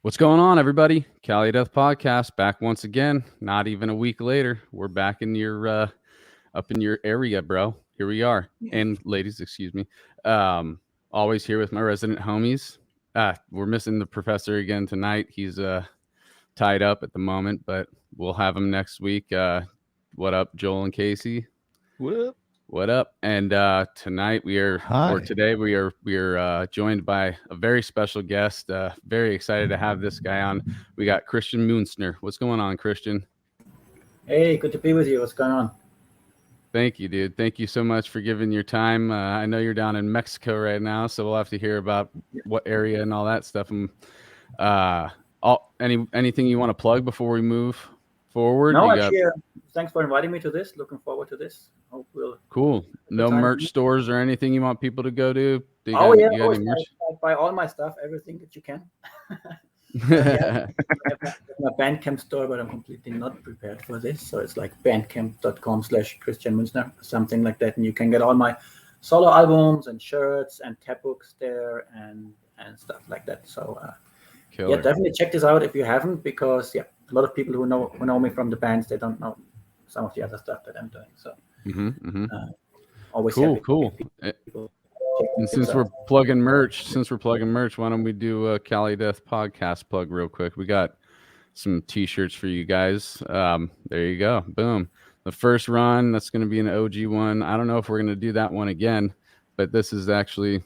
What's going on, everybody? Cali Death Podcast back once again. Not even a week later, we're back in your up in your area, bro. Here we are, and ladies, excuse me. Always here with my resident homies. We're missing the professor again tonight. He's tied up at the moment, but we'll have him next week. What up, Joel and Casey? What up? What up? And tonight today we are joined by a very special guest. Very excited to have this guy on. We got Christian Muenzner. What's going on, Christian? Hey, good to be with you. What's going on? Thank you, dude. Thank you so much for giving your time. I know you're down in Mexico right now, so we'll have to hear about what area and all that stuff. And anything you want to plug before we move forward? No, actually, thanks for inviting me to this. Looking forward to this. Hope we'll cool. No merch stores or anything you want people to go to? I buy all my stuff, everything that you can. I have my Bandcamp store, but I'm completely not prepared for this. So it's like bandcamp.com/Christian Muenzner, something like that. And you can get all my solo albums and shirts and tab books there and stuff like that. So definitely check this out if you haven't, because a lot of people who know me from the bands, they don't know some of the other stuff that I'm doing. So always cool. And since we're plugging merch, why don't we do a Cali Death Podcast plug real quick? We got some t-shirts for you guys. There you go. Boom. The first run, that's going to be an OG one. I don't know if we're going to do that one again, but this is actually,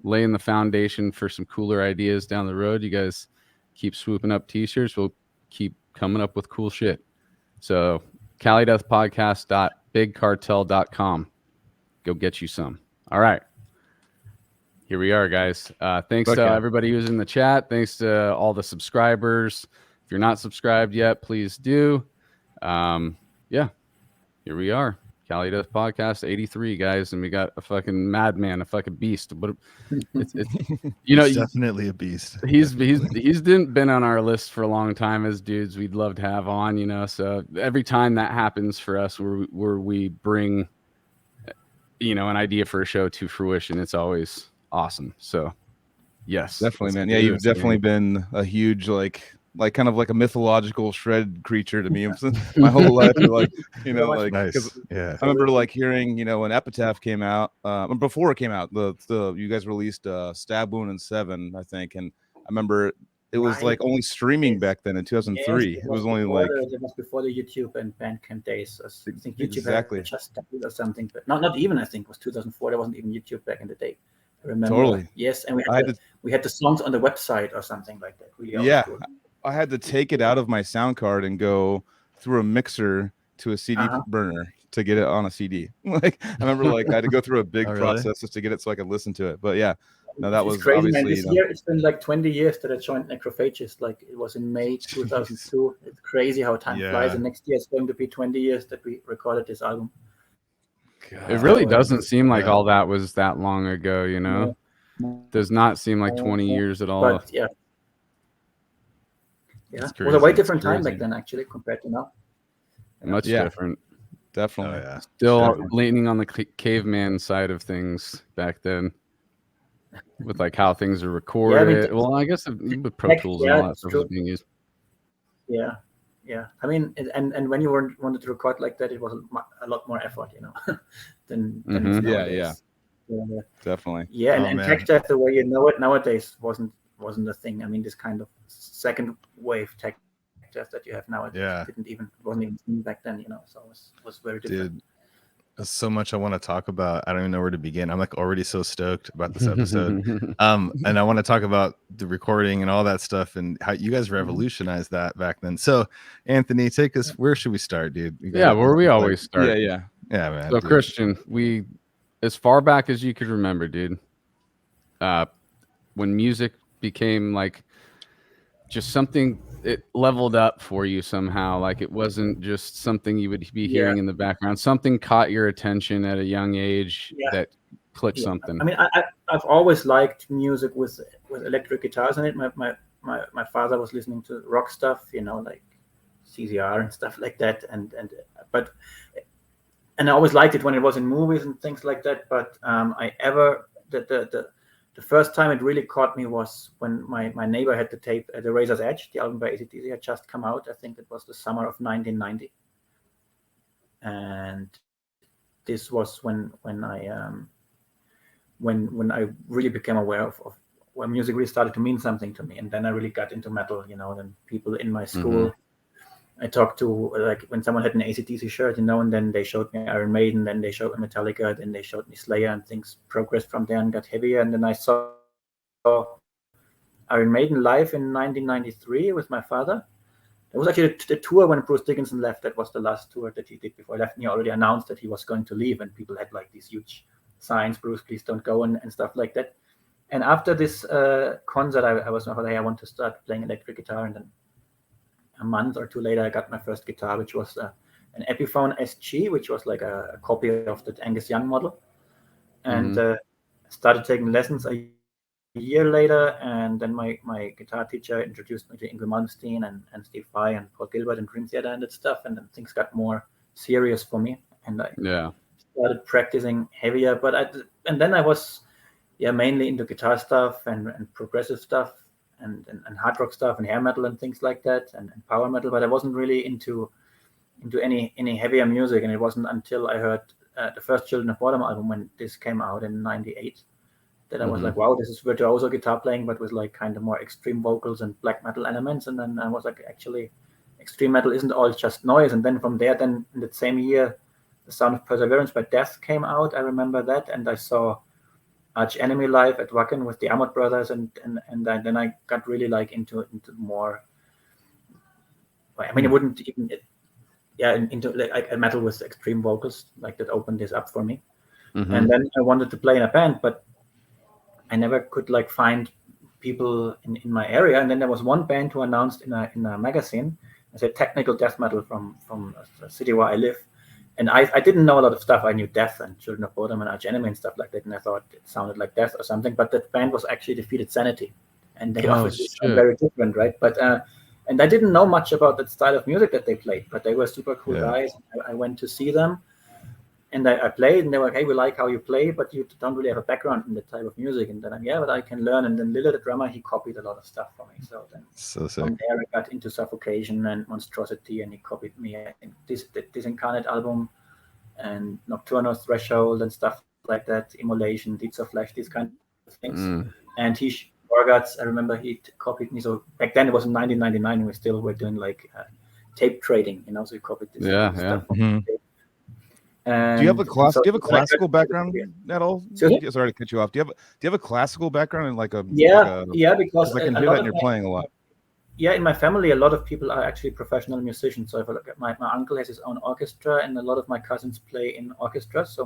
laying the foundation for some cooler ideas down the road. You guys keep swooping up t-shirts. We'll keep coming up with cool shit. So CaliDeathPodcast.bigcartel.com. Go get you some. All right. Here we are, guys. Thanks to everybody who's in the chat. Thanks to all the subscribers. If you're not subscribed yet, please do. Here we are. Cali Death Podcast 83, guys. And we got a fucking madman, a fucking beast. But it's he's definitely a beast. He's been on our list for a long time as dudes we'd love to have on, So every time that happens for us where we bring an idea for a show to fruition, it's always awesome. So yes, definitely, man. Yeah, you've definitely been a huge like kind of like a mythological shred creature to me my whole life. Nice. Yeah, I remember hearing when Epitaph came out, before it came out, the you guys released Stab Wound and 7, I think, and I remember it was only streaming back then in 2003. Yes, it was only it was before the YouTube and Bandcamp days. I think YouTube had just started or something, but not even. I think it was 2004. There wasn't even YouTube back in the day. I remember. Totally. Yes, and we had the songs on the website or something like that. Really cool. I had to take it out of my sound card and go through a mixer to a CD burner to get it on a CD. I remember I had to go through a big process just to get it so I could listen to it. But yeah. No, that was crazy, obviously. Man. This year, it's been 20 years that I joined Necrophagist. It was in May 2002. It's crazy how time flies. And next year it's going to be 20 years that we recorded this album. God. It really doesn't seem like all that was that long ago. Does not seem like 20 years at all. But it was a way different time back then, actually, compared to now. Much different. Definitely. Still leaning on the caveman side of things back then. With how things are recorded. I guess with Pro Tools and all that stuff was being used. Yeah. I mean, and when you wanted to record like that, it was a lot more effort, than nowadays. Yeah, definitely. Yeah, and tech death, the way you know it nowadays, wasn't a thing. I mean, this kind of second wave tech death that you have now, it wasn't even seen back then, So it was very different. Dude. There's so much I want to talk about. I don't even know where to begin. I'm already so stoked about this episode. And I want to talk about the recording and all that stuff and how you guys revolutionized that back then. So Anthony, take us, where should we start, dude? Where we always start. Yeah, man. So dude. Christian, we, as far back as you could remember, dude, when music became just something, it leveled up for you somehow. It wasn't just something you would be hearing in the background. Something caught your attention at a young age that clicked something. I mean, I've always liked music with electric guitars in it. My father was listening to rock stuff, like CZR and stuff like that. And I always liked it when it was in movies and things like that. But the the first time it really caught me was when my neighbor had the tape, The Razor's Edge, the album by AC/DC had just come out. I think it was the summer of 1990. And this was when I really became aware of when music really started to mean something to me. And then I really got into metal, then people in my school, I talked to, like, when someone had an AC/DC shirt, and then they showed me Iron Maiden, then they showed me Metallica, then they showed me Slayer, and things progressed from there and got heavier. And then I saw Iron Maiden live in 1993 with my father. It was actually the tour when Bruce Dickinson left. That was the last tour that he did before he left. And he already announced that he was going to leave, and people had like these huge signs, "Bruce, please don't go," and stuff like that. And after this concert, I was like, "Hey, I want to start playing electric guitar." And then a month or two later, I got my first guitar, which was an Epiphone SG, which was like a copy of the Angus Young model. And started taking lessons a year later, and then my guitar teacher introduced me to Ingrid Malmsteen and Steve Vai and Paul Gilbert and Dream Theater and that stuff. And then things got more serious for me, and I started practicing heavier. And then I was mainly into guitar stuff and progressive stuff and hard rock stuff and hair metal and things like that and power metal, but I wasn't really into any heavier music. And it wasn't until I heard the first Children of Bodom album, when this came out in 98, that I was like, wow, this is virtuoso guitar playing, but with like kind of more extreme vocals and black metal elements. And then I was like, actually, extreme metal isn't all just noise. And then from there, then in the same year, The Sound of Perseverance by Death came out. I remember that. And I saw Arch Enemy live at Wacken with the Amott Brothers. And then I got really like into more, I mean, it wouldn't even, into like a metal with extreme vocals, like that opened this up for me. And then I wanted to play in a band, but I never could like find people in my area. And then there was one band who announced in a magazine, as a technical death metal from a city where I live. And I didn't know a lot of stuff. I knew Death and Children of Bodom and Arch Enemy and stuff like that, and I thought it sounded like Death or something. But that band was actually Defeated Sanity, and they obviously sound very different, right? But and I didn't know much about that style of music that they played, but they were super cool guys. I went to see them, and I played, and they were like, "Hey, we like how you play, but you don't really have a background in the type of music." And then but I can learn. And then Lilla, the drummer, he copied a lot of stuff for me. So then from there, I got into Suffocation and Monstrosity, and he copied me in this Disincarnate album and Nocturnal Threshold and stuff like that, Immolation, Deeds of Flesh, these kind of things. And Borgatz, I remember he copied me. So back then it was in 1999, and we still were doing like tape trading, so he copied this stuff. Do you have a classical background at all? Sorry to cut you off. Do you have a classical background in like a because I can hear that and you're playing a lot. Yeah, in my family, a lot of people are actually professional musicians. So if I look at my uncle has his own orchestra, and a lot of my cousins play in orchestras. So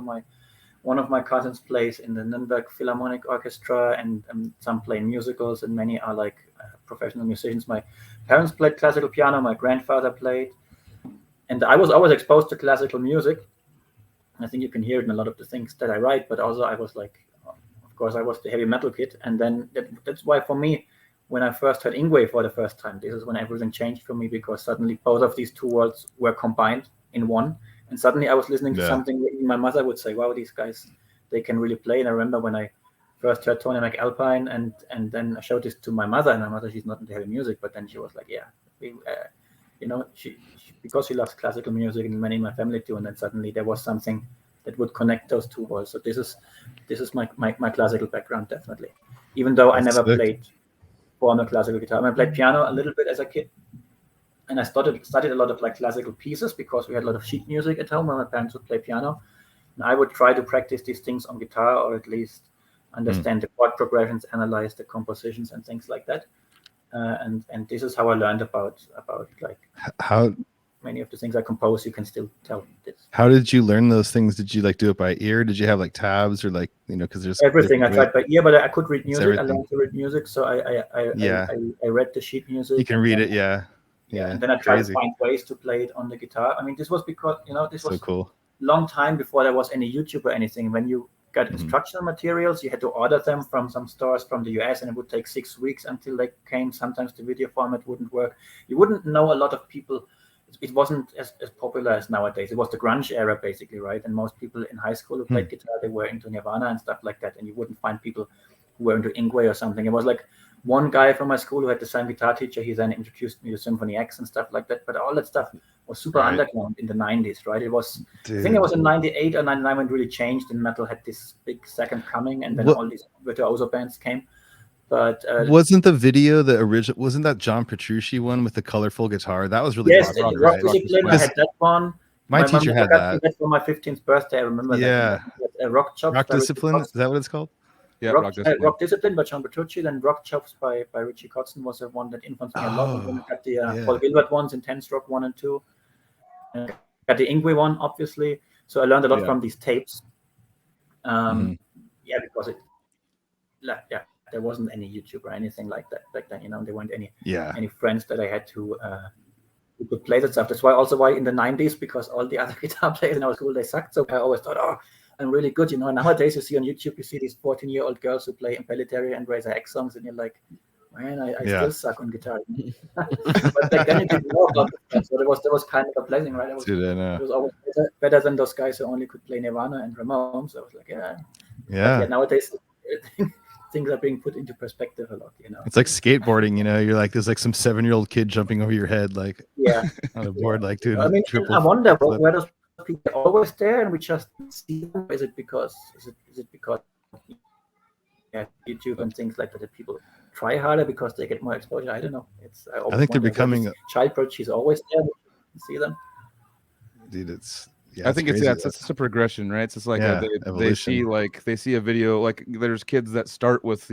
one of my cousins plays in the Nürnberg Philharmonic Orchestra, and some play in musicals, and many are like professional musicians. My parents played classical piano. My grandfather played, and I was always exposed to classical music. I think you can hear it in a lot of the things that I write, but also I was like, of course, I was the heavy metal kid. And then that's why for me, when I first heard Yngwie for the first time, this is when everything changed for me, because suddenly both of these two worlds were combined in one. And suddenly I was listening to something that my mother would say, wow, these guys, they can really play. And I remember when I first heard Tony McAlpine, and then I showed this to my mother, and my mother, she's not into heavy music, but then she was like, she because she loves classical music, and many in my family too, and then suddenly there was something that would connect those two worlds. So this is my classical background, definitely. Even though I never played formal classical guitar. I played piano a little bit as a kid, and I studied a lot of like classical pieces, because we had a lot of sheet music at home where my parents would play piano, and I would try to practice these things on guitar, or at least understand the chord progressions, analyze the compositions and things like that. And this is how I learned about like how many of the things I compose. You can still tell this. How did you learn those things? Did you like do it by ear? Did you have like tabs, or like, because there's everything? I tried by ear, but I could read music. I learned to read music, so I read the sheet music. You can read it, yeah. And then I tried to find ways to play it on the guitar. I mean, this was because this was so cool. Long time before there was any YouTube or anything. When you got instructional materials, you had to order them from some stores from the US, and it would take 6 weeks until they came. Sometimes the video format wouldn't work. You wouldn't know a lot of people. It wasn't as popular as nowadays. It was the grunge era, basically, right? And most people in high school who played guitar, they were into Nirvana and stuff like that, and you wouldn't find people who were into Ingwe or something. It was like one guy from my school who had the same guitar teacher. He then introduced me to Symphony X and stuff like that. But all that stuff was super underground in the 90s, right? It was, I think it was in 98 or 99 when it really changed and metal had this big second coming, and then all these virtuoso bands came. But wasn't the video the original? Wasn't that John Petrucci one with the colorful guitar? That was really popular, Rock Discipline. I had that one. My teacher had that for my 15th birthday. I remember that. Rock Discipline. Is that what it's called? Yeah, Rock Discipline by John Petrucci. Then Rock Chops by Richie Kotzen was the one that influenced me a lot. And then I got the Paul Gilbert ones, Intense Rock 1 and 2. And got the Ingwe one, obviously. So I learned a lot from these tapes. Yeah, because there wasn't any YouTube or anything like that back then. There weren't any friends that I had who could play that stuff. That's why in the 90s, because all the other guitar players in our school, they sucked. So I always thought, I'm really good. Nowadays you see on YouTube, you see these 14-year-old girls who play Impellitteri and Razor X songs, and you're like, man, I still suck on guitar. But back then you didn't know about that. So there was kind of a blessing, right? It was always better than those guys who only could play Nirvana and Ramones. So I was like, yeah. Nowadays things are being put into perspective a lot. It's like skateboarding. You're like, there's like some 7-year-old kid jumping over your head, like on a board, like dude. I wonder where those people are always there, and we just see them. Is it because YouTube and things like that people try harder because they get more exposure? I don't know. I think they're becoming child prodigy is always there. We see them. Dude, it's. I think it's just a progression, right? It's just like they see a video, like there's kids that start with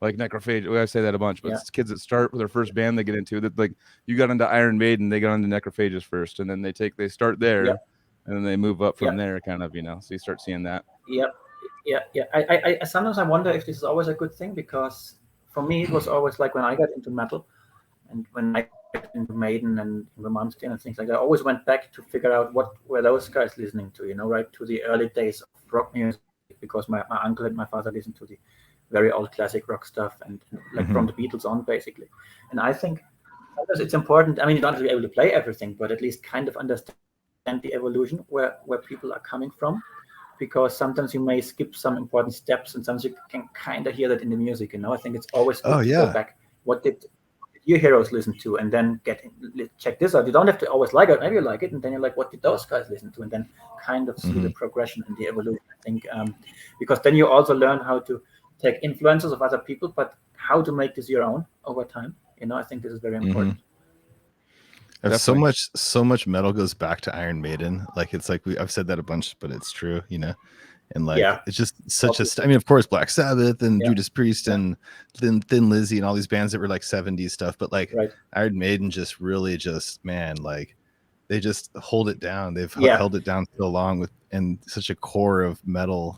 like Necrophagist. I say that a bunch, but it's kids that start with their first band they get into. That like you got into Iron Maiden, they got into Necrophagist first, and then they start there, and then they move up from there, kind of. So you start seeing that. Yeah. I sometimes I wonder if this is always a good thing, because for me it was always like when I got into metal, and when I into Maiden and Malmsteen and things like that, I always went back to figure out what were those guys listening to, right, to the early days of rock music, because my uncle and my father listened to the very old classic rock stuff, and like from the Beatles on, basically. And I think it's important. I mean, you don't have to be able to play everything, but at least kind of understand the evolution where people are coming from, because sometimes you may skip some important steps, and sometimes you can kind of hear that in the music. I think it's always good to go back. What did your heroes listen to, and then check this out. You don't have to always like it. Maybe you like it, and then you're like, what did those guys listen to? And then kind of see the progression and the evolution, I think, because then you also learn how to take influences of other people, but how to make this your own over time. I think this is very important. So much metal goes back to Iron Maiden. Like it's like I've said that a bunch, but it's true, And like it's just such I mean, of course, Black Sabbath and Judas Priest and Thin Lizzy and all these bands that were like 70s stuff, but like Iron Maiden just really man, like they just hold it down. They've held it down so long and such a core of metal,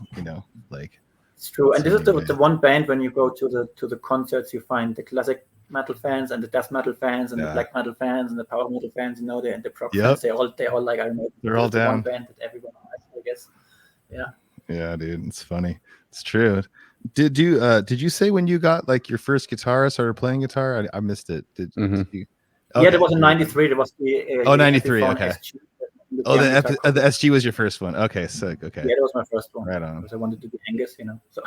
like it's true. And this is the one band, when you go to the concerts, you find the classic metal fans and the death metal fans and the black metal fans and the power metal fans, and the prog fans. They all like Iron Maiden. They're all down. One band that everyone likes, I guess. Yeah, dude, it's funny. It's true. Did you say when you got like your first guitar, started playing guitar? I missed it. Did you? Okay. Yeah, there was in '93. There was the 93. Okay. The SG was your first one. Okay, sick. Okay. Yeah, that was my first one. Right on. Because I wanted to be Angus, So.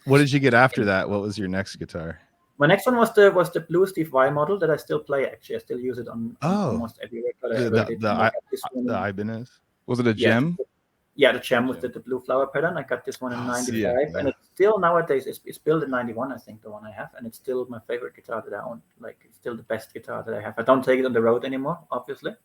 What did you get after that? What was your next guitar? My next one was the Blue Steve Vai model that I still play. Actually, I still use it on almost every record. The Ibanez. Was it a gem? Yeah, the gem with the blue flower pattern. I got this one in '95, and it's still nowadays. It's built in '91, I think, the one I have, and it's still my favorite guitar that I own. Like, it's still the best guitar that I have. I don't take it on the road anymore, obviously,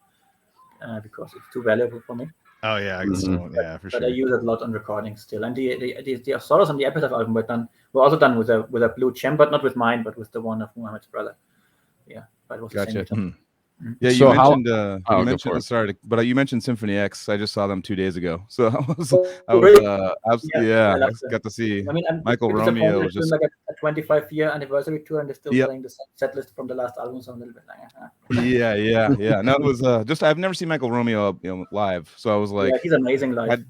because it's too valuable for me. Oh yeah, I guess for sure. But I use it a lot on recording still. And the solos on the Epitaph album were also done with a blue gem, but not with mine, but with the one of Muhammad's brother. Yeah, but it was the same guitar. Yeah, you you mentioned Symphony X. I just saw them 2 days ago, so I got to see. I mean, Michael Romeo was just like a 25-year anniversary tour, and they're still playing the set list from the last album, so I'm a little bit like, yeah. No, it was just I've never seen Michael Romeo live, so I was like, he's amazing live.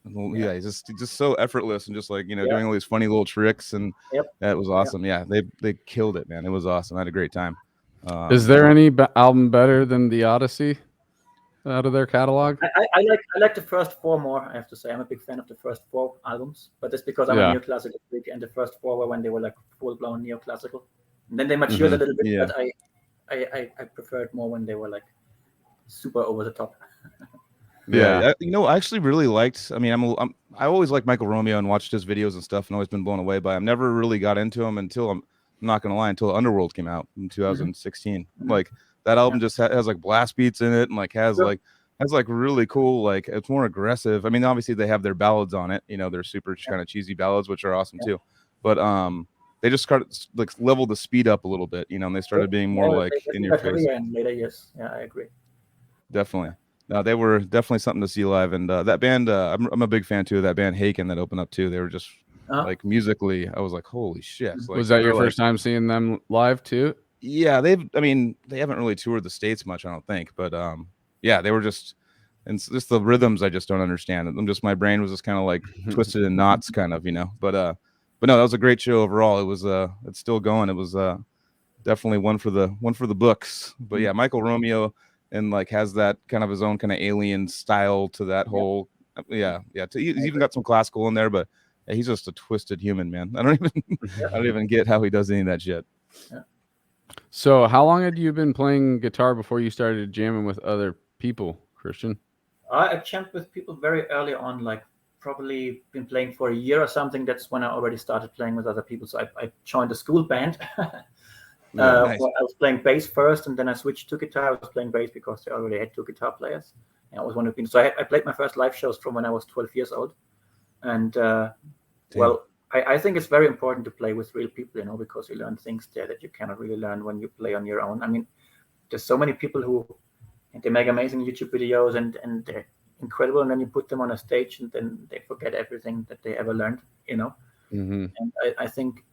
He's just so effortless and just like doing all these funny little tricks, and that was awesome. Yeah, they killed it, man. It was awesome. I had a great time. Is there any album better than the Odyssey? out of their catalog? I like the first 4 more. I have to say, I'm a big fan of the first 4 albums, but that's because I'm a neoclassical freak, and the first 4 were when they were like full-blown neoclassical. And then they matured a little bit, but I preferred more when they were like super over the top. I actually really liked. I mean, I always liked Michael Romeo and watched his videos and stuff, and always been blown away by him. Never really got into him until I'm not gonna lie, until Underworld came out in 2016. Like that album just has like blast beats in it, and like has really cool, like it's more aggressive. I mean, obviously they have their ballads on it, they're super kind of cheesy ballads, which are awesome too. But they just started like leveled the speed up a little bit, and they started being more like in your face. In later years, I agree. Definitely. No, they were definitely something to see live, and that band, I'm a big fan too of that band Haken that opened up too. They were just like musically, I was like, holy shit! Like, was that your first time seeing them live too? Yeah, they haven't really toured the States much, I don't think, but they were just, and just the rhythms I just don't understand. My brain was just kind of like twisted in knots, kind of, But no, that was a great show overall. It was it's still going. It was definitely one for the books. But yeah, Michael Romeo. And like has that kind of his own kind of alien style to that whole, He's even got some classical in there, but he's just a twisted human, man. I don't even get how he does any of that shit. Yeah. So, how long had you been playing guitar before you started jamming with other people, Christian? I jammed with people very early on, like probably been playing for a year or something. That's when I already started playing with other people. So I joined a school band. Nice. I was playing bass first, and then I switched to guitar. I was playing bass because they already had 2 guitar players. And I was one of them. So I played my first live shows from when I was 12 years old. And I think it's very important to play with real people, because you learn things there that you cannot really learn when you play on your own. I mean, there's so many people who they make amazing YouTube videos and they're incredible, and then you put them on a stage and then they forget everything that they ever learned, And I think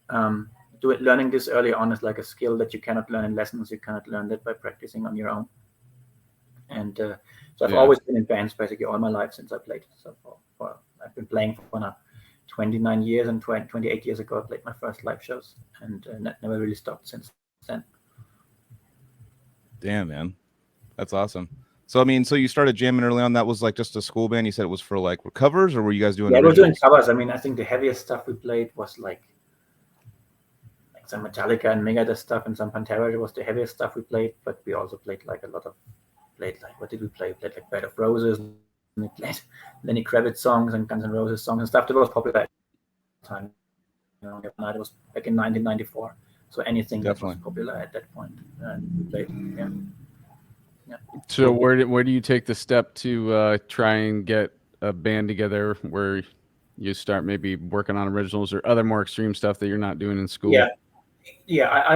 learning this early on is like a skill that you cannot learn in lessons. You cannot learn that by practicing on your own. And so I've always been in bands basically all my life since I played. So I've been playing for now 29 years, and 28 years ago I played my first live shows, and never really stopped since then. Damn, man, that's awesome. So I mean, so you started jamming early on. That was like just a school band. You said it was for like covers, or were you guys doing? Yeah, we were doing covers. I mean, I think the heaviest stuff we played was like some Metallica and Megadeth stuff, and some Pantera. It was the heaviest stuff we played, but we also played like a lot of what did we play? We played like Bed of Roses, and we played Lenny Kravitz songs and Guns N' Roses songs and stuff that was popular at the time. It was back in 1994, so anything that was popular at that point, we played. Yeah. So where do you take the step to try and get a band together where you start maybe working on originals or other more extreme stuff that you're not doing in school? Yeah.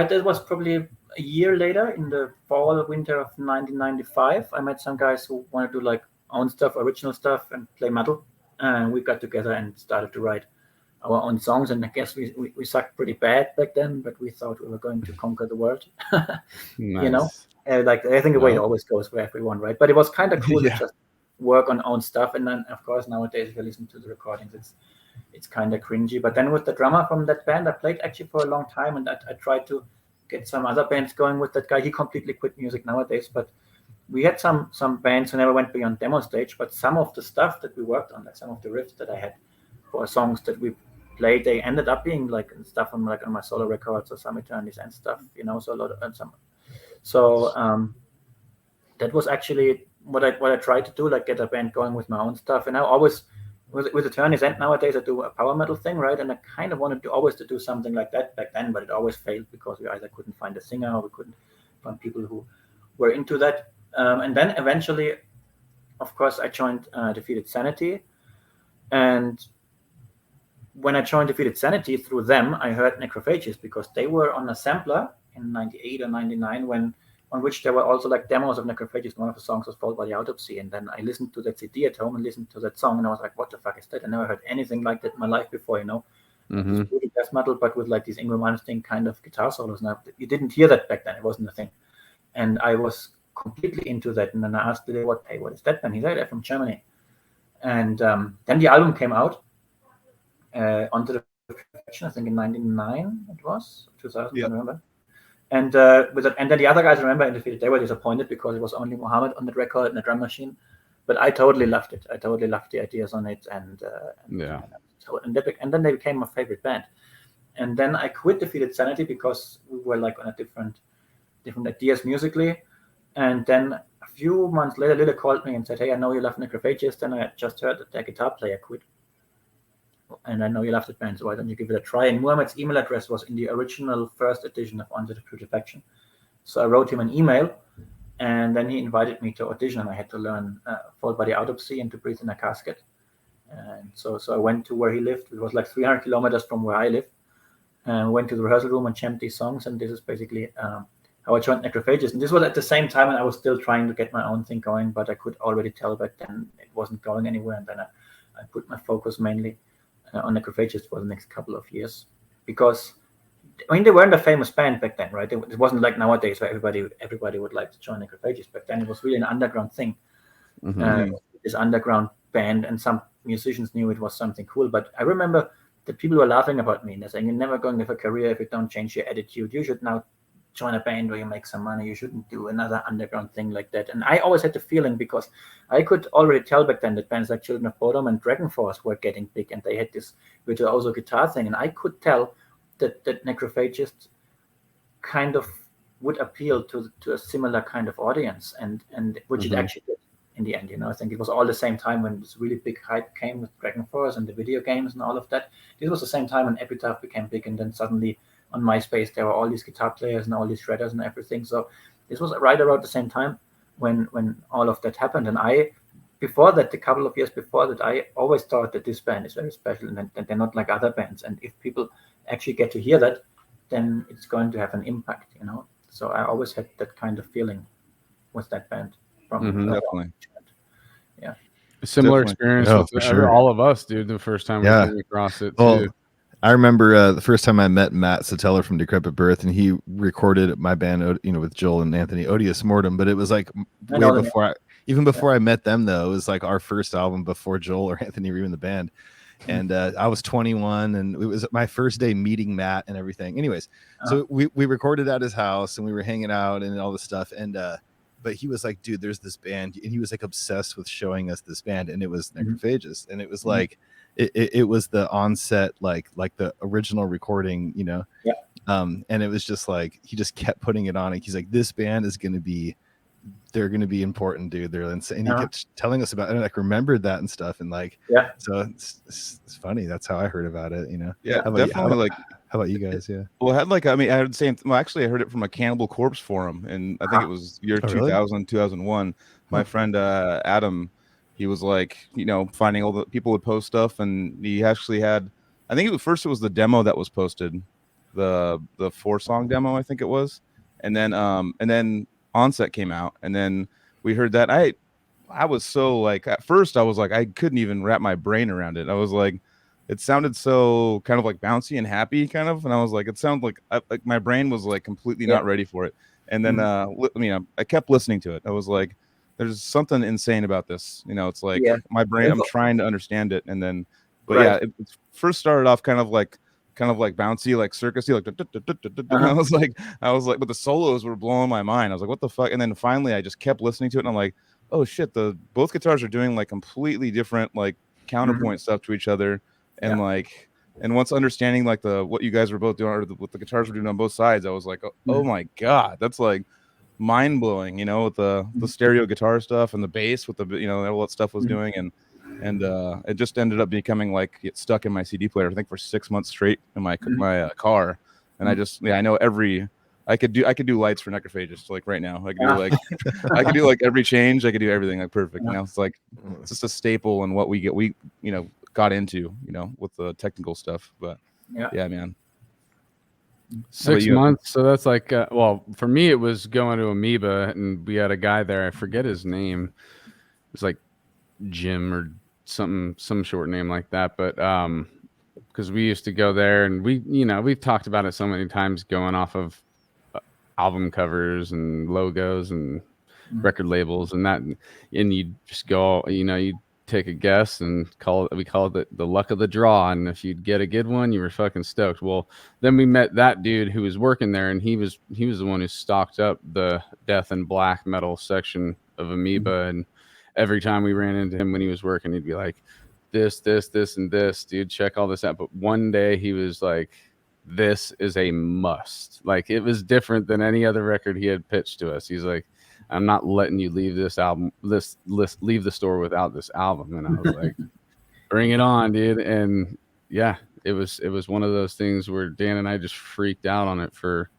That was probably a year later, in the fall, winter of 1995. I met some guys who wanted to do like own stuff, original stuff, and play metal. And we got together and started to write our own songs. And I guess we sucked pretty bad back then, but we thought we were going to conquer the world. Nice. Like I think the way it always goes for everyone, right? But it was kind of cool to just work on own stuff. And then, of course, nowadays if you listen to the recordings, it's kind of cringy. But then with the drummer from that band, I played actually for a long time, and I tried to get some other bands going with that guy. He completely quit music nowadays, but we had some bands who never went beyond demo stage. But some of the stuff that we worked on, like some of the riffs that I had for songs that we played, they ended up being like stuff on my solo records or some Eternities and stuff, so a lot of and some. So that was actually what I tried to do, like get a band going with my own stuff. And I always with Eternities, and nowadays I do a power metal thing, right? And I kind of wanted to do something like that back then, but it always failed because we either couldn't find a singer or we couldn't find people who were into that. And then eventually, of course, I joined Defeated Sanity. And when I joined Defeated Sanity, through them, I heard Necrophagist because they were on a sampler in 98 or 99 on which there were also like demos of Necrophagist. One of the songs was Followed by the Autopsy. And then I listened to that CD at home and listened to that song, and I was like, what the fuck is that? I never heard anything like that in my life before, It's really death metal, but with like these Ingrid Malmsteen kind of guitar solos. Now, you didn't hear that back then. It wasn't a thing. And I was completely into that. And then I asked Lily, what is that then? He said, they're from Germany. And then the album came out, Onto the Perfection, I think in 99 it was, 2000, I remember. And and then the other guys, remember, in the field, they were disappointed because it was only Mohammed on the record and the drum machine. But I totally loved it. I totally loved the ideas on it, and then they became my favorite band. And then I quit Defeated Sanity because we were like on a different ideas musically. And then a few months later, Lila called me and said, "Hey, I know you love Necrophagist, and I just heard that their guitar player quit. And I know you love the band, so why don't you give it a try?" And Muhammad's email address was in the original first edition of Onto the Putrefaction. So I wrote him an email, and then he invited me to audition, and I had to learn Full Body Autopsy and To Breathe in a Casket. And so I went to where he lived. It was like 300 kilometers from where I live. And went to the rehearsal room and jammed these songs. And this is basically how I joined Necrophagist. And this was at the same time when I was still trying to get my own thing going, but I could already tell back then it wasn't going anywhere. And then I put my focus mainly on Necrophagist for the next couple of years, because I mean they weren't a famous band back then, right? It wasn't like nowadays where everybody would like to join Necrophagist. Back then it was really an underground thing. This underground band, and some musicians knew it was something cool. But I remember that people were laughing about me and they're saying, "You're never going to have a career if you don't change your attitude. You should now join a band where you make some money. You shouldn't do another underground thing like that." And I always had the feeling, because I could already tell back then that bands like Children of Bodom and Dragon Force were getting big, and they had this virtuoso guitar thing, and I could tell that Necrophagist kind of would appeal to a similar kind of audience, and which it actually did in the end. I think it was all the same time when this really big hype came with Dragon Force and the video games and all of that. This was the same time when Epitaph became big, and then suddenly on MySpace there were all these guitar players and all these shredders and everything. So this was right around the same time when all of that happened. And before that, a couple of years before that, I always thought that this band is very special and that they're not like other bands. And if people actually get to hear that, then it's going to have an impact, So I always had that kind of feeling with that band. Definitely. Yeah. Similar experience with all of us, dude. The first time we came across it, too. I remember the first time I met Matt Sotella from Decrepit Birth, and he recorded my band, with Joel and Anthony, Odious Mortem. But it was like way before, even before I met them, though. It was like our first album before Joel or Anthony were in the band. And I was 21, and it was my first day meeting Matt and everything. Anyways, so we recorded at his house, and we were hanging out and all this stuff. And but he was like, "Dude, there's this band," and he was like obsessed with showing us this band, and it was Necrophagist, and it was like it was the onset, like the original recording, and it was just like he just kept putting it on, and he's like, "This band is gonna be." They're going to be important, dude. They're insane. And he kept telling us about it, and like remembered that and stuff. And like, so it's funny. That's how I heard about it, Yeah, definitely. How about you guys? Yeah. Well, I heard the same. Well, actually, I heard it from a Cannibal Corpse forum, and I think it was year 2000, 2001. My friend Adam, he was like, finding all the people would post stuff, and he actually had. I think it was the demo that was posted, the 4-song demo, I think it was, and then Onset came out, and then we heard that. I was so like, at first I was like, I couldn't even wrap my brain around it. I was like, it sounded so kind of like bouncy and happy kind of, and I was like, it sounded like my brain was like completely not ready for it. And then I kept listening to it. I was like, there's something insane about this, it's like my brain, I'm trying to understand it. And then it first started off kind of like bouncy, like circusy, like I was like, but the solos were blowing my mind. I was like, what the fuck? And then finally I just kept listening to it, and I'm like, oh shit, both guitars are doing like completely different like counterpoint stuff to each other. And like, and once understanding like what you guys were both doing, or what the guitars were doing on both sides, I was like, oh my god, that's like mind blowing, with the stereo guitar stuff and the bass with the all that stuff was doing. And it just ended up becoming like it stuck in my CD player, I think, for 6 months straight in my car. And I know I could do lights for Necrophagist like right now. I could do like I could do like every change. I could do everything like perfect. It's like it's just a staple in what we got into, with the technical stuff. But yeah, man. 6 months. So that's like, for me, it was going to Amoeba, and we had a guy there. I forget his name. It was like Jim or some short name like that. But because we used to go there, and we've talked about it so many times, going off of album covers and logos and record labels and that, and you just go, you take a guess and we called it the luck of the draw. And if you'd get a good one, you were fucking stoked. Well, then we met that dude who was working there, and he was the one who stocked up the death and black metal section of Amoeba. And every time we ran into him when he was working, he'd be like, this, and this, dude, check all this out. But one day he was like, this is a must. Like, it was different than any other record he had pitched to us. He's like, I'm not letting you leave this album, leave the store without this album. And I was like, bring it on, dude. And yeah, it was one of those things where Dan and I just freaked out on it for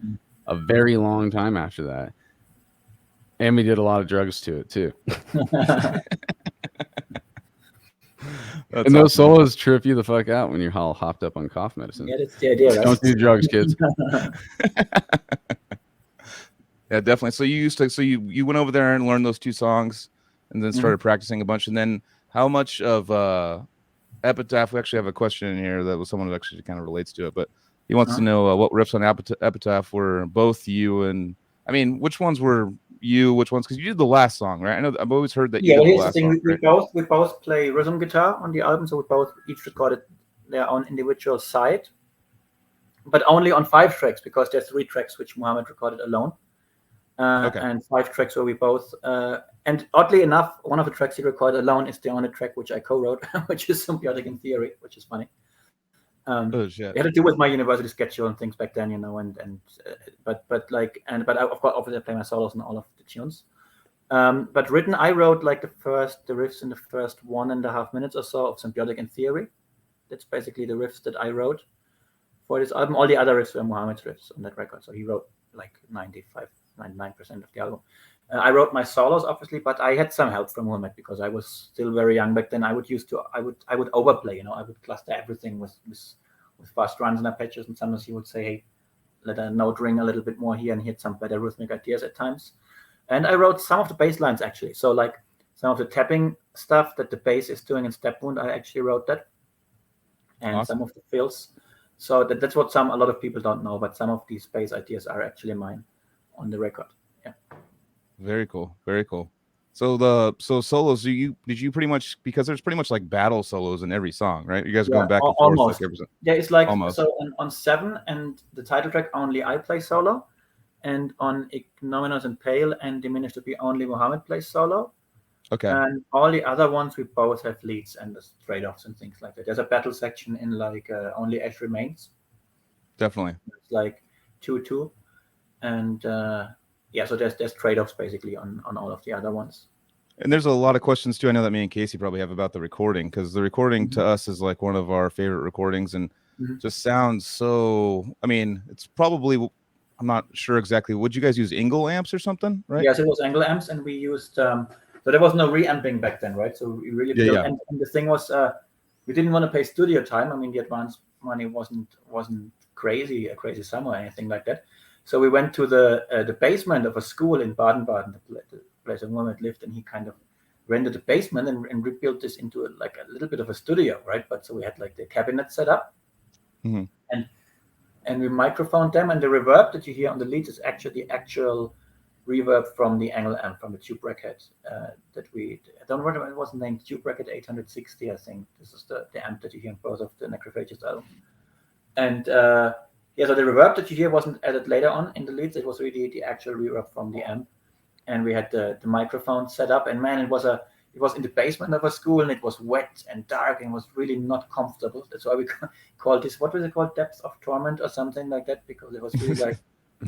a very long time after that. And we did a lot of drugs to it too. And those solos trip you the fuck out when you're all hopped up on cough medicine. Yeah, that's the idea, right? Don't do drugs, kids. Yeah, definitely. So you went over there and learned those 2 songs, and then started practicing a bunch. And then how much of Epitaph? We actually have a question in here that was someone who actually kind of relates to it, but he wants to know what riffs on Epitaph were both you and, I mean, which ones were you? Which ones? Because you did the last song, right? I know I've always heard that. Yeah, you did here's the the last thing. song, We both play rhythm guitar on the album, so we both each recorded their own individual side, but only on 5 tracks because there's 3 tracks which Muhammad recorded alone. And 5 tracks where we both and oddly enough, one of the tracks he recorded alone is the only track which I co-wrote, which is Symbiotic in Theory, which is funny. Oh shit! It had to do with my university schedule and things back then, you know, but I, of course, obviously I play my solos on all of the tunes. But written, I wrote like the riffs in the first 1.5 minutes or so of Symbiotic in Theory. That's basically the riffs that I wrote for this album. All the other riffs were Muhammad's riffs on that record, so he wrote like 99% of the album. I wrote my solos, obviously, but I had some help from Muhammad because I was still very young back then. I would overplay, you know, I would cluster everything with fast runs and arpeggios, and sometimes he would say, hey, let a note ring a little bit more here, and he had some better rhythmic ideas at times. And I wrote some of the bass lines actually. So like some of the tapping stuff that the bass is doing in Step Wound, I actually wrote that, and awesome. Some of the fills. So that's what a lot of people don't know, but some of these bass ideas are actually mine on the record. Yeah. Very cool. Very cool. So solos, did you pretty much, because there's pretty much like battle solos in every song, right? You guys are going back and forth like every song. Yeah, it's like almost. So on 7 and the title track only I play solo, and on Ignominous and Pale and Diminish to Be only Muhammad plays solo. Okay. And all the other ones we both have leads and the trade-offs and things like that. There's a battle section in like Only Ash Remains. Definitely. It's like 2-2. And so there's trade-offs basically on all of the other ones. And there's a lot of questions too. I know that me and Casey probably have about the recording, because the recording to us is like one of our favorite recordings, and just sounds so. I mean, it's probably, I'm not sure exactly. Would you guys use Engel amps or something, right? Yes, it was Engel amps, and we used. So there was no reamping back then, right? So we really and the thing was, we didn't want to pay studio time. I mean, the advance money wasn't a crazy sum or anything like that. So we went to the basement of a school in Baden-Baden, the place where Muhammad lived, and he kind of rented the basement and rebuilt this into like a little bit of a studio, right? But so we had like the cabinet set up, and we microphoned them, and the reverb that you hear on the leads is actually the actual reverb from the Engel amp, from the Tube Bracket that I don't remember what it was named, Tube Bracket 860, I think. This is the amp that you hear in both of the Necrophagist albums. And so the reverb that you hear wasn't added later on in the leads. It was really the actual reverb from the amp. And we had the microphone set up, and man, it was in the basement of a school, and it was wet and dark and was really not comfortable. That's why we called this, what was it called, Depths of Torment or something like that, because it was really like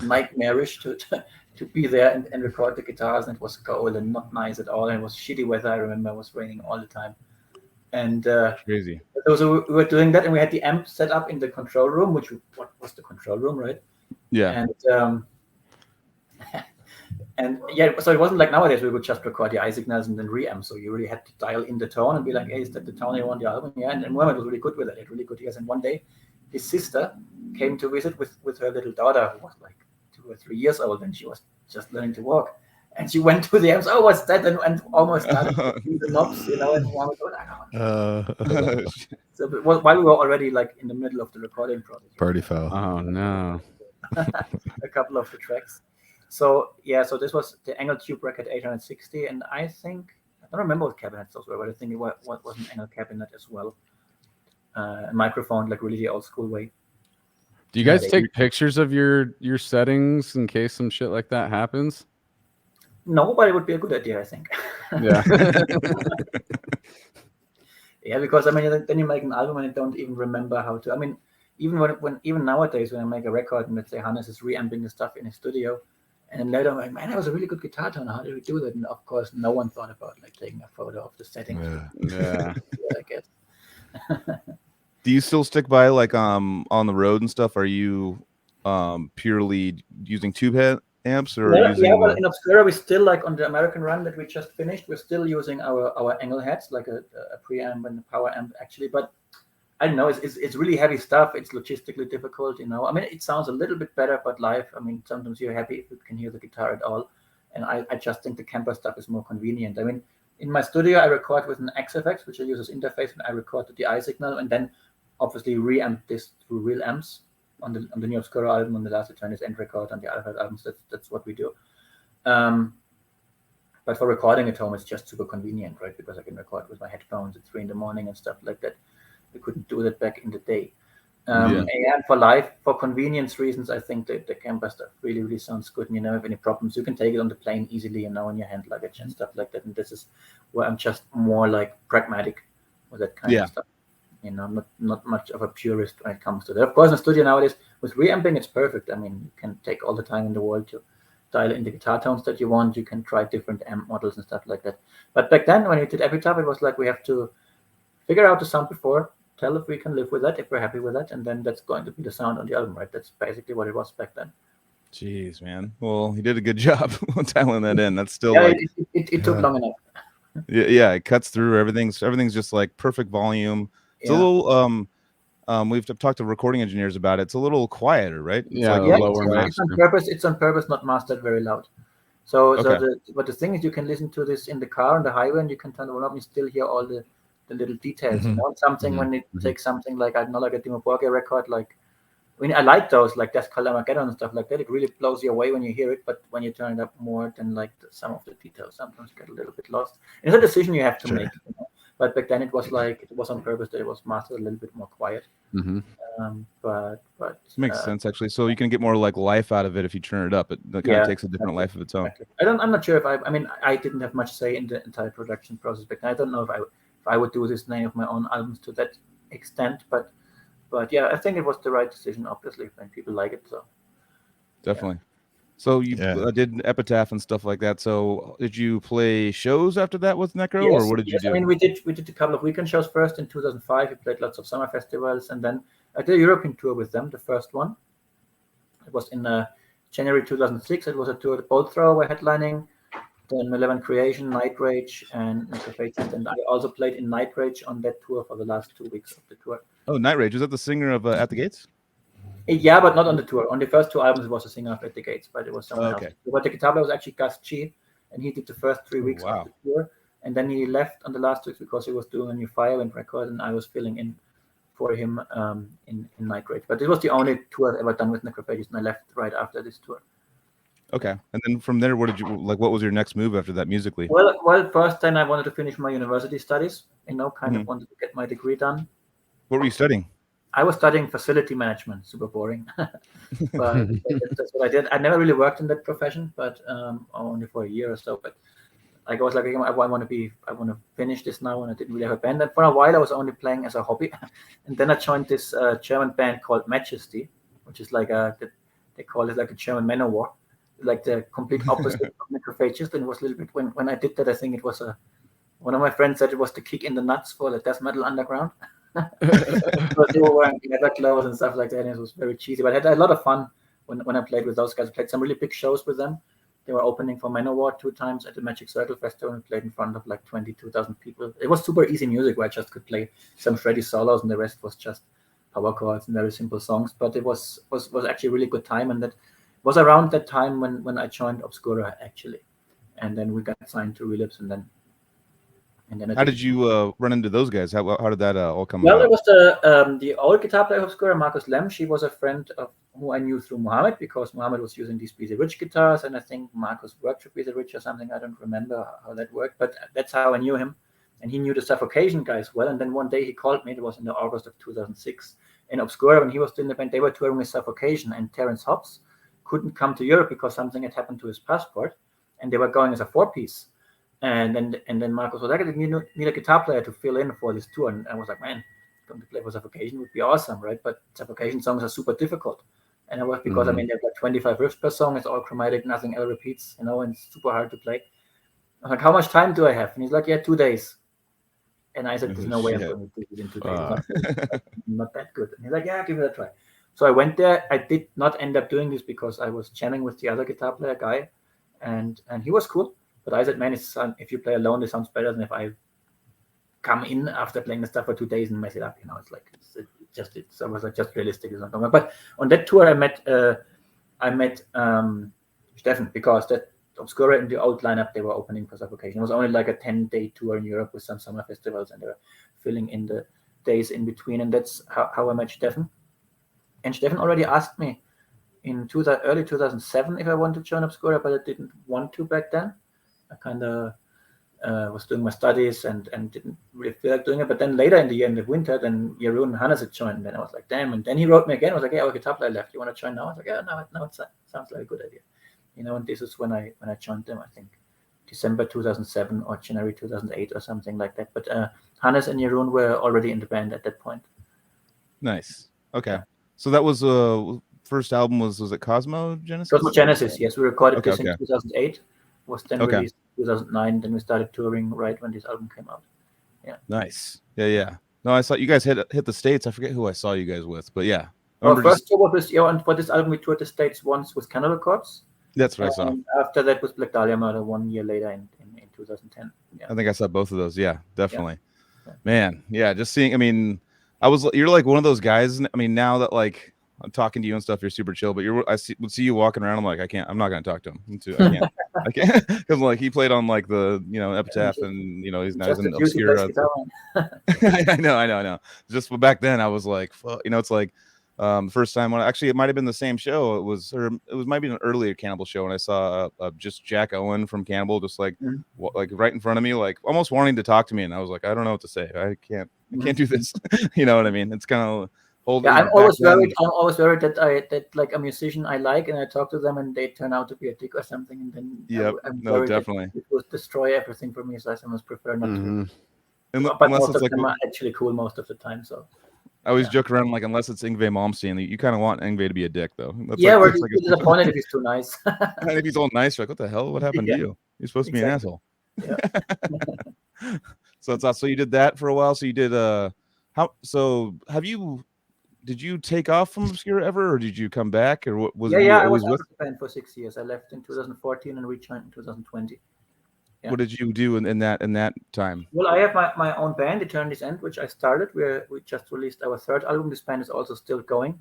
nightmarish to be there and record the guitars, and it was cold and not nice at all, and it was shitty weather. I remember it was raining all the time, and crazy. So we were doing that, and we had the amp set up in the control room, what was the control room, right? Yeah. And so it wasn't like nowadays we would just record the eye signals and then reamp. So you really had to dial in the tone and be like, hey, is that the tone you want the album? Yeah, and Muhammad was really good with it. He had really good ears. And one day, his sister came to visit with her little daughter, who was like 2 or 3 years old, and she was just learning to walk. And she went to the amps. Oh, what's that? And almost started to do the knobs, you know. And Muhammad went, so while we were already like in the middle of the recording process, party foul. Oh no! A couple of the tracks. So this was the Engel Tube Bracket 860, and I think don't remember what cabinets those were, but I think it was an Engel cabinet as well. A microphone, like really the old school way. Do you guys take pictures of your settings in case some shit like that happens? No, but it would be a good idea, I think. Yeah. Yeah, because I mean, then you make an album and you don't even remember how to. I mean, even nowadays when I make a record and let's say Hannes is reamping the stuff in his studio, and then later I'm like, man, that was a really good guitar tone. How did we do that? And of course, no one thought about like taking a photo of the settings. Yeah. I guess. Do you still stick by like on the road and stuff? Are you purely using tube head amps or well, using? Yeah, well, in Obscura we still like on the American run that we just finished. We're still using our Engel heads, like a preamp and a power amp actually. But I don't know, it's really heavy stuff. It's logistically difficult, you know. I mean, it sounds a little bit better, but live, I mean, sometimes you're happy if you can hear the guitar at all. And I just think the Kemper stuff is more convenient. I mean, in my studio I record with an XFX, which I use as interface, and I record the DI signal, and then obviously reamp this through real amps on the new Obscura album, on the last Chinese end record, on the Alkaloid albums. That's what we do. But for recording at home, it's just super convenient, right? Because I can record with my headphones at 3 a.m. and stuff like that. We couldn't do that back in the day. And for live, for convenience reasons, I think the Kemper stuff really, really sounds good. And you know, if any problems, you can take it on the plane easily, you know, on your hand luggage and stuff like that. And this is where I'm just more like pragmatic with that kind of stuff. You know, not much of a purist when it comes to that. Of course, in the studio nowadays, with reamping, it's perfect. I mean, you can take all the time in the world to dial in the guitar tones that you want. You can try different amp models and stuff like that. But back then, when we did Epitaph, it was like we have to figure out the sound before, tell if we can live with that, if we're happy with that, and then that's going to be the sound on the album, right? That's basically what it was back then. Jeez, man. Well, he did a good job dialing that in. That's still it took long enough. Yeah, it cuts through everything's just like perfect volume. It's a little we've talked to recording engineers about it. It's a little quieter, right? It's it's on purpose not mastered very loud. But the thing is, you can listen to this in the car on the highway, and you can turn it on and still hear all the little details. You know, something when it takes something like, I don't know, like a Dimmu Borgir record, like, I mean, I like those, like Death Call Armageddon and stuff like that. It really blows you away when you hear it, but when you turn it up more, then like some of the details sometimes get a little bit lost. It's a decision you have to make. You know? But back then it was like, it was on purpose that it was mastered a little bit more quiet. But makes sense actually. So you can get more like life out of it if you turn it up. It kind of takes a different life of its own. Exactly. I'm not sure if I mean, I didn't have much say in the entire production process back then. I don't know if I would do this in any of my own albums to that extent, but yeah, I think it was the right decision, obviously, when people like it. So definitely. So you did Epitaph and stuff like that. So did you play shows after that with Necro, or what did you do? I mean, we did a couple of weekend shows first in 2005. We played lots of summer festivals, and then I did a European tour with them. The first one, it was in January 2006. It was a tour that Bolt Thrower were headlining. Then 11 Creation, Night Rage, and Necrophagist. And I also played in Night Rage on that tour for the last 2 weeks of the tour. Oh, Night Rage. Was that the singer of At the Gates? Yeah, but not on the tour. On the first 2 albums, it was a singer of At the Gates, but it was someone else. But the guitar player was actually Gus G, and he did the first 3 weeks of the tour. And then he left on the last 2 weeks because he was doing a new Firewind record, and I was filling in for him in Night Rage. But it was the only tour I've ever done with Necrophagist, and I left right after this tour. Okay, and then from there, what did you like? What was your next move after that musically? Well, first then I wanted to finish my university studies. You know, kind of wanted to get my degree done. What were you studying? I was studying facility management. Super boring, but that's what I did. I never really worked in that profession, but only for a year or so. But I was like, I want to finish this now, and I didn't really have a band. And for a while, I was only playing as a hobby, and then I joined this German band called Majesty, which is like they call it like a German Manowar. Like the complete opposite of Necrophagist, and it was a little bit when I did that, I think it was one of my friends said it was the kick in the nuts for the death metal underground. Because they were wearing leather clothes and stuff like that, and it was very cheesy. But I had a lot of fun when I played with those guys. I played some really big shows with them. They were opening for Manowar 2 times at the Magic Circle Festival and played in front of like 22,000 people. It was super easy music where I just could play some shreddy solos, and the rest was just power chords and very simple songs. But it was actually a really good time, and that was around that time when I joined Obscura actually, and then we got signed to Relapse, and then how did you run into those guys? How did that all come about? Well, it was the old guitar player of Obscura, Marcus Lem. She was a friend of who I knew through Mohammed, because Mohammed was using these Be the Rich guitars, and I think Marcus worked with Be the Rich or something. I don't remember how that worked, but that's how I knew him. And he knew the Suffocation guys well. And then one day he called me. It was in the August of 2006 in Obscura when he was still in the band. They were touring with Suffocation, and Terence Hobbs couldn't come to Europe because something had happened to his passport, and they were going as a 4-piece. And then Marcus was like, "I need a guitar player to fill in for this tour." And I was like, "Man, going to play for Suffocation would be awesome, right?" But Suffocation songs are super difficult. And it was because, I mean, they've got 25 riffs per song. It's all chromatic, nothing ever repeats, and it's super hard to play. I was like, "How much time do I have?" And he's like, "Yeah, 2 days." And I said, "There's no way I'm going to do it in 2 days. Not that good." And he's like, "Yeah, give it a try." So I went there. I did not end up doing this because I was jamming with the other guitar player guy, and he was cool. But I said, "Man, if you play alone, it sounds better than if I come in after playing the stuff for 2 days and mess it up." It's like I was like, just realistic. But on that tour, I met Steffen, because that Obscura in the old lineup, they were opening for Suffocation. It was only like a 10-day tour in Europe with some summer festivals, and they were filling in the days in between. And that's how I met Steffen. And Steffen already asked me in early 2007 if I wanted to join Obscura, but I didn't want to back then. I kind of was doing my studies and didn't really feel like doing it. But then later in the year, in the winter, then Jeroen and Hannes had joined. And then I was like, damn. And then he wrote me again. I was like, "Yeah, our guitar player left. You want to join now?" I was like, "Yeah, no, it sounds like a good idea." And this is when I joined them, I think December 2007 or January 2008 or something like that. But Hannes and Jeroen were already in the band at that point. Nice. Okay. Yeah. So that was first album was it Cosmo Genesis? Cosmo Genesis, yes. We recorded this in 2008. Was then released in 2009. Then we started touring right when this album came out. Yeah. Nice. Yeah. No, I saw you guys hit the States. I forget who I saw you guys with, but yeah. Our first tour was this year, and for this album we toured the States once with Cannibal Corpse. That's what I saw. After that was Black Dahlia Murder 1 year later in 2010. Yeah. I think I saw both of those. Yeah, definitely. Yeah. Man, yeah, just seeing, I mean, you're like one of those guys. I mean, now that like I'm talking to you and stuff, you're super chill, but would see you walking around. I'm like, I'm not going to talk to him. I can't. Because like he played on like the, Epitaph, and he's now in Obscura. I know. Just back then I was like, it's like, first time when actually it might have been the same show. It might be an earlier Cannibal show, and I saw just Jack Owen from Cannibal just like like right in front of me, like almost wanting to talk to me, and I was like, I don't know what to say. I can't do this. You know what I mean? It's kind of holding. Yeah, I'm always worried that like a musician I like, and I talk to them and they turn out to be a dick or something, and then I'm worried definitely it will destroy everything for me. So I must prefer not to. But most of them are actually cool most of the time. So. I always joke around like, unless it's Yngwie Malmsteen, you kind of want Yngwie to be a dick, though. We're disappointed if he's too nice. And if he's all nice, you're like, what the hell? What happened to you? You're supposed to be an asshole. Yeah. So it's awesome. So you did that for a while. So you did did you take off from Obscura ever, or did you come back, or what was I was with the band for 6 years. I left in 2014 and rejoined in 2020. Yeah. What did you do in that time? Well, I have my own band, Eternity's End, which I started. We just released our third album. This band is also still going.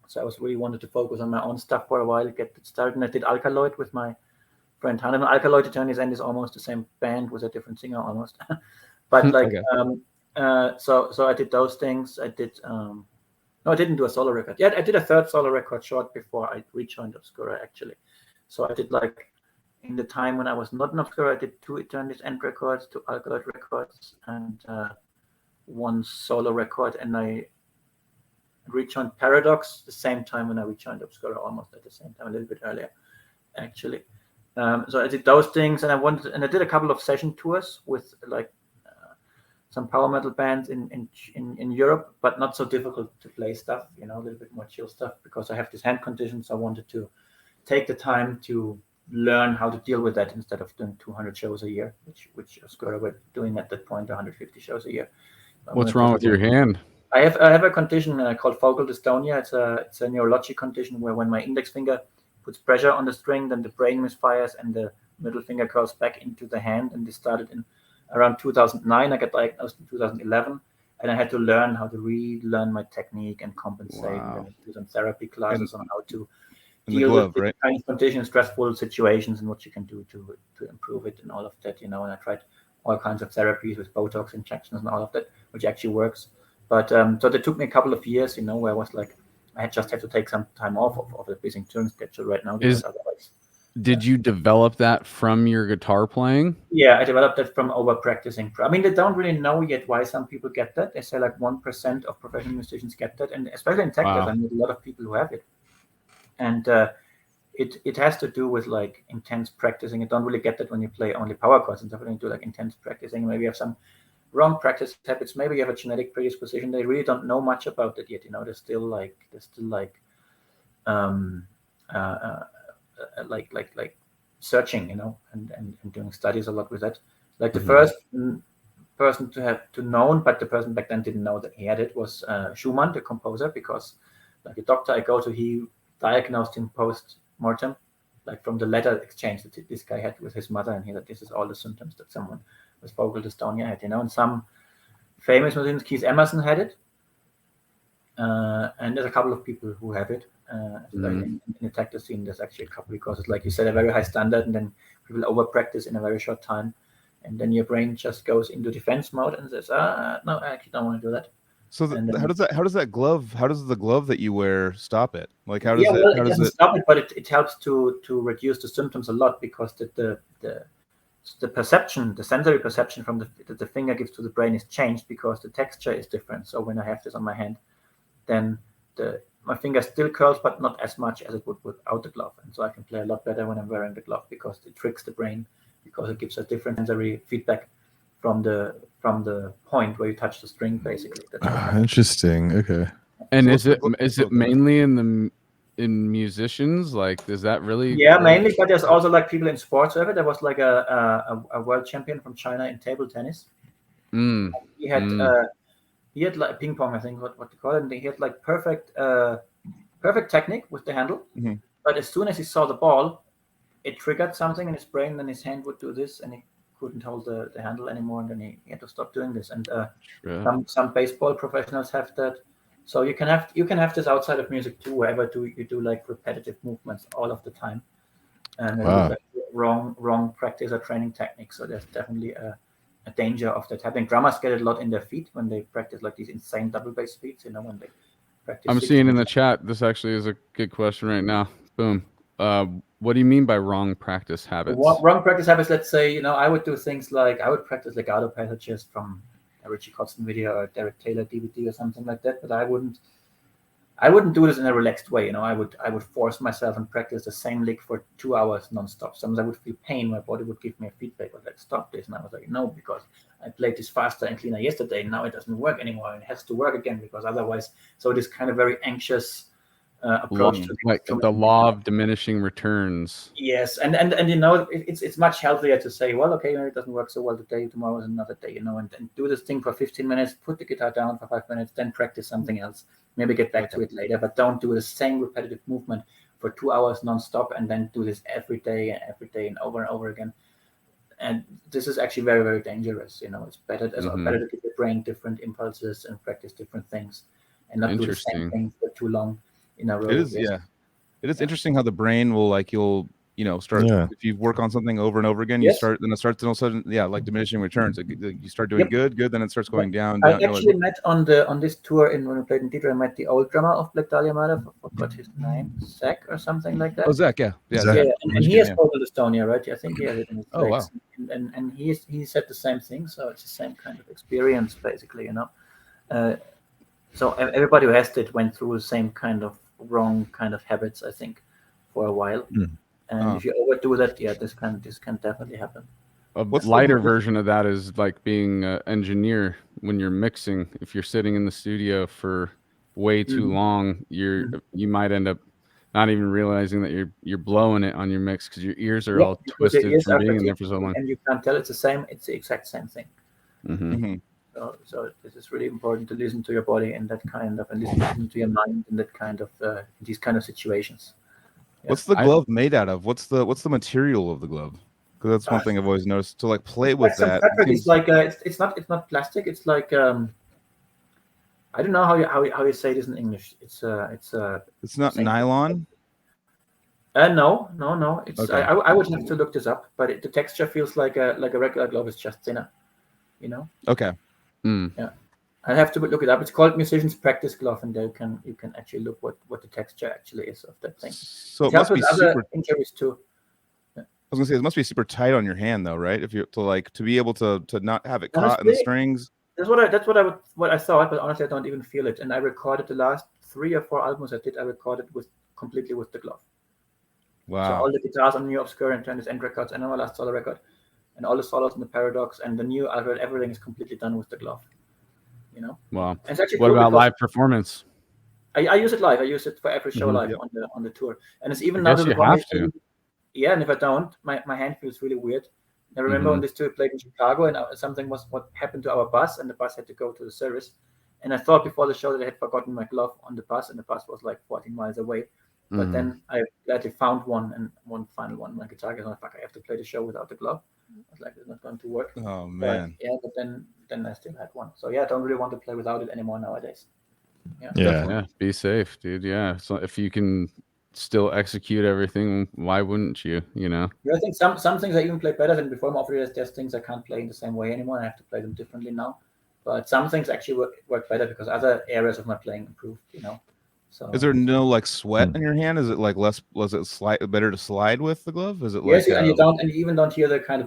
So I was really wanted to focus on my own stuff for a while, get it started. And I did Alkaloid with my friend Hannem. Alkaloid, Eternity's End is almost the same band with a different singer almost. But like, so I did those things. I did, no, I didn't do a solo record. Yeah, I did a third solo record short before I rejoined Obscura, actually. So I did like, in the time when I was not in Obscura, I did 2 Eternity's End records, 2 Alkaloid records, and 1 solo record. And I rejoined Paradox the same time when I rejoined Obscura, almost at the same time, a little bit earlier, actually. So I did those things, and I did a couple of session tours with like some power metal bands in Europe, but not so difficult to play stuff, a little bit more chill stuff, because I have this hand condition. So I wanted to take the time to learn how to deal with that instead of doing 200 shows a year, which Obscura were doing at that point, 150 shows a year. What's wrong with your hand? I have a condition called focal dystonia. It's a neurologic condition where when my index finger puts pressure on the string, then the brain misfires and the middle finger curls back into the hand. And this started in around 2009. I got diagnosed in 2011, and I had to learn how to relearn my technique and compensate. Wow. And do some therapy classes on how to in the glove, with right? kind of conditions, stressful situations, and what you can do to improve it and all of that, And I tried all kinds of therapies with Botox injections and all of that, which actually works. But so that took me a couple of years, where I was like I just have to take some time off of the busy touring schedule right now because otherwise. Did you develop that from your guitar playing? Yeah, I developed that from over practicing. I mean, they don't really know yet why some people get that. They say like 1% of professional musicians get that, and especially in tech death, I meet a lot of people who have it. And it has to do with like intense practicing. You don't really get that when you play only power chords and stuff. When you do like intense practicing, maybe you have some wrong practice habits. Maybe you have a genetic predisposition. They really don't know much about it yet. They're still like searching, and doing studies a lot with that. Like the first person to know, but the person back then didn't know that he had it, was Schumann, the composer, because like the doctor I go to, he diagnosed him post-mortem, like from the letter exchange that this guy had with his mother, and he said this is all the symptoms that someone with vocal dystonia had, and some famous musicians, Keith Emerson had it, and there's a couple of people who have it. In the tech scene, there's actually a couple, because it's like you set a very high standard, and then people over practice in a very short time, and then your brain just goes into defense mode and says, no, I actually don't want to do that. So how does the glove that you wear stop it? Like how does it doesn't stop it, but it helps to reduce the symptoms a lot, because the perception, the sensory perception from the finger gives to the brain is changed, because the texture is different. So when I have this on my hand, then my finger still curls, but not as much as it would without the glove. And so I can play a lot better when I'm wearing the glove, because it tricks the brain, because it gives a different sensory feedback from the point where you touch the string, basically. Interesting. Okay. And is it mainly in musicians? Like, does that really? Yeah, mainly. But there's also like people in sports of it. There was like a world champion from China in table tennis. He had like ping pong, I think, what to call it. And he had like perfect technique with the handle. But as soon as he saw the ball, it triggered something in his brain, and his hand would do this, and he couldn't hold the handle anymore, and then he had to stop doing this. And some baseball professionals have that. So you can have this outside of music too, wherever you do like repetitive movements all of the time, and like wrong practice or training techniques. So there's definitely a danger of that happening. Drummers get it a lot in their feet when they practice like these insane double bass beats. When they practice. I'm seeing in the chat. This actually is a good question right now. Boom. What do you mean by wrong practice habits? Wrong practice habits. Let's say, I would do things like I would practice legato passages from a Richie Kotzen video or a Derek Taylor DVD or something like that. But I wouldn't do this in a relaxed way. I would force myself and practice the same lick for 2 hours nonstop. Sometimes I would feel pain. My body would give me a feedback, like, stop this. And I was like, no, because I played this faster and cleaner yesterday. Now it doesn't work anymore. It has to work again, because otherwise. So this kind of very anxious approach to the law of diminishing returns. Yes, and it's much healthier to say, well, okay, it doesn't work so well today, tomorrow is another day, and do this thing for 15 minutes, put the guitar down for 5 minutes, then practice something else, maybe get back to it later, but don't do the same repetitive movement for 2 hours nonstop, and then do this every day and over and over again. And this is actually very, very dangerous. It's better to give the brain different impulses and practice different things, and not do the same thing for too long. It is, it is interesting how the brain will start if you work on something over and over again, it starts all of a sudden like diminishing returns. You start doing good, then it starts going down. I actually met on this tour when we played in Detroit. I met the old drummer of Black Dahlia Murder. I forgot his name, Zach or something like that. Oh, Zach, yeah. And he has vocal dystonia, right? I think he has it in his legs. Wow. And he said the same thing. So it's the same kind of experience, basically. So everybody who has it went through the same kind of wrong kind of habits, I think, for a while. And if you overdo that, this can definitely happen. A lighter version of that is like being an engineer when you're mixing. If you're sitting in the studio for way too long, you might end up not even realizing that you're blowing it on your mix, because your ears are all twisted from being in there for so long. And you can't tell it's the exact same thing. So this is really important, to listen to your body and listen to your mind in that kind of these kind of situations. What's the glove made out of? What's the material of the glove? Because that's one thing I've always noticed. To like play with that, it's like it's not plastic. It's like I don't know how you say this in English. It's not nylon. No. It's okay. I would have to look this up, but the texture feels like a regular glove. It's just thinner. Okay. Yeah. I have to look it up. It's called Musician's Practice Glove, and there you can actually look what the texture actually is of that thing. So it helps with other injuries too. I was gonna say it must be super tight on your hand though, right? If you to be able to not have it caught in the strings. That's what I thought, but honestly I don't even feel it. And I recorded the last 3 or 4 albums I did. I recorded completely with the glove. Wow. So all the guitars on the new Obscura and Turn End records and on my last solo record, and all the solos in the Paradox and the new Alkaloid, everything is completely done with the glove. Wow. And it's actually what cool about live performance? I use it live. I use it for every show live on the tour, and it's even now you have to. Yeah, and if I don't, my hand feels really weird. I remember when this tour played in Chicago, and something was what happened to our bus, and the bus had to go to the service. And I thought before the show that I had forgotten my glove on the bus, and the bus was like 14 miles away. But then I gladly found one, and one final one. My guitar was like, fuck, I have to play the show without the glove. I was like, it's not going to work. Oh man. But then I still had one. So yeah, I don't really want to play without it anymore nowadays. Yeah. Be safe, dude. Yeah. So if you can still execute everything, why wouldn't you? Yeah, I think some things I even play better than before. Obviously, there's things I can't play in the same way anymore. I have to play them differently now. But some things actually work better because other areas of my playing improved. So is there no like sweat in your hand? Is it like less? Was it better to slide with the glove? Is it yes, like and you even don't hear the kind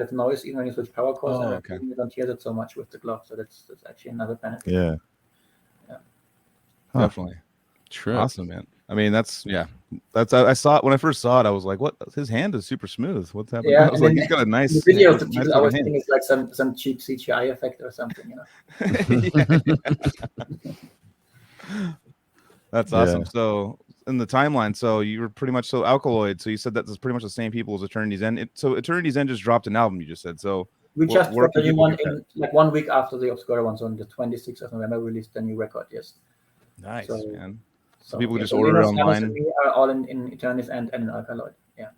of noise even when you switch power chords. Okay. You don't hear that so much with the glove. So that's actually another benefit. Yeah. Definitely. True. Awesome, man. I mean, I saw it when I first saw it. I was like, "What? His hand is super smooth. What's happening?" Yeah, I was like, "He's got a nice." Videos that people always think it's like some cheap CGI effect or something, That's awesome. Yeah. So in the timeline, so you were pretty much Alkaloid. So you said that's pretty much the same people as Eternity's End. So Eternity's End just dropped an album. You just said so. We just dropped a new one in like 1 week after the Obscura one. So on the 26th of November, released a new record. Yes. Nice, man. So people just order it online. We are all in Eternity's End and in Alkaloid. Yeah.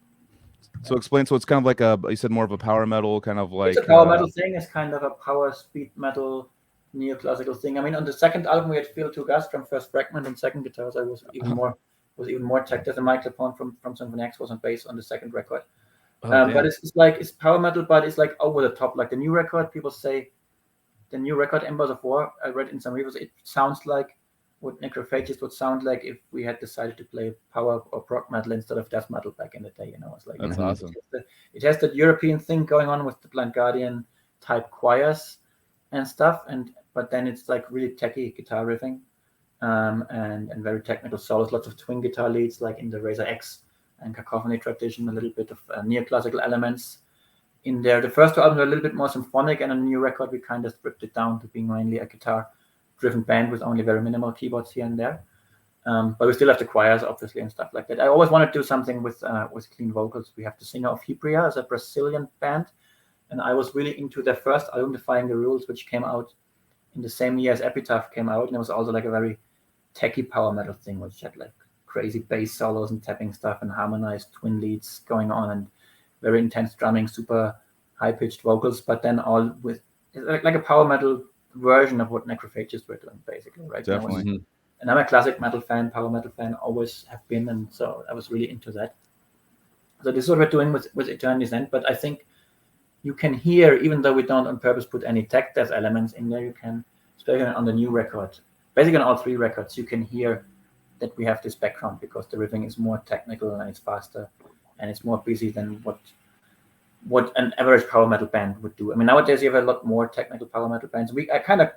So explain. So it's kind of like you said, more of a power metal kind of like. It's a power metal thing. It's kind of a power speed metal neoclassical thing. I mean, on the second album we had Phil Tugast from First Fragment on second guitars. I was even more tech. There's a Mike Lapone from Symphony X was on bass on the second record. But it's power metal, but it's like over the top. Like the new record, people say the new record Embers of War. I read in some reviews, it sounds like what Necrophagist would sound like if we had decided to play power or prog metal instead of death metal back in the day. It's like that's awesome. It has that European thing going on with the Blind Guardian type choirs and stuff, but then it's like really techy guitar riffing, and very technical solos. Lots of twin guitar leads, like in the Razor X and Cacophony tradition. A little bit of neoclassical elements in there. The first two albums are a little bit more symphonic, and on the new record we kind of stripped it down to being mainly a guitar-driven band with only very minimal keyboards here and there. But we still have the choirs, obviously, and stuff like that. I always wanted to do something with clean vocals. We have the singer of Hebrea as a Brazilian band, and I was really into their first album, Defying the Rules, which came out in the same year as Epitaph came out, and it was also like a very techy power metal thing, which had like crazy bass solos and tapping stuff and harmonized twin leads going on and very intense drumming, super high-pitched vocals, but then all with like a power metal version of what Necrophagists were doing, basically, right? Definitely. And I'm a classic metal fan, power metal fan, always have been, and so I was really into that. So this is what we're doing with Eternity's End, but I think you can hear, even though we don't on purpose put any tech death elements in there, you can, especially on the new record, basically on all 3 records, you can hear that we have this background because the riffing is more technical and it's faster and it's more busy than what an average power metal band would do. I mean, nowadays you have a lot more technical power metal bands. I kind of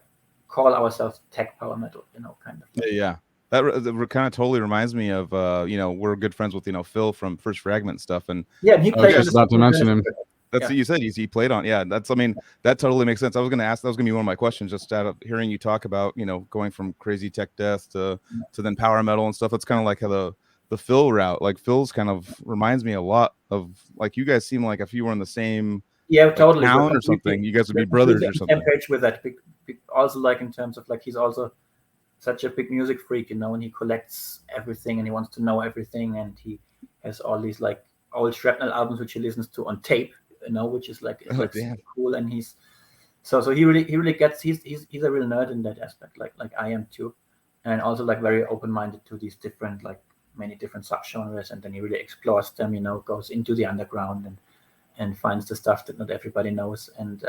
call ourselves tech power metal, kind of. Yeah. That kind of totally reminds me of, we're good friends with, Phil from First Fragment and stuff. And yeah, and he played. Just not to mention him. That's what you said. He played on. Yeah, that totally makes sense. I was going to ask. That was going to be one of my questions. Just out of hearing you talk about, going from crazy tech death to then power metal and stuff. That's kind of like how the Phil route. Like Phil's kind of reminds me a lot of like you guys seem like if you were in the same totally town or something, you guys would be brothers or something. Same page with that. Also, like in terms of like he's also such a big music freak, and he collects everything and he wants to know everything, and he has all these like old Shrapnel albums which he listens to on tape. Which is like cool, and he really gets he's a real nerd in that aspect, like I am too, and also like very open-minded to these different like many different subgenres, and then he really explores them, goes into the underground and finds the stuff that not everybody knows, and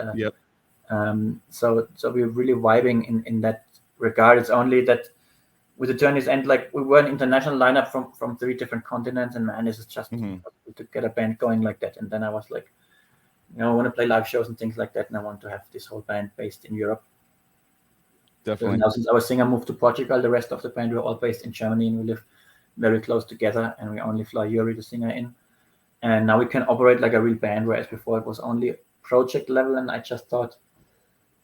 So we're really vibing in that regard. It's only that with the Journey's End, like we were an international lineup from 3 different continents, and man, this is just impossible to get a band going like that. And then I was like, I want to play live shows and things like that, and I want to have this whole band based in Europe. Definitely. So now, since our singer moved to Portugal, the rest of the band, we're all based in Germany, and we live very close together, and we only fly Yuri, the singer, in. And now we can operate like a real band, whereas before it was only project level. And I just thought,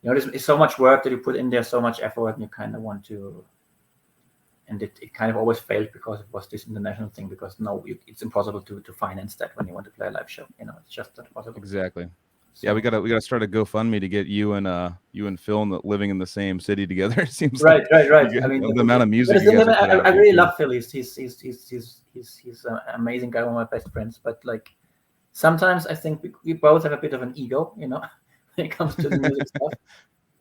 this is so much work that you put in there, so much effort, and you kind of want to. And it kind of always failed because it was this international thing. Because it's impossible to finance that when you want to play a live show. It's just not possible. Exactly. So, yeah, we gotta start a GoFundMe to get you and Phil living in the same city together. It seems right. I mean, the amount of music. I really love Phil. He's an amazing guy, one of my best friends. But like sometimes I think we both have a bit of an ego, when it comes to the music stuff.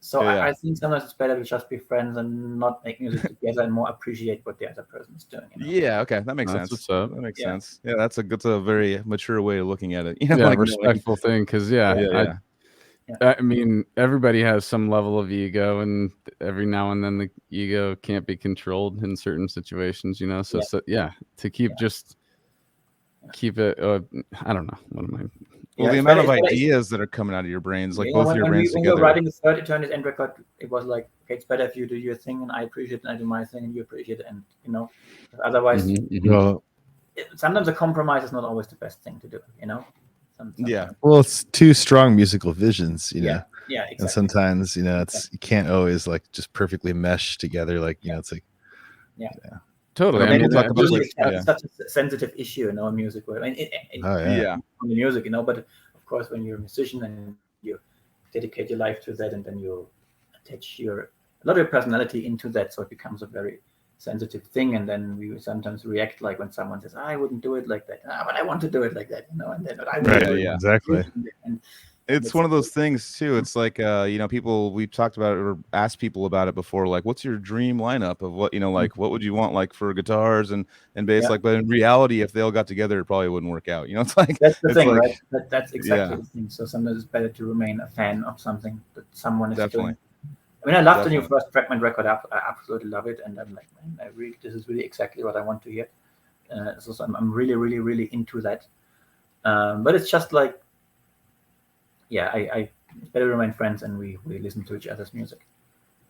So I think sometimes it's better to just be friends and not make music together and more appreciate what the other person is doing. Yeah, okay, that makes sense. What's up. That makes sense. Yeah, that's a very mature way of looking at it. Like respectful thing, because I mean, everybody has some level of ego, and every now and then the ego can't be controlled in certain situations. So to keep it. I don't know. What am I? Well, the amount of ideas that are coming out of your brains, like both of your brains together. When we were writing the third Eternity's End record, it was like, okay, it's better if you do your thing and I appreciate it and I do my thing and you appreciate it. And, otherwise, sometimes a compromise is not always the best thing to do, Sometimes. Yeah. Well, it's 2 strong musical visions, Yeah, exactly. And sometimes, you can't always like just perfectly mesh together. Like, it's like, Totally. I mean, talk about it's such a sensitive issue, in music. On the music, but of course, when you're a musician and you dedicate your life to that, and then you attach a lot of your personality into that, so it becomes a very sensitive thing. And then we sometimes react like when someone says, "I wouldn't do it like that," but I want to do it like that, and then I will do it. Exactly. And it's one of those things too. It's like people, we've talked about it or asked people about it before, like what's your dream lineup of what like what would you want like for guitars and bass, like, but in reality if they all got together it probably wouldn't work out. It's like that's the thing, right? That's exactly the thing. So sometimes it's better to remain a fan of something that someone is doing. I mean, I love the new first Fragment record. I absolutely love it, and I'm like, man, this is really exactly what I want to hear. So I'm really, really, really into that. But it's just like, I better remain friends, and we listen to each other's music.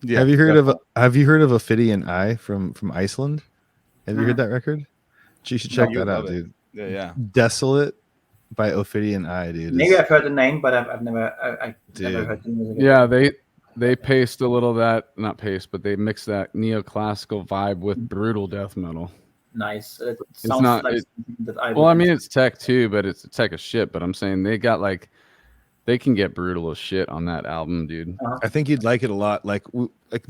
Yeah. Have you heard of Ophidian Eye from Iceland? Have you heard that record? You should check that out, dude. Yeah. Desolate by Ophidian Eye, dude. Maybe I've heard the name, but I've never heard the music. Yeah, they paste a little of that, not paste, but they mix that neoclassical vibe with brutal death metal. Nice. It it's not. like that I mean, it's tech too, but it's tech as shit. But I'm saying they got like. They can get brutal as shit on that album, dude. I think you'd like it a lot. Like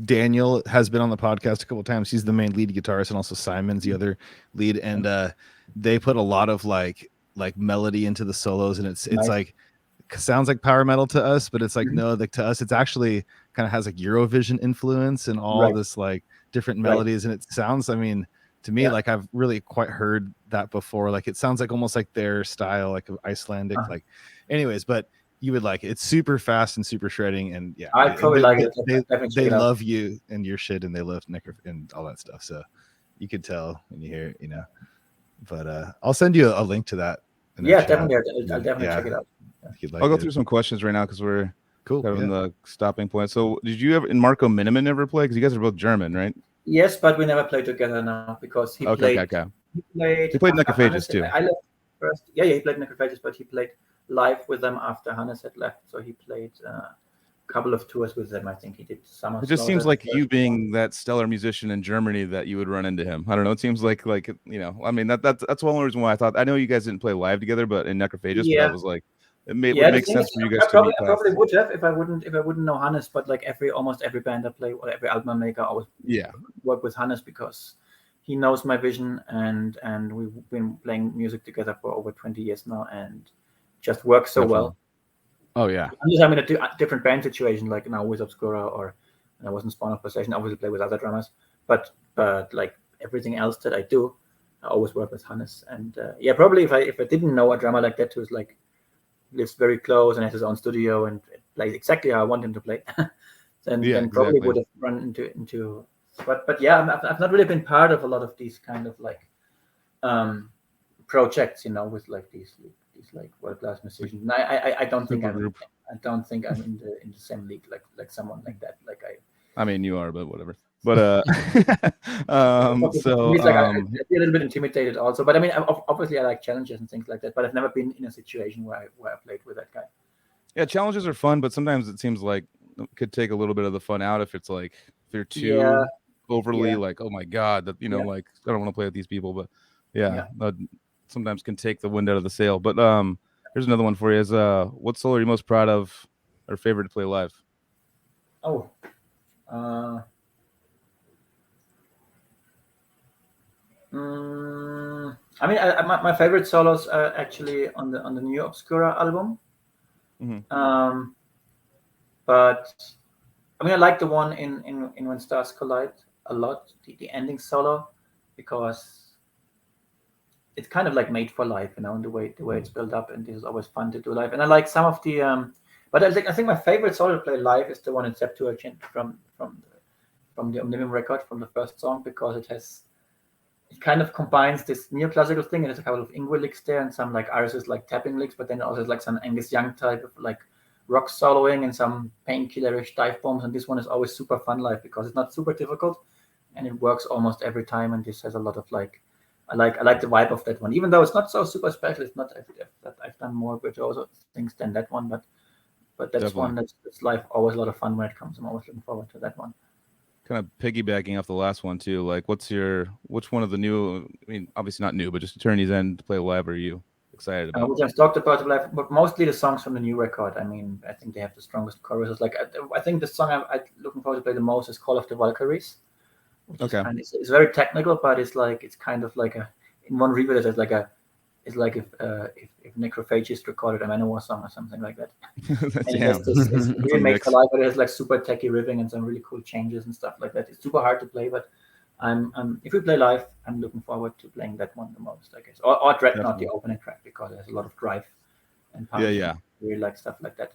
Daniel has been on the podcast a couple of times. He's the main lead guitarist, and also Simon's the other lead. And they put a lot of like melody into the solos, and it's nice. Like sounds like power metal to us, but it's like no, like to us, it's actually kind of has like Eurovision influence and all this like different melodies, and it sounds. I mean, to me, like I've really quite heard that before. Like it sounds like almost like their style, like Icelandic. Like, anyways, but. You would like it. It's super fast and super shredding, and I probably like it. They love you and your shit, and they love Necrophagist and all that stuff. So you could tell when you hear it, But I'll send you a link to that. Definitely. I'll definitely check it out. I'll go through some questions right now because we're on the stopping point. So, did you ever, and Marco Miniman ever play? Because you guys are both German, right? Yes, but we never played together now because he played. He played Necrophagist too. I left first. Yeah, he played Necrophagist, but he played live with them after Hannes had left, so he played a couple of tours with them. I think he did Summer. It just seems like you being that stellar musician in Germany that you would run into him. I don't know. It seems like I mean that's one reason why I thought I know you guys didn't play live together, but in Necrophagist, but I was like, would make sense for you guys to meet. I probably would have if I wouldn't know Hannes, but like almost every band I play or every album I make, I always work with Hannes because he knows my vision and we've been playing music together for over 20 years now and just works so well. Oh yeah. I'm in a different band situation, like now with Obscura, or I was in Spawn of Possession. I obviously play with other drummers, but like everything else that I do, I always work with Hannes. And probably if I didn't know a drummer like that who's like lives very close and has his own studio and plays exactly how I want him to play, then probably exactly. would have run into. But yeah, I've not really been part of a lot of these kind of like projects, with like these like world-class musicians. And I don't think I'm in the same league like someone like that. Like I mean, you are, but whatever. But so it's like I'd be a little bit intimidated also. But I mean, obviously I like challenges and things like that. But I've never been in a situation where I played with that guy. Yeah, challenges are fun, but sometimes it seems like it could take a little bit of the fun out if it's like if they're too overly like, oh my god, that like I don't want to play with these people. But that sometimes can take the wind out of the sail. But here's another one for you: is what solo are you most proud of or favorite to play live? Oh. I mean, my favorite solos are actually on the new Obscura album. Mm-hmm. But I mean, I like the one in When Stars Collide a lot, the ending solo, because it's kind of like made for live, in the way it's built up, and this is always fun to do live. And I like some of the but I think my favorite solo to play live is the one in Septuagint from the Omnium record, from the first song, because it kind of combines this neoclassical thing, and there's a couple of Ingwe licks there and some like Iris's like tapping licks, but then also like some Angus Young type of like rock soloing and some painkillerish dive bombs. And this one is always super fun live because it's not super difficult and it works almost every time. And this has a lot of like, I like the vibe of that one, even though it's not so super special. It's not that I've done more virtuoso things than that one, but that's Definitely. One that's live, always a lot of fun when it comes. I'm always looking forward to that one. Kind of piggybacking off the last one too, like which one of the new, I mean, obviously not new, but just Eternity's End to play live are you excited about? We just talked about live, but mostly the songs from the new record. I mean, I think they have the strongest choruses. Like I think the song I'm looking forward to play the most is Call of the Valkyries. Okay. It's very technical, but it's kind of like in one review there's like it's like if Necrophagist recorded a Manowar song or something like that. It's really made for live, but it has like super techy riffing and some really cool changes and stuff like that. It's super hard to play, but if we play live, I'm looking forward to playing that one the most, I guess. Or Dreadnought, the opening track, because it has a lot of drive and power. Yeah. I really like stuff like that.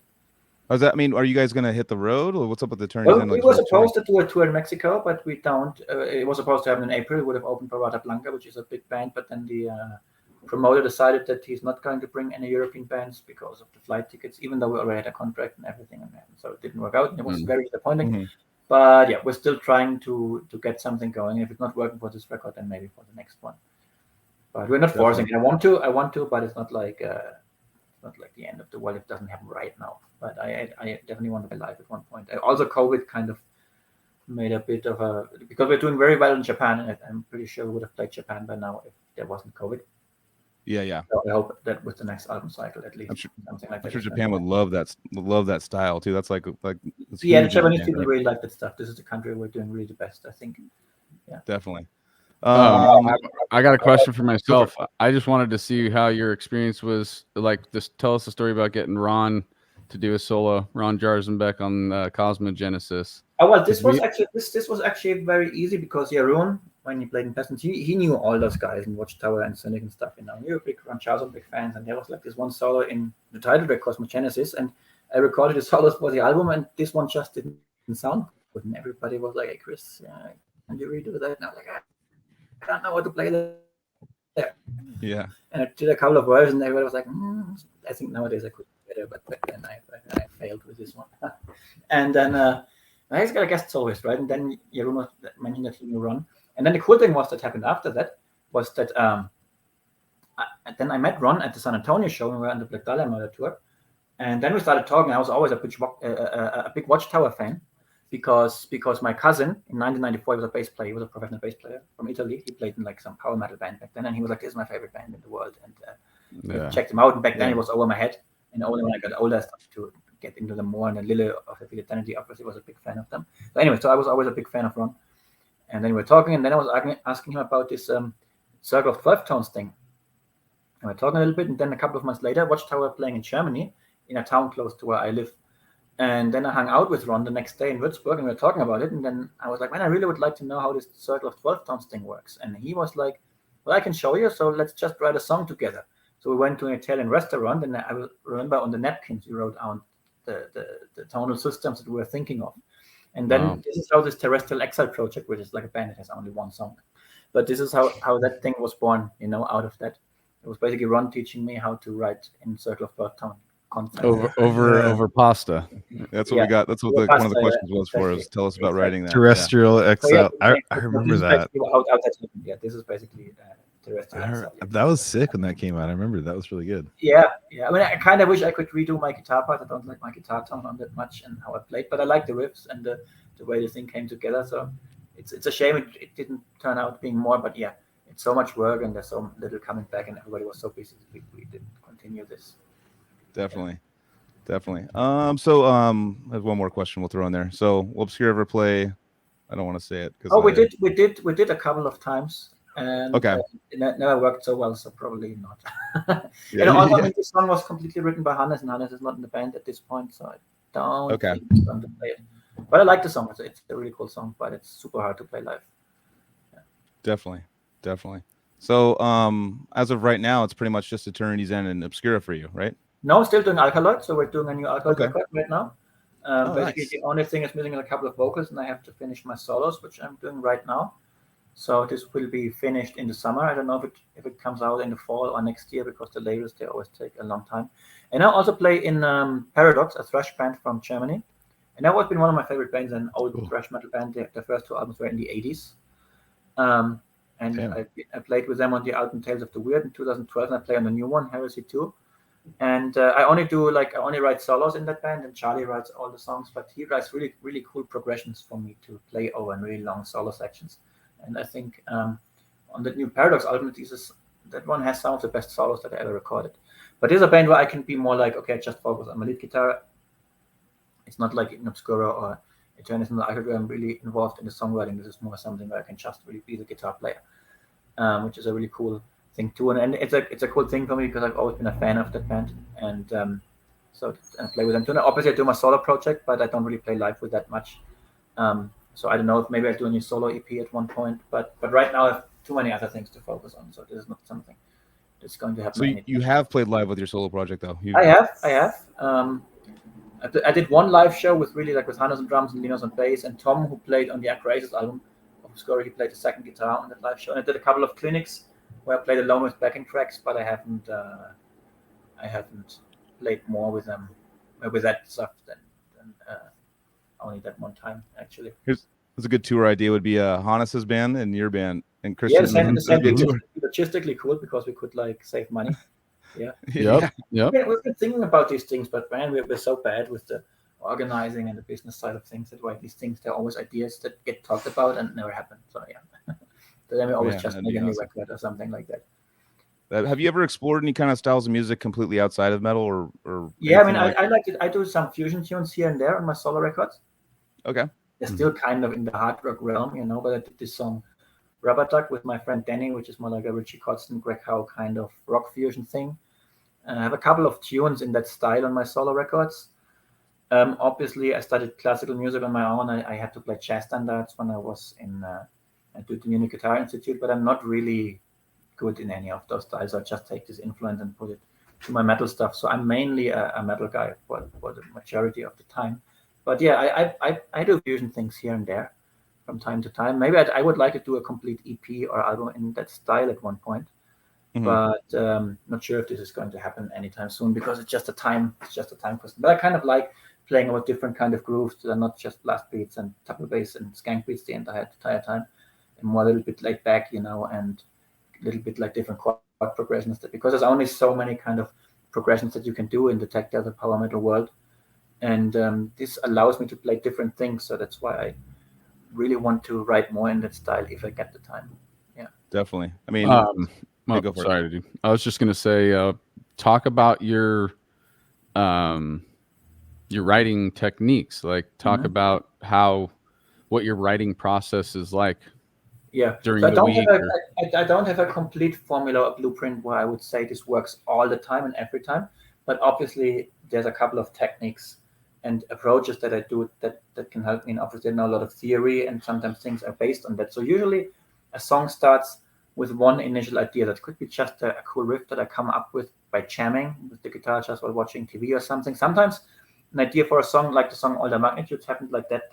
Does that mean, are you guys going to hit the road, or what's up with the Eternity's End? We were supposed to do a tour in Mexico, but we don't. It was supposed to happen in April. We would have opened for Rata Blanca, which is a big band, but then the promoter decided that he's not going to bring any European bands because of the flight tickets, even though we already had a contract and everything, and so it didn't work out, and it was very disappointing. Mm-hmm. But yeah, we're still trying to get something going. If it's not working for this record, then maybe for the next one. But we're not forcing it. I want to, but it's not like the end of the world. It doesn't happen right now. But I definitely want to play live at one point. Also, COVID kind of made a bit of because we're doing very well in Japan, and I'm pretty sure we would have played Japan by now if there wasn't COVID. Yeah. So I hope that with the next album cycle, at least something like that. I'm sure Japan would love that style too. That's like the Japanese people really like that stuff. This is the country we're doing really the best, I think. Yeah, definitely. I got a question for myself. I just wanted to see how your experience was like. Just tell us the story about getting Ron to do a solo, Ron Jarzenbeck on Cosmogenesis. Oh well, this was actually very easy because Jeroen, when he played in Peasants, he knew all those guys in Watchtower and Cynic and stuff. He was big Ron Jarzenbeck fans, and there was like this one solo in the title track Cosmogenesis, and I recorded the solos for the album, and this one just didn't sound good, and everybody was like, "Hey Chris, can you redo that?" And I was like, I don't know how to play there. Yeah. And I did a couple of versions, and everybody was like, I think nowadays I could do better, but back then I failed with this one. And then I got a guest soloist, right? And then Jeroen mentioned that he knew Ron. And then the cool thing that happened after that was that then I met Ron at the San Antonio show, and we were on the Black Dahlia Murder tour. And then we started talking. I was always a big Watchtower fan. Because my cousin in 1994 was a bass player. He was a professional bass player from Italy. He played in like some power metal band back then, and he was like, "This is my favorite band in the world." And I checked him out. And back then it was over my head. And only when I got older, I started to get into them more. And then Lille of Eternity obviously was a big fan of them. But anyway, so I was always a big fan of Ron. And then we were talking, and then I was asking him about this Circle of 12 Tones thing. And we were talking a little bit, and then a couple of months later, Watchtower playing in Germany, in a town close to where I live. And then I hung out with Ron the next day in Würzburg, and we were talking about it. And then I was like, man, I really would like to know how this Circle of 12 Tones thing works. And he was like, well, I can show you. So let's just write a song together. So we went to an Italian restaurant, and I remember on the napkins we wrote the tonal systems that we were thinking of. And then this is how this Terrestrial Exile project, which is like a band that has only one song, but this is how that thing was born, out of that. It was basically Ron teaching me how to write in circle of birth tone content. Over pasta. That's what we got. That's what one of the questions was for us. Tell us about writing that. Terrestrial Exile. I remember that. How that happened. Yeah, this is basically Terrestrial Exile. That was sick when that came out. I remember that was really good. Yeah. I mean, I kind of wish I could redo my guitar part. I don't like my guitar tone on that much and how I played, but I like the riffs and the way the thing came together. So it's a shame it didn't turn out being more, but yeah, it's so much work and there's so little coming back and everybody was so busy we didn't continue this. Definitely. So I have one more question we'll throw in there. So will Obscura ever play? I don't want to say it because we did a couple of times. And it never worked so well, so probably not. The song was completely written by Hannes, and Hannes is not in the band at this point, so I don't think he's going to play it. But I like the song. It's a really cool song, but it's super hard to play live. Yeah. Definitely. So as of right now, it's pretty much just Eternity's End and Obscura for you, right? No, still doing Alkaloid, so we're doing a new Alkaloid record right now. Basically, nice. The only thing is missing is a couple of vocals, and I have to finish my solos, which I'm doing right now. So this will be finished in the summer. I don't know if it comes out in the fall or next year because the labels, they always take a long time. And I also play in Paradox, a thrash band from Germany. And that has been one of my favorite bands, an old thrash metal band. The first two albums were in the 80s. I played with them on the album Tales of the Weird in 2012, and I play on the new one, Heresy 2. And I only write solos in that band, and Charlie writes all the songs, but he writes really, really cool progressions for me to play over in really long solo sections. And I think on the new Paradox album, that one has some of the best solos that I ever recorded. But there's a band where I can be more like, okay, just focus on my lead guitar. It's not like in Obscura or Eternity where I'm really involved in the songwriting. This is more something where I can just really be the guitar player, which is a really cool thing too. And it's a cool thing for me because I've always been a fan of that band. And so I play with them too. Now, obviously, I do my solo project, but I don't really play live with that much. So I don't know if maybe I'll do a new solo EP at one point, but right now I have too many other things to focus on. So this is not something that's going to happen. So you have played live with your solo project, though? I have. I did one live show with Hannes on drums and Linus on bass, and Tom, who played on the Acrasis album of Obscura, he played the second guitar on that live show. And I did a couple of clinics where I played alone with backing tracks, but I haven't played more with them with that stuff than only that one time, actually. Here's a good tour idea would be Hannes's band and your band and Christian. Yeah, the same logistically cool because we could save money. Yeah. Yep. We've been thinking about these things, but man, we're so bad with the organizing and the business side of things. That's why these things, they're always ideas that get talked about and never happen. So yeah. Then we always just make a new record or something like that. Have you ever explored any kind of styles of music completely outside of metal or Yeah, I mean, I like it. I do some fusion tunes here and there on my solo records. Okay. They're still kind of in the hard rock realm, but I did this song Rubber Duck with my friend Danny, which is more like a Richie Kotzen, Greg Howe kind of rock fusion thing. And I have a couple of tunes in that style on my solo records. Obviously, I studied classical music on my own. I had to play jazz standards when I was I did the Munich Guitar Institute, but I'm not really good in any of those styles. I just take this influence and put it to my metal stuff. So I'm mainly a metal guy for the majority of the time. But yeah, I do fusion things here and there from time to time. Maybe I would like to do a complete EP or album in that style at one point. Mm-hmm. But not sure if this is going to happen anytime soon because it's just a time question. But I kind of like playing with different kind of grooves that are not just blast beats and double bass and skank beats the entire time, and more a little bit laid back, and a little bit like different chord progressions. Because there's only so many kind of progressions that you can do in the tech desert power metal world, and this allows me to play different things. So that's why I really want to write more in that style if I get the time. Yeah, definitely. I mean. Go for sorry, dude. I was just gonna say, talk about your writing techniques. Talk about what your writing process is like. Yeah, during the week. I don't have a complete formula or blueprint where I would say this works all the time and every time. But obviously, there's a couple of techniques and approaches that I do that can help me. And obviously, I know a lot of theory, and sometimes things are based on that. So usually, a song starts with one initial idea that could be just a cool riff that I come up with by jamming with the guitar just while watching TV or something. Sometimes an idea for a song, like the song All the Magnitudes happened like that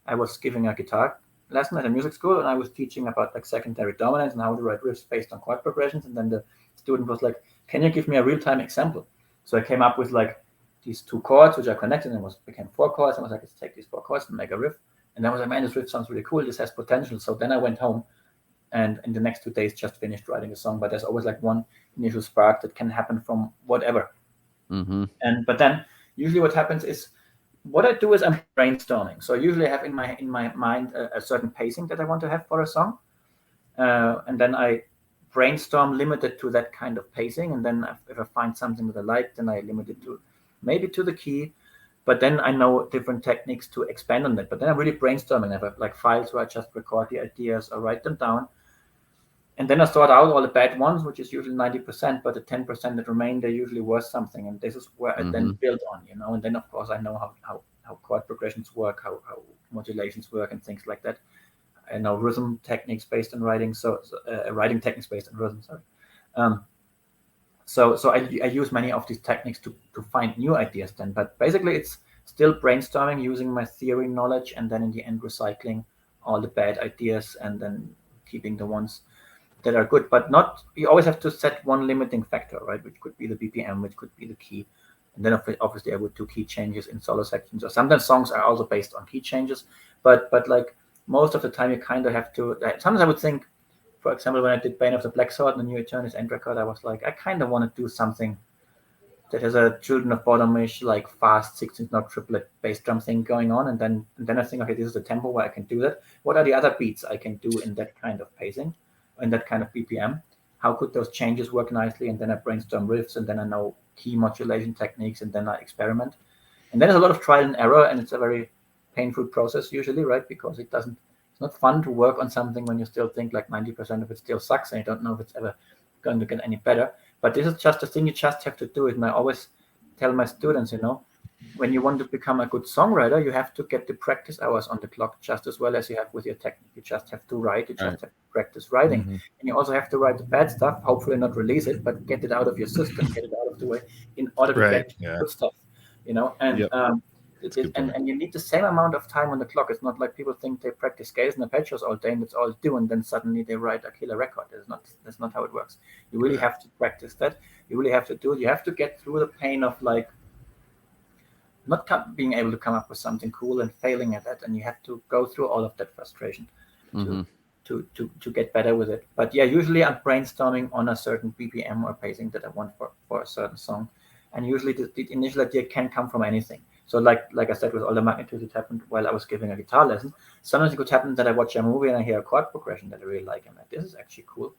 I was giving a guitar lesson at a music school, and I was teaching about like secondary dominance and how to write riffs based on chord progressions. And then the student was like, can you give me a real-time example? So I came up with like these 2 chords which are connected, and became 4 chords. And I was like, let's take these 4 chords and make a riff. And then I was like, man, this riff sounds really cool. This has potential. So then I went home, and in the next 2 days just finished writing a song. But there's always like one initial spark that can happen from whatever. But then usually what happens is, what I do is I'm brainstorming. So I usually have in my mind a certain pacing that I want to have for a song, and then I brainstorm limited to that kind of pacing. And then if I find something that I like, then I limit it to maybe to the key. But then I know different techniques to expand on that. But then I'm really brainstorming. I have like files where I just record the ideas or write them down. And then I sort out all the bad ones, which is usually 90%, but the 10% that remain, they're usually worth something. And this is where I then build on, and then of course I know how chord progressions work, how modulations work and things like that. I know rhythm techniques based on writing, writing techniques based on rhythm, So I use many of these techniques to find new ideas then. But basically it's still brainstorming using my theory knowledge, and then in the end recycling all the bad ideas and then keeping the ones that are good. But not, you always have to set one limiting factor, right? Which could be the BPM, which could be the key. And then obviously I would do key changes in solo sections, or sometimes songs are also based on key changes. But like most of the time you kind of have to, sometimes I would think, for example, when I did Bane of the Black Sword, the New Eternis end record, I was like, I kind of want to do something that has a Children of Bodomish, like fast 16th-note triplet bass drum thing going on. And then I think, okay, this is the tempo where I can do that. What are the other beats I can do in that kind of pacing, in that kind of BPM? How could those changes work nicely? And then I brainstorm riffs, and then I know key modulation techniques, and then I experiment. And then there's a lot of trial and error, and it's a very painful process usually, right? Because it's not fun to work on something when you still think like 90% of it still sucks, and you don't know if it's ever going to get any better. But this is just a thing you just have to do it. And I always tell my students, when you want to become a good songwriter, you have to get the practice hours on the clock just as well as you have with your technique. You just have to write, you just have to practice writing. And you also have to write the bad stuff, hopefully not release it, but get it out of your system, get it out of the way in order to get good stuff, and you need the same amount of time on the clock. It's not like people think they practice scales and arpeggios all day and that's all they do, and then suddenly they write a killer record. That's not how it works. You really have to practice that. You really have to do it. You have to get through the pain of like not being able to come up with something cool and failing at that, and you have to go through all of that frustration to get better with it. But yeah, usually I'm brainstorming on a certain BPM or pacing that I want for a certain song, and usually the initial idea can come from anything. So like I said, with All the Magnitudes, it happened while I was giving a guitar lesson. Sometimes it could happen that I watch a movie and I hear a chord progression that I really like. I'm like, this is actually cool.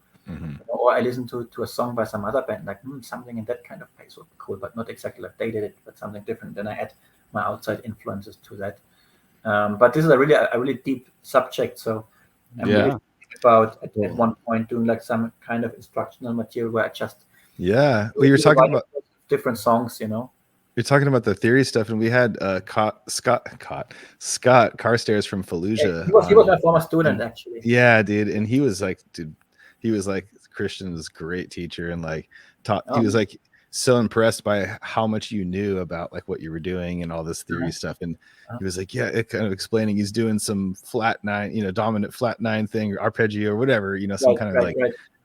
Or I listen to a song by some other band, like something in that kind of pace would be cool, but not exactly like they did it, but something different. Then I add my outside influences to that. But this is a really deep subject. So I'm really about at one point doing like some kind of instructional material where I just well, you're talking about different songs, You're talking about the theory stuff, and we had Scott Carstairs from Fallujah. Yeah, he was my former student, actually. Yeah, dude, and he was like, Christian's great teacher, and like he was like so impressed by how much you knew about like what you were doing and all this theory stuff. And he was like, it kind of explaining he's doing some flat nine, dominant flat nine thing or arpeggio or whatever, some kind of like.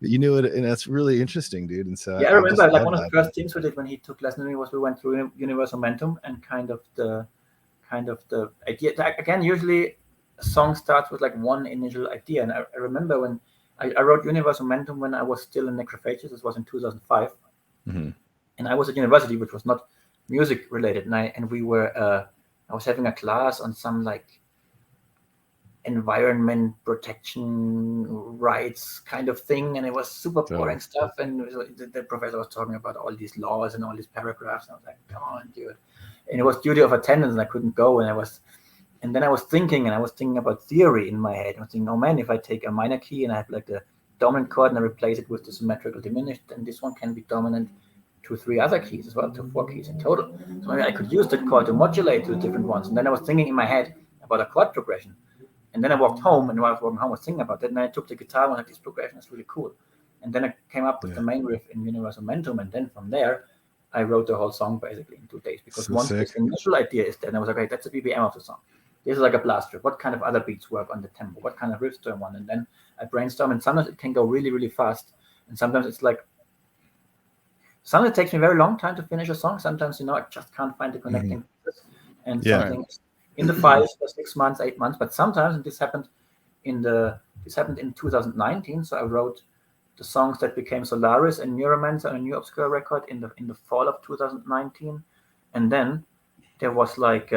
You knew it, and that's really interesting, dude. And so I remember like one of the first things we did when he took lessons with me was we went through Universal Momentum, and kind of the idea. Again, usually a song starts with like one initial idea, and I remember when I wrote Universal Momentum when I was still in Necrophagist. This was in 2005, and I was at university, which was not music related, and we were I was having a class on some like environment protection rights kind of thing, and it was super boring stuff, and the professor was talking about all these laws and all these paragraphs, and I was like, come on, dude. And it was duty of attendance, and I couldn't go, and then I was thinking about theory in my head. I was thinking, oh man, if I take a minor key and I have like the dominant chord and I replace it with the symmetrical diminished, then this one can be dominant to 3 other keys as well, to 4 keys in total. So maybe I could use that chord to modulate to different ones. And then I was thinking in my head about a chord progression. And then I walked home, and while I was walking home, I was thinking about that. And then I took the guitar and I had this progression. It's really cool. And then I came up with the main riff in Universal Momentum. And then from there, I wrote the whole song basically in 2 days, because So once sick. this initial idea is there, and I was like, okay, that's the BPM of the song. This is like a blast riff. What kind of other beats work on the tempo? What kind of riffs do I want? And then I brainstorm, and sometimes it can go really, really fast. And sometimes it's like, sometimes it takes me a very long time to finish a song. Sometimes, I just can't find the connecting pieces. And something in the files for 6 months, 8 months. But sometimes, and this happened in 2019. So I wrote the songs that became Solaris and Neuromancer on a new Obscura record in the fall of 2019. And then there was like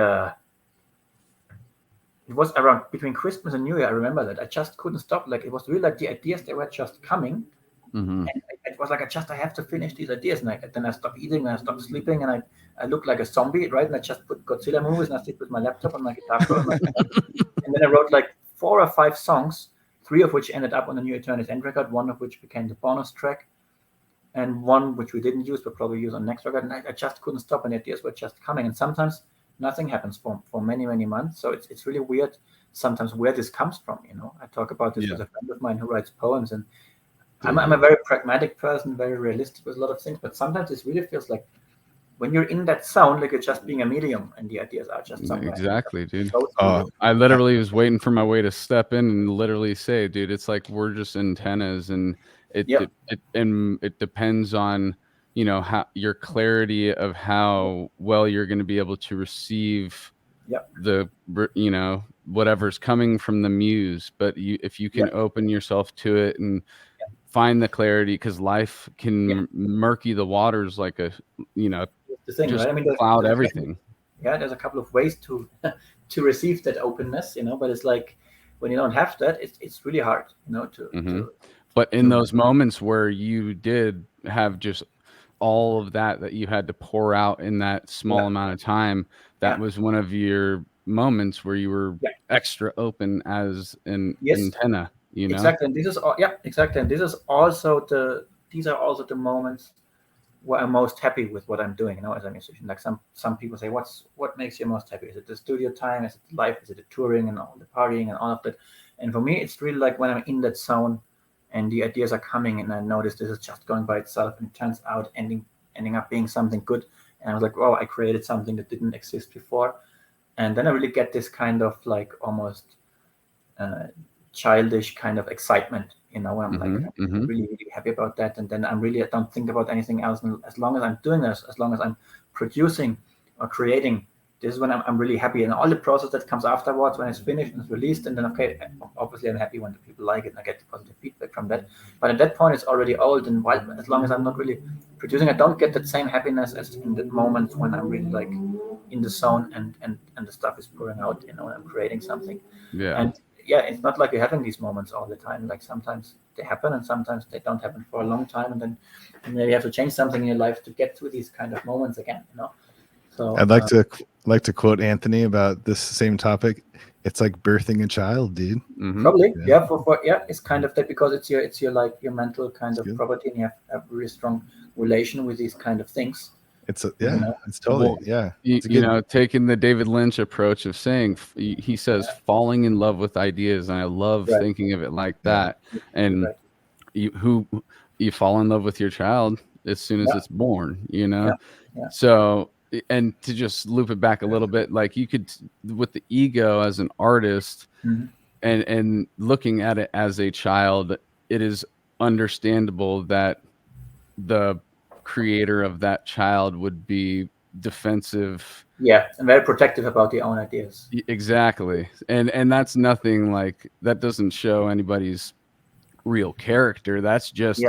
it was around between Christmas and New Year. I remember that I just couldn't stop. Like, it was really like the ideas, they were just coming. Mm-hmm. And it was like, I have to finish these ideas. And then I stopped eating, and I stopped sleeping, and I looked like a zombie, right? And I just put Godzilla movies, and I sit with my laptop and my guitar pro. And then I wrote like 4 or 5 songs, 3 of which ended up on the New Eternity's End record, 1 of which became the bonus track, and 1 which we didn't use but probably use on next record. And I just couldn't stop, and the ideas were just coming. And sometimes nothing happens for many, many months. So it's really weird sometimes where this comes from. I talk about this with a friend of mine who writes poems, and I'm a very pragmatic person, very realistic with a lot of things, but sometimes it really feels like when you're in that sound, like you're just being a medium, and the ideas are just somewhere. Exactly, dude. So I literally was waiting for my way to step in and literally say, dude, it's like we're just antennas, and it depends on how your clarity of how well you're going to be able to receive the whatever's coming from the muse. But if you can open yourself to it and find the clarity, because life can murky the waters like a the thing, just right? Cloud everything. There's a couple of ways to receive that openness, but it's like when you don't have that, it's really hard, but in those moments where you did have just all of that you had to pour out in that small amount of time, that was one of your moments where you were extra open as an antenna. Exactly, and this is exactly, and these are also the moments where I'm most happy with what I'm doing, as a musician. Like some people say, what makes you most happy? Is it the studio time? Is it life? Is it the touring and all the partying and all of that? And for me, it's really like when I'm in that zone and the ideas are coming, and I notice this is just going by itself, and it turns out ending up being something good. And I was like, wow, I created something that didn't exist before. And then I really get this kind of like almost childish kind of excitement, I'm like really, really happy about that. And then I don't think about anything else. And as long as I'm doing this, as long as I'm producing or creating, this is when I'm really happy. And all the process that comes afterwards, when it's finished and it's released, and then obviously I'm happy when the people like it and I get the positive feedback from that. But at that point, it's already old, and as long as I'm not really producing, I don't get that same happiness as in the moments when I'm really like in the zone and the stuff is pouring out, when I'm creating something. And it's not like you're having these moments all the time. Like sometimes they happen, and sometimes they don't happen for a long time, and then maybe you have to change something in your life to get to these kind of moments again. So I'd like to quote Anthony about this same topic. It's like birthing a child, dude. Probably, it's kind of that, because it's your like your mental kind of property, and you have a really strong relation with these kind of things. It's totally taking the David Lynch approach of saying, he says falling in love with ideas, and I love thinking of it like that. And you fall in love with your child as soon as it's born, So, and to just loop it back a little bit, like you could, with the ego as an artist, and looking at it as a child, it is understandable that the creator of that child would be defensive, and very protective about their own ideas. Exactly. And that's nothing, like that doesn't show anybody's real character. That's just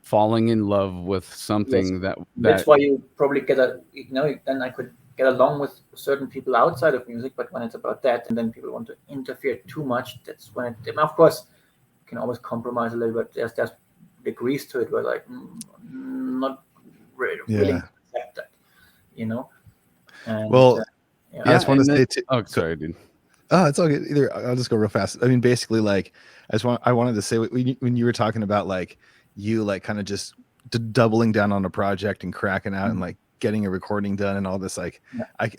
falling in love with something that's why you probably get then I could get along with certain people outside of music, but when it's about that, and then people want to interfere too much, that's when of course you can always compromise a little bit. There's degrees to it where like not really accept that, And, I just want to say sorry, dude. Oh, it's all good. Either I'll just go real fast. I mean, basically, like I wanted to say when you were talking about like you like kind of just doubling down on a project and cracking out and like getting a recording done and all this, like,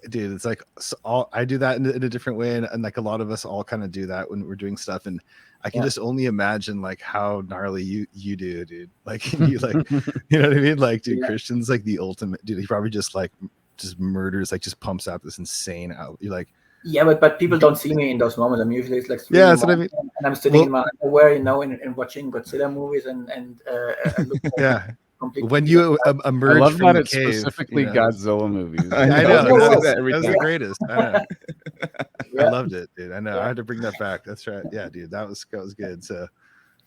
dude, it's like I do that in a different way, and like a lot of us all kind of do that when we're doing stuff, and I can just only imagine like how gnarly you do, dude. Like you like, you know what I mean? Like, dude, Christian's like the ultimate dude. He probably just murders, like just pumps out this insane out. You're like, yeah, but people don't see me in those moments. I'm usually it's like that's what I mean. And I'm sitting in my underwear, you know, and watching Godzilla movies and when you emerge I love from that the it's cave, specifically you know? Godzilla movies. I know that was the greatest. I know. Yeah. I loved it, dude. I know. I had to bring that back. That's right. Yeah, dude. That was good. So,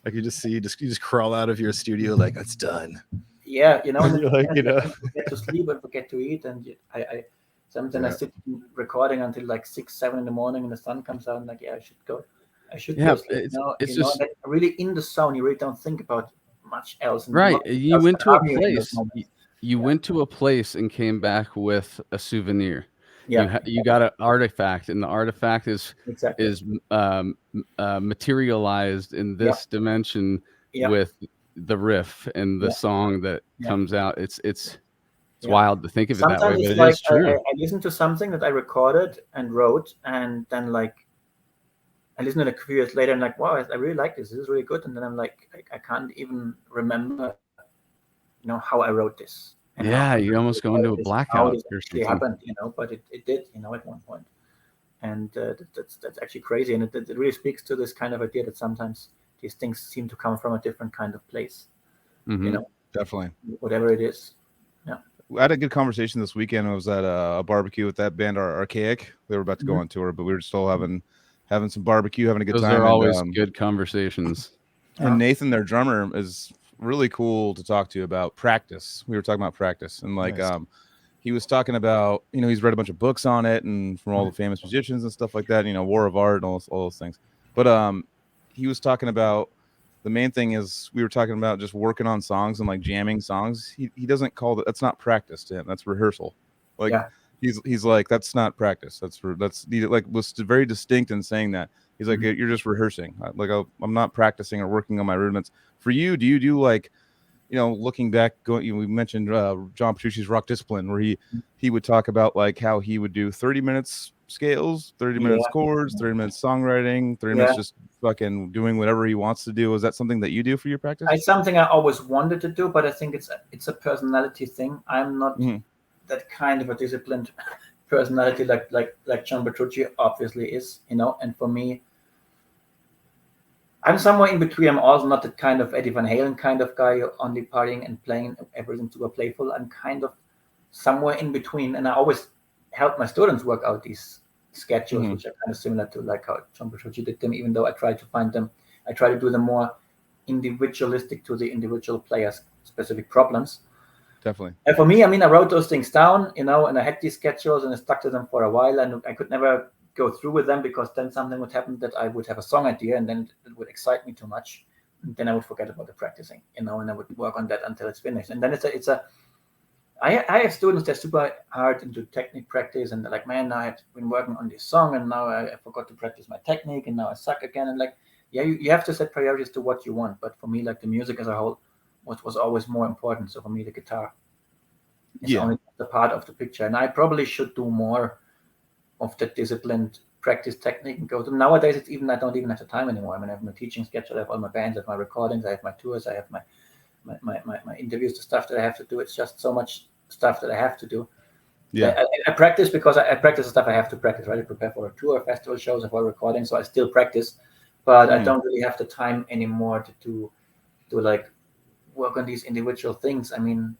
like, you just crawl out of your studio like it's done. Yeah, you know, and you're like, you know, forget to sleep and forget to eat, and I sometimes I sit recording until like 6-7 in the morning, and the sun comes out, and like, I should go. I should go sleep. It's just like really in the zone. You really don't think about much else. Right. You went to a place. You went to a place and came back with a souvenir. Yeah. You got an artifact, and the artifact is materialized in this dimension with the riff and the song that comes out. It's wild to think of it that way, but it is true. I listened to something that I recorded and wrote, and then like I listened to it a few years later and like, wow, I really like this. This is really good. And then I'm like, I can't even remember, you know, how I wrote this. And you almost go into a blackout or something. It happened, you know, but it did, you know, at one point. And that's actually crazy. And it really speaks to this kind of idea that sometimes these things seem to come from a different kind of place. You know, definitely. Whatever it is. Yeah. I had a good conversation this weekend. I was at a barbecue with that band, Archaic. They were about to go on tour, but we were still having some barbecue, having a good time. Those are always good conversations. And Nathan, their drummer, is really cool to talk to about practice. We were talking about practice, and like he was talking about, you know, he's read a bunch of books on it and from all the famous musicians and stuff like that, you know, War of Art and all those things. But he was talking about the main thing is we were talking about just working on songs and like jamming songs. He doesn't call that's not practice to him. That's rehearsal. Like he's like, that's not practice. That's like was very distinct in saying that. He's like, you're just rehearsing. Like I'm not practicing or working on my rudiments. For you, do you do like, you know, looking back, we mentioned John Petrucci's Rock Discipline, where he would talk about like how he would do 30 minutes scales, 30 minutes chords, 30 minutes songwriting, 30 minutes just fucking doing whatever he wants to do. Is that something that you do for your practice? It's something I always wanted to do, but I think it's a personality thing. I'm not that kind of a disciplined personality like John Petrucci obviously is, you know. And for me, I'm somewhere in between. I'm also not the kind of Eddie Van Halen kind of guy, only partying and playing everything super playful. I'm kind of somewhere in between, and I always help my students work out these schedules, which are kind of similar to like how John Petrucci did them, even though I try to do them more individualistic to the individual player's specific problems. Definitely. And for me, I mean, I wrote those things down, you know, and I had these schedules and I stuck to them for a while, and I could never go through with them because then something would happen that I would have a song idea and then it would excite me too much. And then I would forget about the practicing, you know, and I would work on that until it's finished. And then I have students that are super hard into technique practice, and they're like, man, I've been working on this song and now I forgot to practice my technique and now I suck again. And like, you have to set priorities to what you want. But for me, like the music as a whole was always more important. So for me, the guitar is only the part of the picture. And I probably should do more of the disciplined practice technique and go to. Nowadays, I don't even have the time anymore. I mean, I have my teaching schedule, I have all my bands, I have my recordings, I have my tours, I have my interviews, the stuff that I have to do. It's just so much stuff that I have to do. I practice because I practice the stuff I have to practice, right? I prepare for a tour, festival shows, and for recording, so I still practice, but I don't really have the time anymore to like work on these individual things. I mean,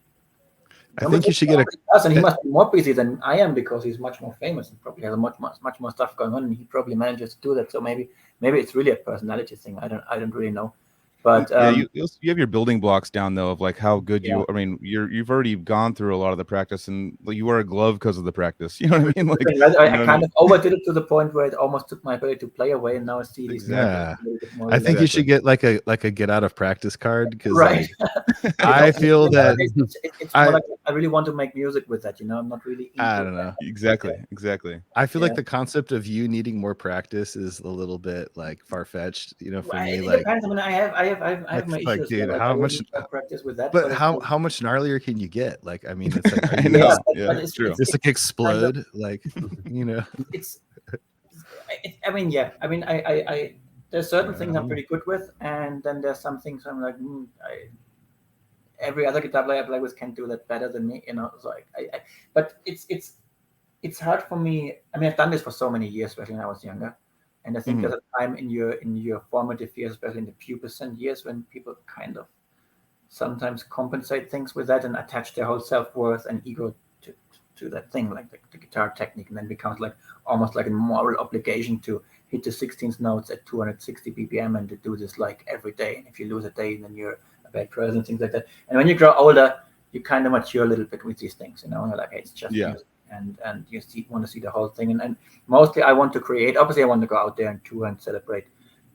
I think you should get and he must be more busy than I am because he's much more famous and probably has much more stuff going on, and he probably manages to do that. So maybe it's really a personality thing. I don't really know. But you have your building blocks down though of like how good you. I mean, you've already gone through a lot of the practice, and you wear a glove because of the practice. You know what I mean? Like I kind of overdid it to the point where it almost took my ability to play away, and now I see these. Yeah, I think you should get like a get out of practice card because right. I feel that it's like I really want to make music with that. You know, I'm not really. I don't know exactly. I feel like the concept of you needing more practice is a little bit like far fetched. You know, for me, it like depends. I mean, I have have my like, issues. dude, Like, how I much wouldn't practice with that? but how much gnarlier can you get? Like, I mean, it's like, are I you know. Yeah, Yeah, but it's true. just like explode, kind of, like, you know? it's. I mean, yeah. I mean, I there's certain things I'm pretty good with, and then there's some things I'm like, every other guitar player I play with can do that better than me, you know. So but it's hard for me. I mean, I've done this for so many years, especially when I was younger, and I think there's a time in your formative years, especially in the pubescent years, when people kind of sometimes compensate things with that and attach their whole self-worth and ego to that thing, like the guitar technique, and then becomes like almost like a moral obligation to hit the 16th notes at 260 BPM and to do this like every day. And if you lose a day, then you're a bad person, things like that. And when you grow older, you kind of mature a little bit with these things, you know. You're like, hey, it's just music, and you want to see the whole thing. And mostly, I want to create. Obviously, I want to go out there and tour and celebrate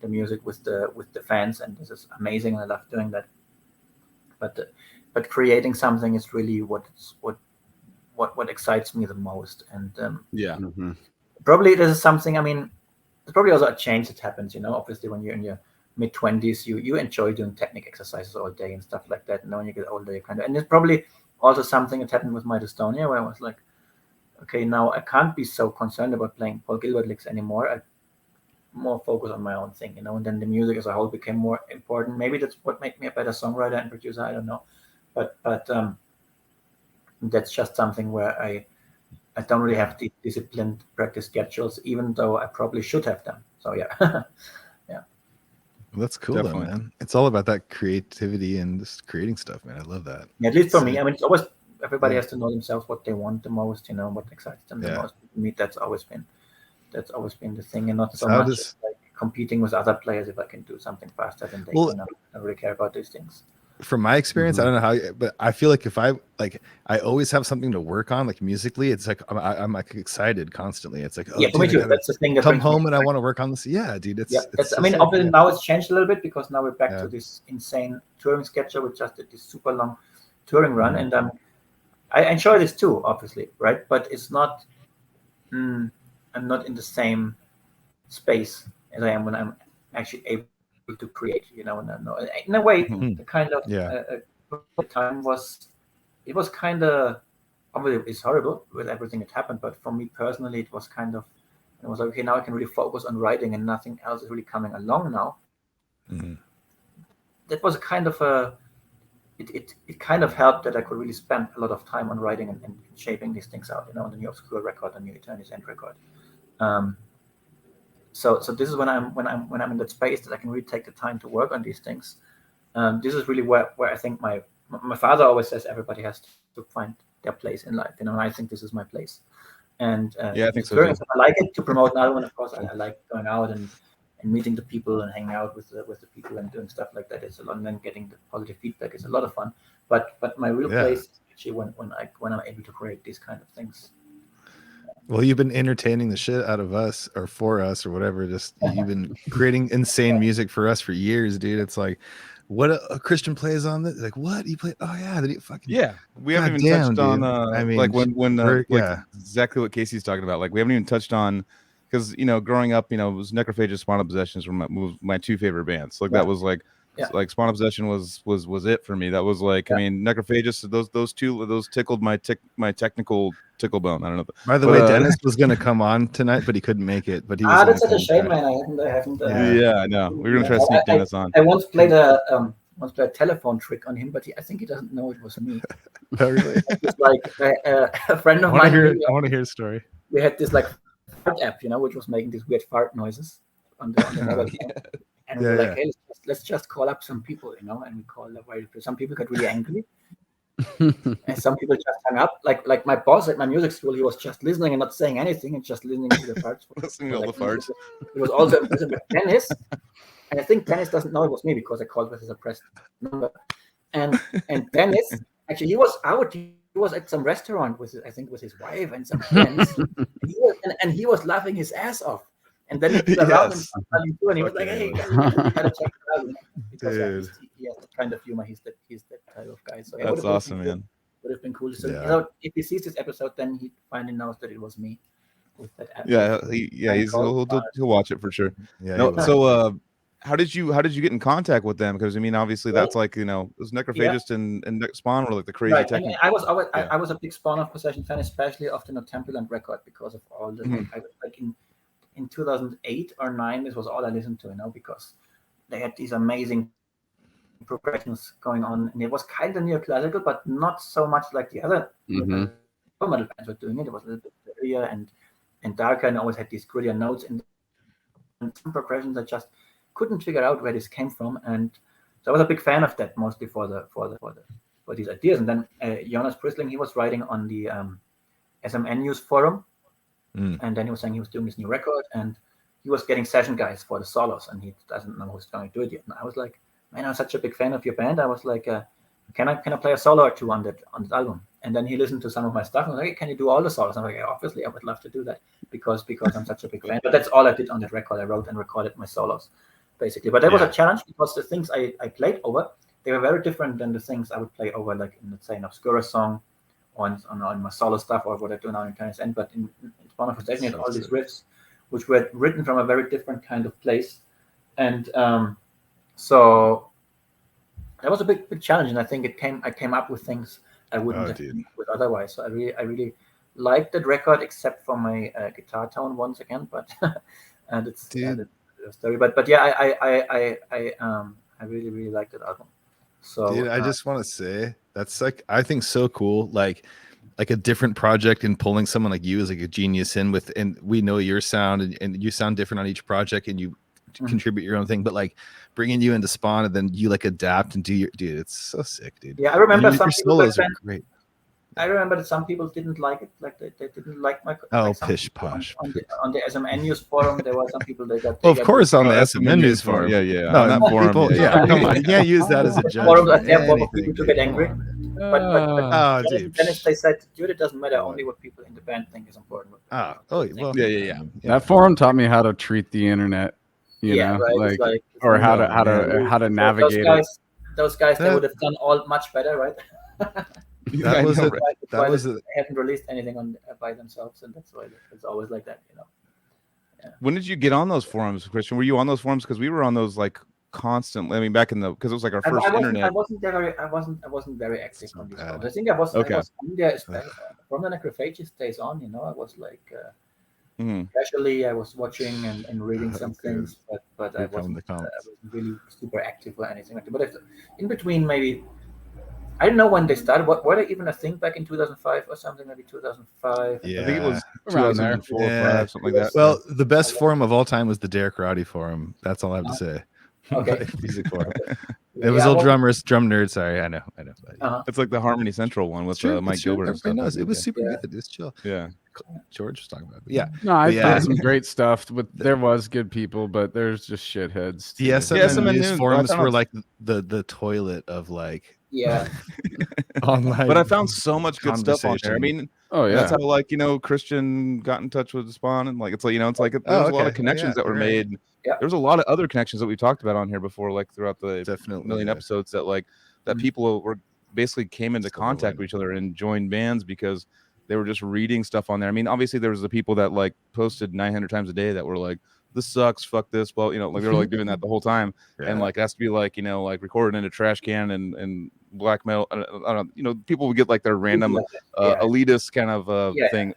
the music with the fans, and this is amazing. And I love doing that. But creating something is really what excites me the most. And probably this is something. I mean, there's probably also a change that happens. You know, obviously when you're in your mid-20s, you enjoy doing technique exercises all day and stuff like that. And then when you get older, you kind of, and it's probably also something that happened with my dystonia, where I was like, okay, now I can't be so concerned about playing Paul Gilbert licks anymore. I more focus on my own thing, you know. And then the music as a whole became more important. Maybe that's what made me a better songwriter and producer. I don't know, but that's just something where I don't really have the disciplined practice schedules, even though I probably should have them. So yeah. Well, that's cool though, man. It's all about that creativity and just creating stuff, man. I love that. Yeah, at least for me. I mean, it's always everybody has to know themselves what they want the most, you know, what excites them the most. For me, that's always been the thing, and not so much like competing with other players if I can do something faster than they can. I don't really care about these things. From my experience, I don't know how, but I feel like if I always have something to work on, like musically, it's like I'm like excited constantly. It's like, oh, for me too. That's the thing that come home and I want to work on this. Yeah, dude. It's I mean, obviously now it's changed a little bit because now we're back to this insane touring schedule. We just did this super long touring run, and I enjoy this too, obviously, right? But it's not. I'm not in the same space as I am when I'm actually able to create, you know. In a way, the kind of time was kind of, obviously it's horrible with everything that happened, but for me personally, it was like, okay, now I can really focus on writing and nothing else is really coming along now. That was a kind of it kind of helped that I could really spend a lot of time on writing and shaping these things out, you know, the new Obscura record, the new Eternity's End record. So this is when I'm in that space that I can really take the time to work on these things. This is really where I think my father always says everybody has to find their place in life, you know. And I think this is my place. And I think so too. I like it to promote another one. Of course, I like going out and meeting the people and hanging out with the people and doing stuff like that. It's a lot, and then getting the positive feedback is a lot of fun. But my real place is actually when I'm able to create these kind of things. Well, you've been entertaining the shit out of us, or for us, or whatever. Just you've been creating insane music for us for years, dude. It's like, what a Christian plays on this. Like, what he played? Oh yeah, did he fucking? Yeah, we haven't even touched on. I mean, like when exactly what Casey's talking about. Like we haven't even touched on, because you know, growing up, you know, it was Necrophagist, Spawn Possessions were my two favorite bands. Like that was like. Like Spawn Possession was it for me. That was like, I mean, Necrophagist, those tickled my technical tickle bone. I don't know. By the way, Dennis was going to come on tonight, but he couldn't make it. But he was. That's such a shame, man. I haven't. I know. We were gonna try to sneak Dennis on. I once played a telephone trick on him, but I think he doesn't know it was me. Oh, really? It's like a friend of mine. I want to hear a story. We had this like fart app, you know, which was making these weird fart noises on the mobile phone. And we were like, hey, let's just call up some people, you know, and we called up. Some people got really angry, and some people just hung up. Like my boss at my music school, he was just listening and not saying anything, and just listening to the farts. Listening to all the farts. It was also with Dennis, and I think Dennis doesn't know it was me because I called with his suppressed number. And Dennis, actually, he was out. He was at some restaurant with his wife and some friends, and he was laughing his ass off. And then he around and he was like, "Hey, you gotta check it out." Because he has the kind of humor. He's that type of guy. So that's awesome, man. Would have been cool. So if he sees this episode, then he finally knows that it was me with that app. He'll watch it for sure. Yeah. how did you get in contact with them? Because I mean, obviously that's like, you know, those Necrophagist and Spawn were like the crazy right. technique. I was a big Spawn of Possession fan, especially of the Tempulent record, because of all the like in 2008 or 9, this was all I listened to, you know, because they had these amazing progressions going on, and it was kind of neoclassical, but not so much like the other metal bands were doing it. It was a little bit earlier and darker, and always had these grittier notes and some progressions I just couldn't figure out where this came from. And so I was a big fan of that, mostly for these ideas. And then Jonas Prisling, he was writing on the SMN News forum, and then he was saying he was doing this new record, and he was getting session guys for the solos, and he doesn't know who's going to do it yet. And I was like, man, I'm such a big fan of your band. I was like, can I play a solo or two on that album? And then he listened to some of my stuff and was like, hey, can you do all the solos? I'm like, yeah, obviously, I would love to do that because I'm such a big fan. But that's all I did on that record. I wrote and recorded my solos, basically. But that was a challenge, because the things I played over, they were very different than the things I would play over, like in, let's say, an Obscura song, or on my solo stuff, or what I do now in Tennis End. But in Spawn of Possession, I had all these riffs, which were written from a very different kind of place. And so that was a big challenge, and I think I came up with things I wouldn't have come up with otherwise. So I really liked that record, except for my guitar tone once again. But and it's the story. But yeah, I really liked that album. So dude, I just want to say that's like, I think so cool. Like a different project, and pulling someone like you as like a genius in with, and we know your sound, and you sound different on each project, and you contribute your own thing, but like bringing you into Spawn, and then you like adapt and do your, dude, it's so sick, dude. Yeah, I remember your solos are great. I remember that some people didn't like it, like they didn't like my. Pish posh. On the SMN News forum, there were some people that got. Of course, on the SMN News forum. Yeah. No, on that forum, people, come on, you can't use that as a judge. Forums, for people to get angry. But dude. then they said, dude, it doesn't matter. Only what people in the band think is important. Yeah. That forum taught me how to treat the internet. You know, right. like or how to navigate those guys, they would have done all much better, right? That was they haven't released anything by themselves, and that's why it's always like that, you know. Yeah. When did you get on those forums, Christian? Were you on those forums? Because we were on those like constantly. I mean, back in because it was like our first internet. I wasn't very active on these forums. I think I was on there from the Necrophagist days on. You know, I was like casually, I was watching and reading some things, but I wasn't really super active or anything like that. But in between, maybe. I don't know when they started. Were they even a thing back in 2005 or something? Maybe 2005. Yeah, I think it was around 2004 there. or 5, something like that. Well, the best forum of all time was the Derek Roddy forum. That's all I have to say. Okay. Music forum. It was all drum nerds. Sorry, I know. It's like the Harmony Central one with Mike Gilbert and stuff. Knows. It was super good. It was chill. Yeah. George was talking about it. Yeah. No, I played some great stuff, but there was good people, but there's just shitheads. The SMN News forums were like the toilet of like online. But I found so much good stuff on there. I mean, that's how like, you know, Christian got in touch with the Spawn, and like it's like, you know, it's like there's a lot of connections that were made. Yeah. There's a lot of other connections that we talked about on here before, like throughout the million episodes, that like that people were basically came into contact with each other and joined bands because they were just reading stuff on there. I mean, obviously there was the people that like posted 900 times a day that were like, this sucks, fuck this. Well, you know, like they were like doing that the whole time, and like it has to be like, you know, like recorded in a trash can and black metal. I don't know, you know, people would get like their random elitist kind of thing,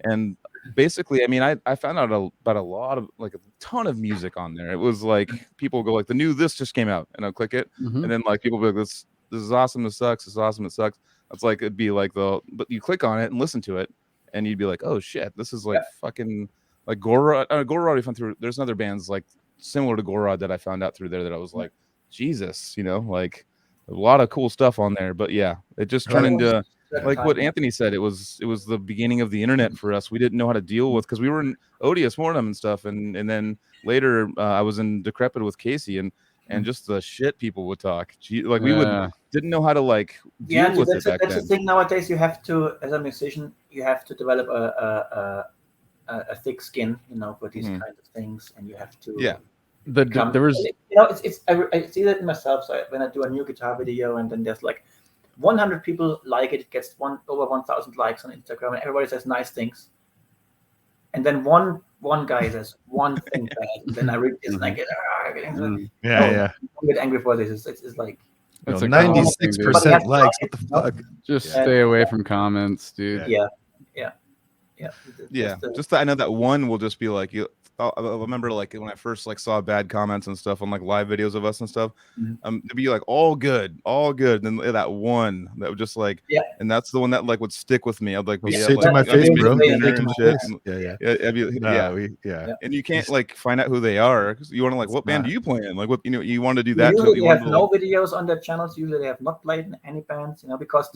and basically, I mean, I found out about a lot of like a ton of music on there. It was like people go like, the new this just came out, and I'll click it, and then like people be like, this is awesome, this sucks, it's awesome, it sucks. It's like it'd be like but you click on it and listen to it, and you'd be like, oh shit, this is like fucking. Like Gorod I found through. There's other bands like similar to Gorod that I found out through there that I was like, Jesus, you know, like a lot of cool stuff on there. But yeah, it just turned into like what Anthony said. It was the beginning of the internet for us. We didn't know how to deal with, because we were in Odious Mortem and stuff, and then later I was in Decrepit with Casey, and just the shit people would talk. Like we didn't know how to like deal with it back then. That's the thing nowadays. You have to, as a musician, you have to develop a thick skin, you know, for these kinds of things, and you have to there was, you know, I see that in myself. So when I do a new guitar video, and then there's like 100 people like it gets over 1,000 likes on Instagram, and everybody says nice things, and then one guy says one thing bad, and then I read this and I get Don't get angry for this. It's like it's 96% likes. What the fuck? Just stay away from comments, dude. Yeah. Just I know that one will just be like you. I remember like when I first like saw bad comments and stuff on like live videos of us and stuff. It'd be like all good. And then that one that would just like and that's the one that like would stick with me. I'd like say it to my face, bro. And you can't like find out who they are because you want to like what band do you play in? Like what you want to do that. Usually they have no videos on their channels. Usually they have not played in any bands, because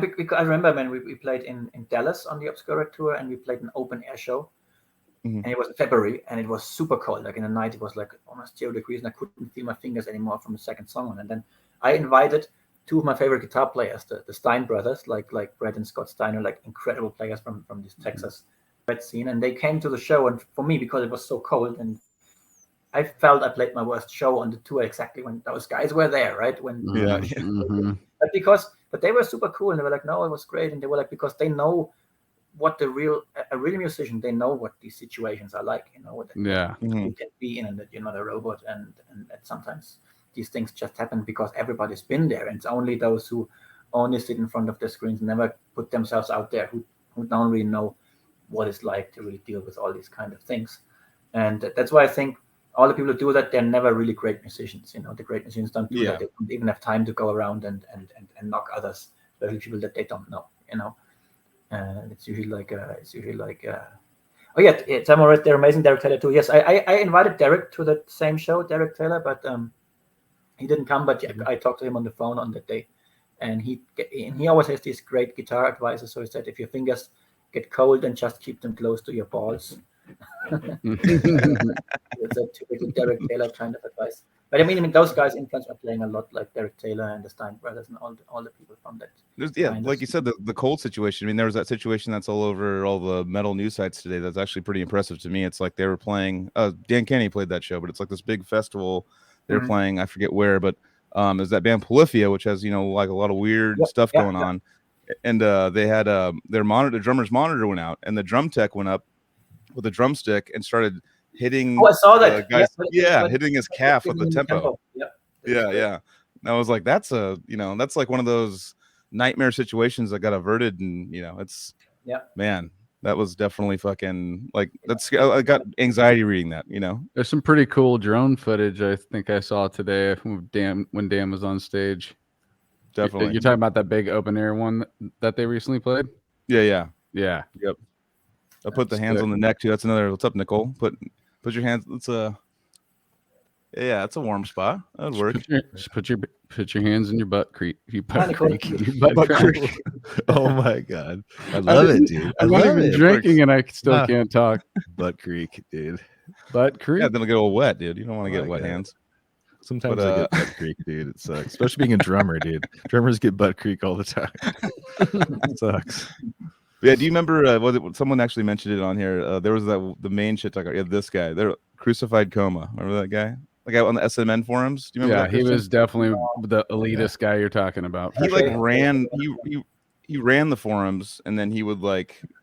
because I remember when we played in Dallas on the Obscura tour, and we played an open air show, and it was February, and it was super cold. Like in the night, it was like almost 0 degrees, and I couldn't feel my fingers anymore from the second song on. And then I invited 2 of my favorite guitar players, the Stein brothers, like Brett and Scott Steiner, like incredible players from this Texas red scene, and they came to the show. And for me, because it was so cold, and I felt I played my worst show on the tour exactly when those guys were there, right? But they were super cool, and they were like, no, it was great. And they were like, because they know what a real musician, they know what these situations are like, what you can be in, and that you're not a robot, and that sometimes these things just happen because everybody's been there, and it's only those who only sit in front of the screens, never put themselves out there, who don't really know what it's like to really deal with all these kind of things. And that's why I think all the people who do that, they're never really great musicians. The great musicians don't do that. They don't even have time to go around and knock others, especially people that they don't know. It's usually like oh yeah, Samurai, they're amazing. Derek Taylor too. Yes, I invited Derek to the same show, Derek Taylor, but he didn't come. But I talked to him on the phone on that day, and he always has these great guitar advices. So he said, if your fingers get cold, then just keep them close to your balls. It's a typical Derek Taylor kind of advice. But I mean, those guys influence are playing a lot, like Derek Taylor and the Stein brothers and all the people from that. Like you said, the cold situation. I mean, there was that situation that's all over all the metal news sites today. That's actually pretty impressive to me. It's like they were playing. Dan Kenny played that show, but it's like this big festival. They're playing. I forget where, but is that band Polyphia, which has like a lot of weird stuff going on. And they had their drummer's monitor went out, and the drum tech went up with a drumstick and started hitting. I saw that. Hitting his calf with the tempo. Yeah. And I was like, that's that's like one of those nightmare situations that got averted, and it's man, that was definitely fucking like I got anxiety reading that. There's some pretty cool drone footage I think I saw today when Dan was on stage. Definitely. You're talking about that big open air one that they recently played? Yeah. Yep. I put the hands on the neck too. That's another. What's up, Nicole? Put your hands. It's it's a warm spot. That would work. Just put your hands in your butt creek. Butt creek. Oh my god, I love it, dude. I'm not even drinking, and I still can't talk. Butt creek, dude. Butt creek. Yeah, then it'll get all wet, dude. You don't want to get wet hands. Sometimes I get butt creek, dude. It sucks, especially being a drummer, dude. Drummers get butt creek all the time. It sucks. Yeah, do you remember? Someone actually mentioned it on here. There was the main shit talker. Yeah, this guy. They're Crucified Coma. Remember that guy? The guy on the SMN forums. Do you remember? Yeah, he was definitely the elitist guy you're talking about. He like ran. He ran the forums, and then he would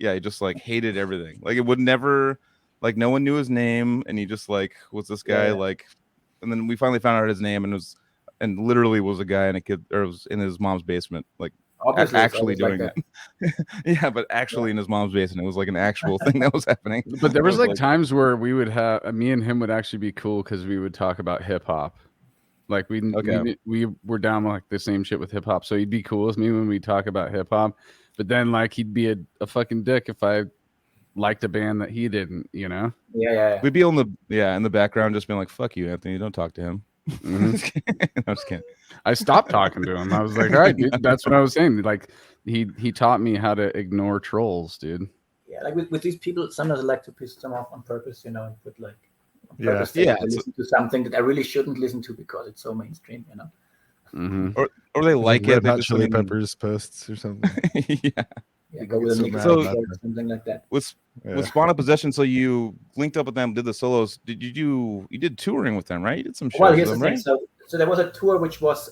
he just hated everything. Like it would never, no one knew his name, and he just was this guy and then we finally found out his name, and literally was a guy it was in his mom's basement, obviously actually doing it. But actually in his mom's basement, it was an actual thing that was happening. But there was times where we would have me and him would actually be cool because we would talk about hip hop. We were down the same shit with hip hop, so he'd be cool with me when we talk about hip hop. But then he'd be a fucking dick if I liked a band that he didn't, Yeah. We'd be in the background just being like, fuck you, Anthony, don't talk to him. I'm just kidding. I stopped talking to him. I was like, all right, dude, that's what I was saying. He taught me how to ignore trolls, dude. Yeah, with these people, sometimes I like to piss them off on purpose, and put listen to something that I really shouldn't listen to because it's so mainstream, Mm-hmm. Or they like it. Hot Chili Peppers posts or something. Yeah, go with something like that. With Spawn of Possession, so you linked up with them, did the solos. You did touring with them, right? You did some shows. Well, here's the thing. So there was a tour which was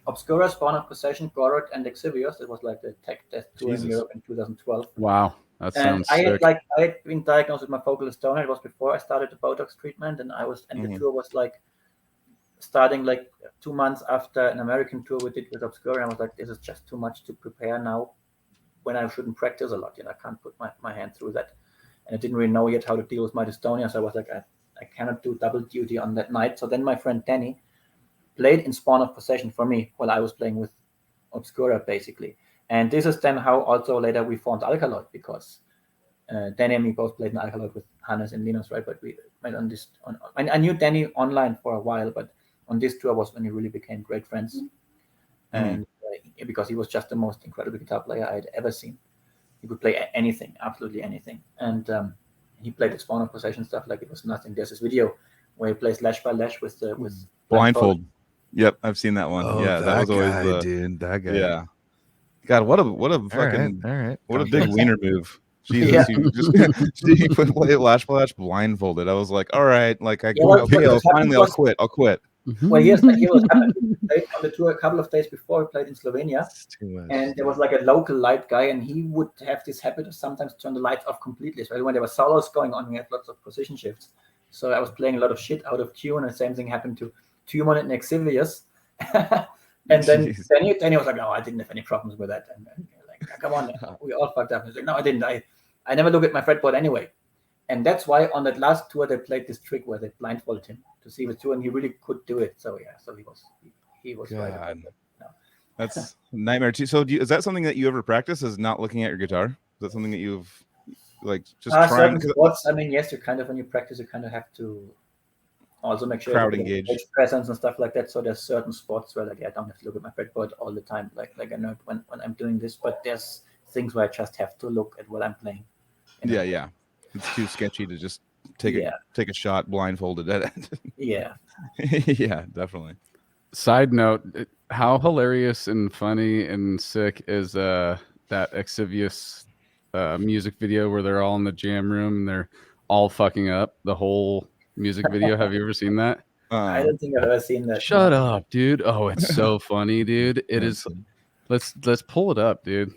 Obscura, Spawn of Possession, Gorod, and Exhibios. It was the Tech Death tour in Europe in 2012. Wow, That And sounds sick. I had been diagnosed with my focal dystonia. It was before I started the Botox treatment, and the tour was like starting like 2 months after an American tour we did with Obscura. And I was like, this is just too much to prepare now when I shouldn't practice a lot. I can't put my hand through that. And I didn't really know yet how to deal with my dystonia. So I was like, I cannot do double duty on that night. So then my friend Danny played in Spawn of Possession for me while I was playing with Obscura, basically. And this is then how also later we formed Alkaloid, because Danny and me both played in Alkaloid with Hannes and Linus, right? But we went on this. I knew Danny online for a while, but on this tour was when we really became great friends. And because he was just the most incredible guitar player I had ever seen. He could play anything, absolutely anything. And he played the Spawn of Possession stuff like it was nothing. There's this video where he plays Lash by Lash with blindfold. Yep, I've seen that one. Oh, yeah, that was always guy, dude. That guy. Yeah. God, what a fucking all right. What a big wiener move. Jesus, you play Lash by Lash blindfolded. I was like, all right, like finally I'll quit. Well, he was happened on the tour a couple of days before. He played in Slovenia, and there was like a local light guy, and he would have this habit of sometimes turn the lights off completely. So when there were solos going on, we had lots of position shifts. So I was playing a lot of shit out of tune, and the same thing happened to Tumon and Exilius. And then Danny was like, "No, I didn't have any problems with that." And like, come on, we all fucked up. And he's like, "No, I didn't. I never look at my fretboard anyway." And that's why on that last tour they played this trick where they blindfolded him to see the tour, and he really could do it. So yeah, so he was right about that. No. That's nightmare too. So is that something that you ever practice? Is not looking at your guitar? Is that something that you've like just trying? Sports, I mean, yes, you kind of when you practice, you kind of have to also make sure crowd engage presence and stuff like that. So there's certain spots where like I don't have to look at my fretboard all the time, like I know when I'm doing this. But there's things where I just have to look at what I'm playing. Yeah. It's too sketchy to just take a shot blindfolded at it. Yeah. Yeah, definitely. Side note, how hilarious and funny and sick is that Exilius music video where they're all in the jam room and they're all fucking up the whole music video? Have you ever seen that? I don't think I've ever seen that. Shut up, dude. Oh, it's so funny, dude. It is. Let's pull it up, dude.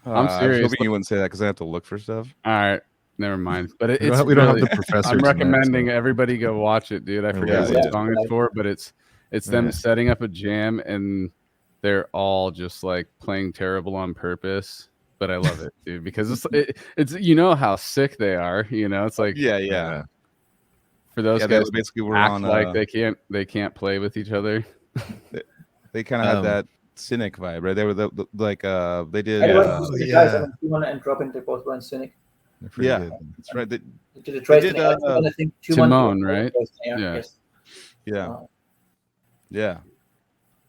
I'm serious. I was hoping you wouldn't say that because I have to look for stuff. All right. Never mind. But we don't have the professor. I'm recommending everybody go watch it, dude. I forget what song it's for, but it's them setting up a jam and they're all just like playing terrible on purpose. But I love it, dude, because it's you know how sick they are. You know, it's like for those guys basically were act on like they can't play with each other. They kind of had that cynic vibe, right? They were they did. Tumon and Robin, they both were in Cynic. Yeah, that's right. They did Timon, right? Yeah.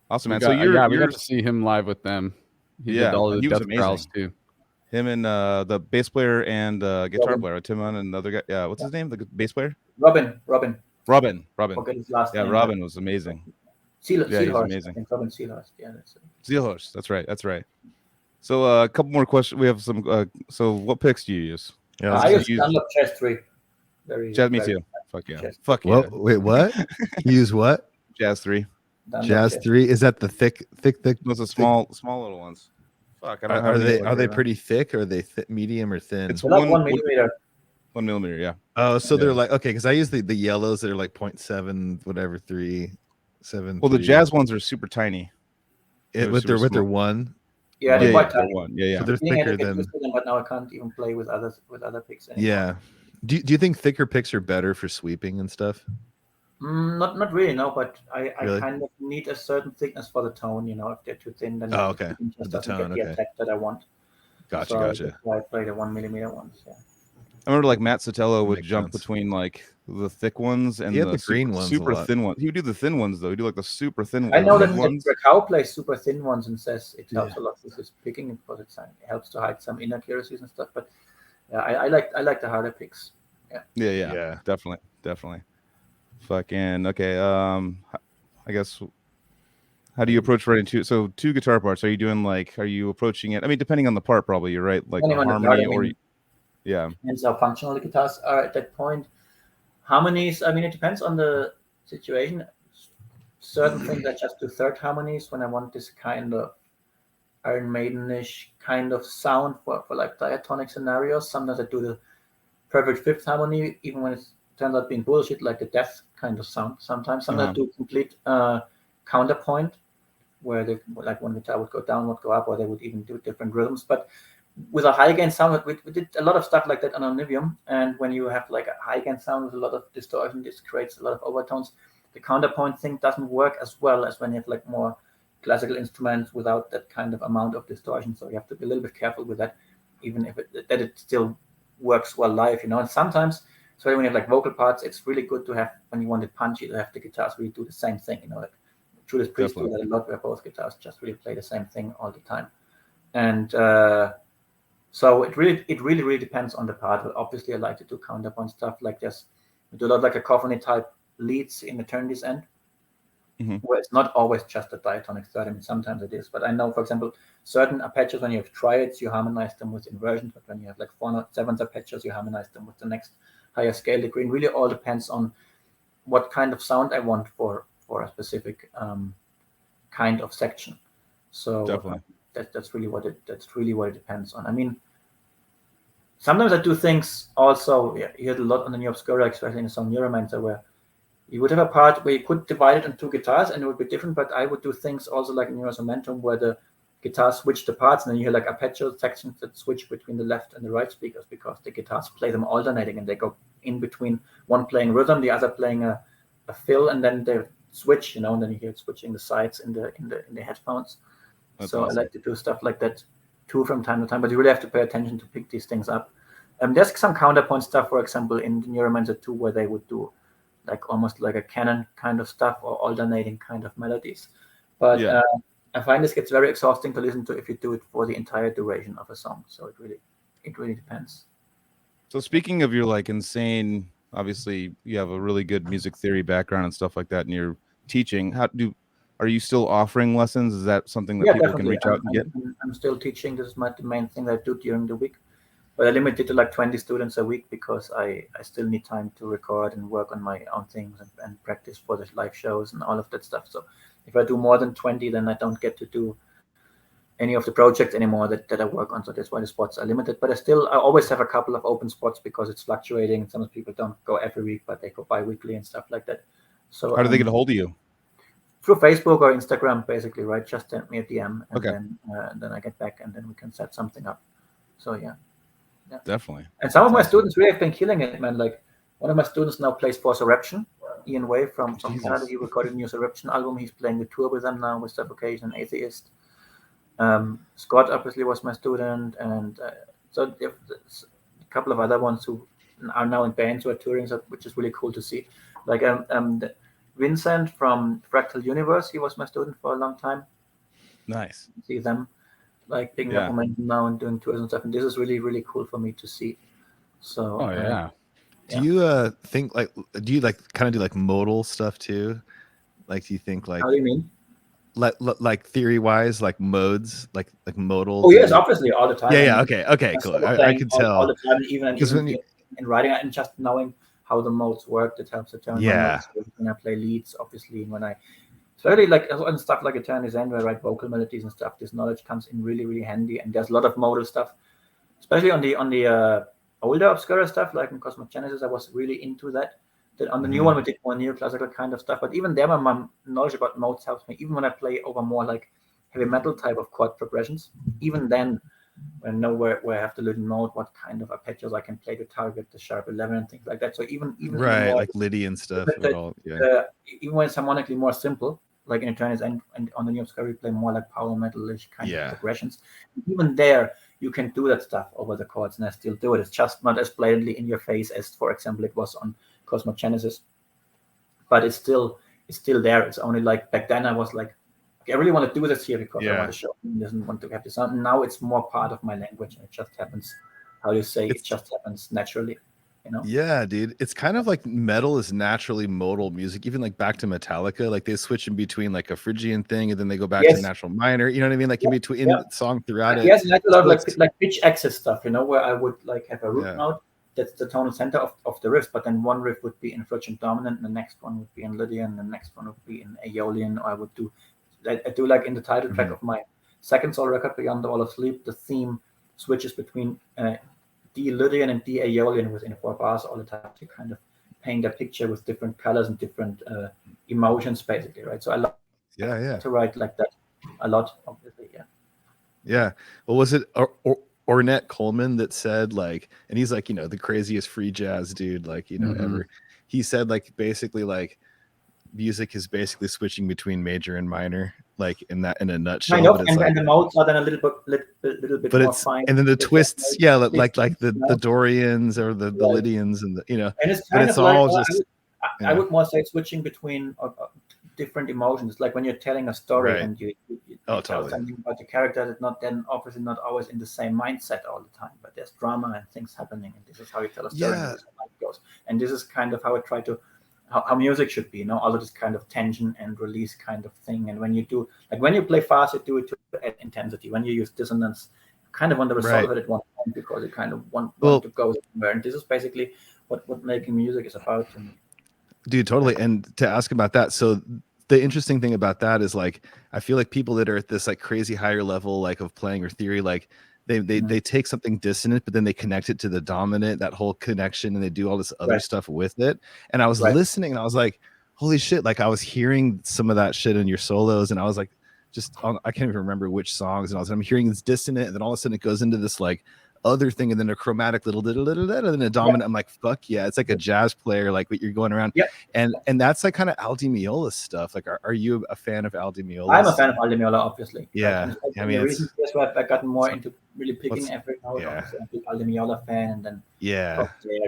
Awesome, man. We got to see him live with them. He did all the Death Growls too. Him and the bass player and guitar player, Timon, and the other guy. Yeah, what's his name? The bass player? Robin. Okay, his last name. Robin was amazing. He was amazing. Robin Seelhorst. Yeah, Seelhorst. That's right. So a couple more questions. We have some. So what picks do you use? Yeah, I use Jazz 3. Me too. Fuck yeah. Well, wait, what? You use what? Jazz 3. Jazz 3. Is that the thick? Those are small little ones. Fuck. I don't are they pretty thick? Or are they medium or thin? It's like 1 millimeter. 1 millimeter. Yeah. Oh, so they're like because I use the yellows that are like 0.7 whatever 3.7. Well, the Jazz ones are super tiny. With their one. Yeah, they're quite tiny. Yeah. So they're thicker than. But now I can't even play with other picks anymore. Yeah. Do you think thicker picks are better for sweeping and stuff? Not really, no. But I kind of need a certain thickness for the tone. You know, if they're too thin, then the tone. Get the effect that I want. Gotcha. That's why I play the 1 millimeter ones. Yeah. I remember like Matt Sotelo would jump between like the thick ones and the green ones, super thin ones. He would do the thin ones though. He'd do like the super thin ones. I know that Rakau plays super thin ones and says it helps a lot with his picking because it helps to hide some inaccuracies and stuff. But yeah, I like the harder picks. Yeah. Definitely. Fucking okay. I guess. How do you approach writing two guitar parts? Are you approaching it? I mean, depending on the part, probably you're right. Like the harmony Depends how functional the guitars are at that point. Harmonies, I mean, it depends on the situation. Certain things I just do third harmonies when I want this kind of Iron Maidenish kind of sound for like diatonic scenarios. Sometimes I do the perfect fifth harmony, even when it turns out being bullshit, like the death kind of sound. Sometimes I do complete counterpoint, where they, like one guitar would go down, would go up, or they would even do different rhythms. But with a high gain sound, we did a lot of stuff like that on Onivium. And when you have like a high gain sound with a lot of distortion, this creates a lot of overtones. The counterpoint thing doesn't work as well as when you have like more classical instruments without that kind of amount of distortion. So you have to be a little bit careful with that, even if it still works well live, you know. And sometimes, especially when you have like vocal parts, it's really good to have, when you want it punchy, to have the guitars really do the same thing, you know. Like Judas Priest do that a lot, where both guitars just really play the same thing all the time. And so it really depends on the part. But obviously, I like to do counterpoint stuff like this. We do a lot like a cacophony type leads in Eternity's End, where it's not always just a diatonic third. I mean, sometimes it is. But I know, for example, certain arpeggios, when you have triads, you harmonize them with inversions. But when you have like 4/7 arpeggios, you harmonize them with the next higher scale degree. It really all depends on what kind of sound I want for a specific kind of section. So definitely. That's really what it depends on. I mean, sometimes I do things also. Yeah, you heard a lot on the new Obscura, especially in the song Neuromancer, where you would have a part where you could divide it into two guitars and it would be different. But I would do things also like in Neurosomentum, where the guitars switch the parts, and then you hear like arpeggio sections that switch between the left and the right speakers, because the guitars play them alternating, and they go in between, one playing rhythm, the other playing a fill, and then they switch, you know, and then you hear it switching the sides in the headphones. That's so awesome. I like to do stuff like that too from time to time, but you really have to pay attention to pick these things up. There's some counterpoint stuff, for example, in Neuromancer 2, where they would do like almost like a canon kind of stuff, or alternating kind of melodies. But I find this gets very exhausting to listen to if you do it for the entire duration of a song. So it really depends. So speaking of your like insane, obviously you have a really good music theory background and stuff like that in your teaching. Are you still offering lessons? Is that something that people can reach out and get? I'm still teaching. This is the main thing that I do during the week. But I limit it to like 20 students a week, because I still need time to record and work on my own things and practice for the live shows and all of that stuff. So if I do more than 20, then I don't get to do any of the projects anymore that I work on. So that's why the spots are limited. But I always have a couple of open spots, because it's fluctuating. Some people don't go every week, but they go bi-weekly and stuff like that. So how do they get a hold of you? Through Facebook or Instagram, basically, right? Just send me a DM, and then I get back, and then we can set something up. So yeah. Definitely. And some of my students really have been killing it, man. Like one of my students now plays for Surreption, Ian Way from Canada. He recorded a new Surreption album. He's playing the tour with them now with Suffocation and Atheist. Scott obviously was my student, and so there's a couple of other ones who are now in bands who are touring, which is really cool to see. Like Vincent from Fractal Universe, he was my student for a long time. Nice. See them like picking up momentum now and doing tours and stuff, and this is really, really cool for me to see. So do you think like, do you like kind of do like modal stuff too? Like, do you think like, how do you mean? Like theory wise, like modes, like modal? Oh yes, obviously all the time. Yeah. Okay, cool. I can tell all the time, even in writing and just knowing how the modes work, that helps to turn. When I play leads, obviously, when I especially like on stuff like Eternity's End, where I write vocal melodies and stuff, this knowledge comes in really, really handy. And there's a lot of modal stuff, especially on the older Obscura stuff, like in Cosmic Genesis. I was really into that. Then on the new one, we did more neoclassical kind of stuff. But even there, my knowledge about modes helps me. Even when I play over more like heavy metal type of chord progressions, even then, I know where I have to little note what kind of arpeggios I can play to target the sharp 11 and things like that. So even right, like Lydian stuff. Even when it's harmonically more simple, like in Eternity's End and on the new Obscura, we play more like power metal-ish kind of progressions. Even there, you can do that stuff over the chords, and I still do it. It's just not as blatantly in your face as, for example, it was on Cosmic Genesis, but it's still there. It's only like back then I was like, okay, I really want to do this here because I want to show him, doesn't want to have this sound. And now it's more part of my language, and it just happens. How do you say? It just happens naturally, you know? Yeah, dude. It's kind of like metal is naturally modal music. Even like back to Metallica, like they switch in between like a Phrygian thing, and then they go back to natural minor. You know what I mean? Like in between the song throughout it. Yes, and I do a lot of like pitch axis stuff, you know, where I would like have a root note. That's the tonal center of the riff, but then one riff would be in Phrygian dominant, and the next one would be in Lydian, and the next one would be in Aeolian, or I do like in the title track of my second solo record, Beyond the Wall of Sleep, the theme switches between D-Lydian and D-Aeolian within 4 bars all the time to kind of paint a picture with different colors and different emotions, basically, right? So I love to write like that a lot, obviously, Yeah. Well, was it Ornette Coleman that said, like, and he's like, you know, the craziest free jazz dude, like, you know, ever. He said, like, basically, like, music is basically switching between major and minor, like in a nutshell. Kind of, but it's and the notes are then a little bit but more it's fine. and then the twists, like the Dorians or the Lydians, and the, you know, and it's but kind it's of like, all just. I would more say switching between different emotions, like when you're telling a story and you tell something about the character that's not then obviously not always in the same mindset all the time, but there's drama and things happening, and this is how you tell a story, and this is how it goes. And this is kind of how I try to how music should be, you know, also this kind of tension and release kind of thing. And when you do, like when you play fast, you do it to add intensity. When you use dissonance, you kind of want to resolve it at one point because you kind of want to go somewhere. And this is basically what making music is about to me. Dude, totally. And to ask about that, so the interesting thing about that is, like, I feel like people that are at this like crazy higher level, like of playing or theory, like they take something dissonant, but then they connect it to the dominant, that whole connection, and they do all this other stuff with it. And I was listening, and I was like, holy shit! Like, I was hearing some of that shit in your solos, and I was like, I can't even remember which songs, and I'm hearing this dissonant, and then all of a sudden it goes into this like other thing, and then a chromatic little and then a dominant. I'm like, fuck yeah, it's like a jazz player, like what you're going around. And that's like kind of Al Di Meola stuff. Like, are you a fan of Al Di Meola? I'm a fan of Al Di Meola, obviously. Yeah, right? I mean, recently that's why I've gotten more into really picking every note. I'm a big Al Di Meola fan, and then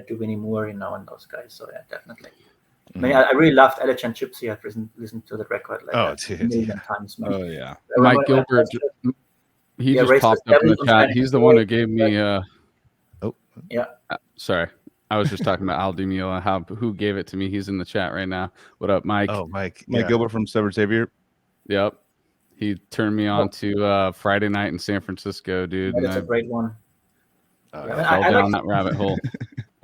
to Winnie Moore, you know, and those guys. So yeah, definitely. I mean, I really loved Elegant Gypsy. I've listened to that record like a million times. Man. Oh yeah, Mike Gilbert. He just popped up in the chat. He's the one who gave me. Sorry, I was just talking about Al Di Meola. Who gave it to me? He's in the chat right now. What up, Mike? Oh, Mike. Mike Gilbert from Severed Savior. Yep. He turned me on to Friday Night in San Francisco, dude. That's a great one. I fell down that rabbit hole.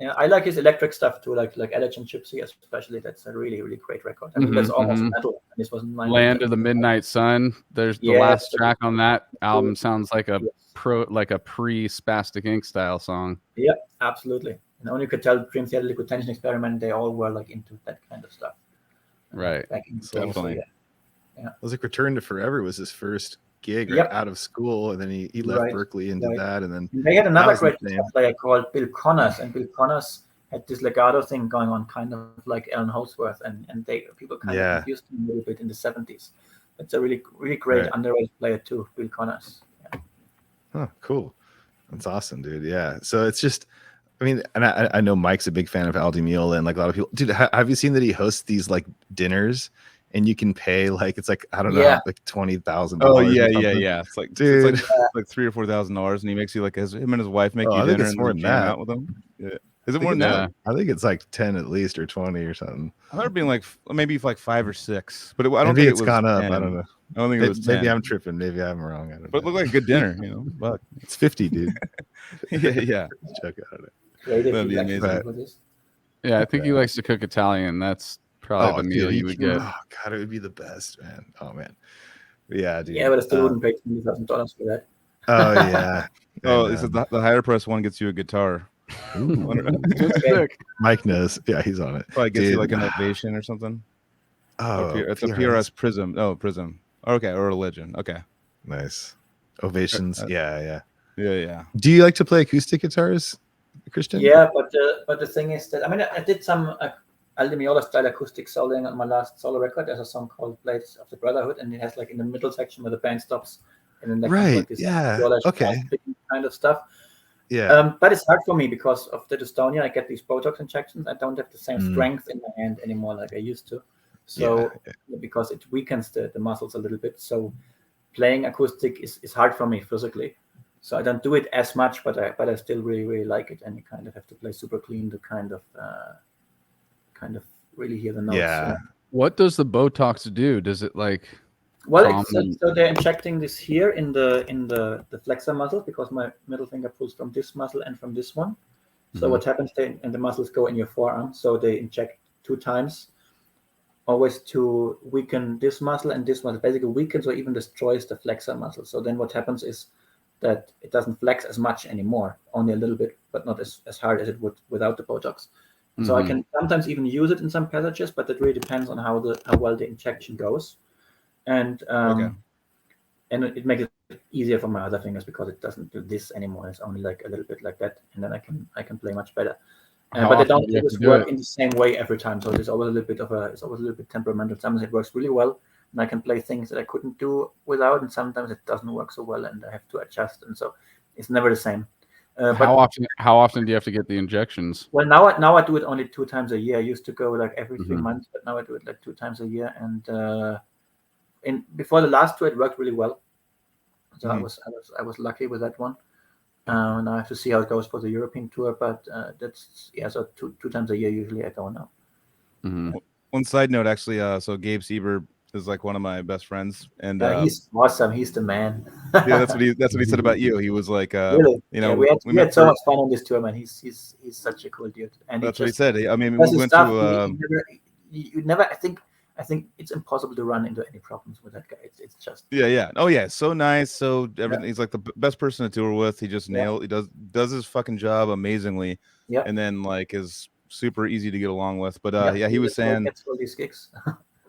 Yeah, I like his electric stuff too, like Elegant Gypsy especially. That's a really, really great record. I mean, that's almost metal. This wasn't mine. Land of the Midnight Sun. There's the last track on that album sounds like a pre-Spastic Ink style song. Yeah, absolutely. And only could tell Dream Theater, Liquid Tension Experiment, they all were like into that kind of stuff. Right. Back in Definitely. It was like Return to Forever was his first gig right out of school, and then he left Berkeley and did that, and then they had another great player called Bill Connors, and Bill Connors had this legato thing going on, kind of like Alan Holdsworth, and people kind of confused him a little bit in the 70s. It's a really, really great underrated player too, Bill Connors. Oh, cool. That's awesome, dude. Yeah. So it's just, I mean, and I know Mike's a big fan of Al Di Meola, and like a lot of people, dude, have you seen that he hosts these like dinners, and you can pay like, it's like, I don't know, like $20,000. Oh yeah. It's like, dude, it's like $3,000 or $4,000, and he makes you like him and his wife make you dinner and more than that. Out with them. Yeah. Is it more than that? I think it's like 10 at least, or 20 or something. I remember being like maybe like 5 or 6, but I don't think it's gone up. 10. I don't know. I don't think it was 10. Maybe I'm tripping. Maybe I'm wrong. I don't know. But it looked like a good dinner, you know. But it's 50, dude. yeah. Check out it. That'd be amazing. Yeah, I think he likes to cook Italian. That's probably the meal you would get. Oh god, it would be the best, man. Oh man. Yeah, dude. Yeah, but I still wouldn't pay $20,000 for that. Oh yeah. This is the higher price one gets you a guitar. Mike knows. Yeah, he's on it. Probably gets you like an Ovation or something. Oh, it's a PRS Prism. Oh, Prism. Okay, or a Legend. Okay, nice. Ovations. Yeah. Do you like to play acoustic guitars, Christian? Yeah, but the thing is that I mean I did some Al Di Meola style acoustic soloing on my last solo record. There's a song called Blades of the Brotherhood, and it has like in the middle section where the band stops, and then like this kind of stuff. Yeah. But it's hard for me because of the dystonia. I get these Botox injections. I don't have the same strength in my hand anymore like I used to. So because it weakens the muscles a little bit. So playing acoustic is hard for me physically. So I don't do it as much, but I still really, really like it. And you kind of have to play super clean to kind of really hear the notes. Yeah. What does the Botox do? Does it like? Well, so they're injecting this here in the flexor muscle because my middle finger pulls from this muscle and from this one. So what happens? And the muscles go in your forearm. So they inject 2 times always to weaken this muscle and this muscle, basically weakens or even destroys the flexor muscle. So then what happens is that it doesn't flex as much anymore, only a little bit, but not as hard as it would without the Botox. Mm-hmm. So I can sometimes even use it in some passages, but it really depends on how well the injection goes. And and it makes it easier for my other fingers because it doesn't do this anymore. It's only like a little bit like that, and then I can play much better. But they don't always work in the same way every time. So there's always a little bit temperamental. Sometimes it works really well, and I can play things that I couldn't do without, and sometimes it doesn't work so well, and I have to adjust. And so it's never the same. How often do you have to get the injections? Well, now I do it only 2 times a year. I used to go like every 3 months, but now I do it like 2 times a year. And before the last 2, it worked really well. So I was lucky with that one. Now I have to see how it goes for the European tour, but that's so two times a year usually I go now. One side note, actually, so Gabe Sieber is like one of my best friends, and he's awesome. He's the man. Yeah, that's what he said about you. He was like, really? you know, we had so much fun on this tour, man. He's such a cool dude. And that's what he said. I mean, we went to. You never. I think it's impossible to run into any problems with that guy. It's just. Yeah. Oh yeah, so nice. So everything. Yeah. He's like the best person to tour with. He just nailed. He does his fucking job amazingly. Yeah. And then like is super easy to get along with. But he was saying. All these gigs.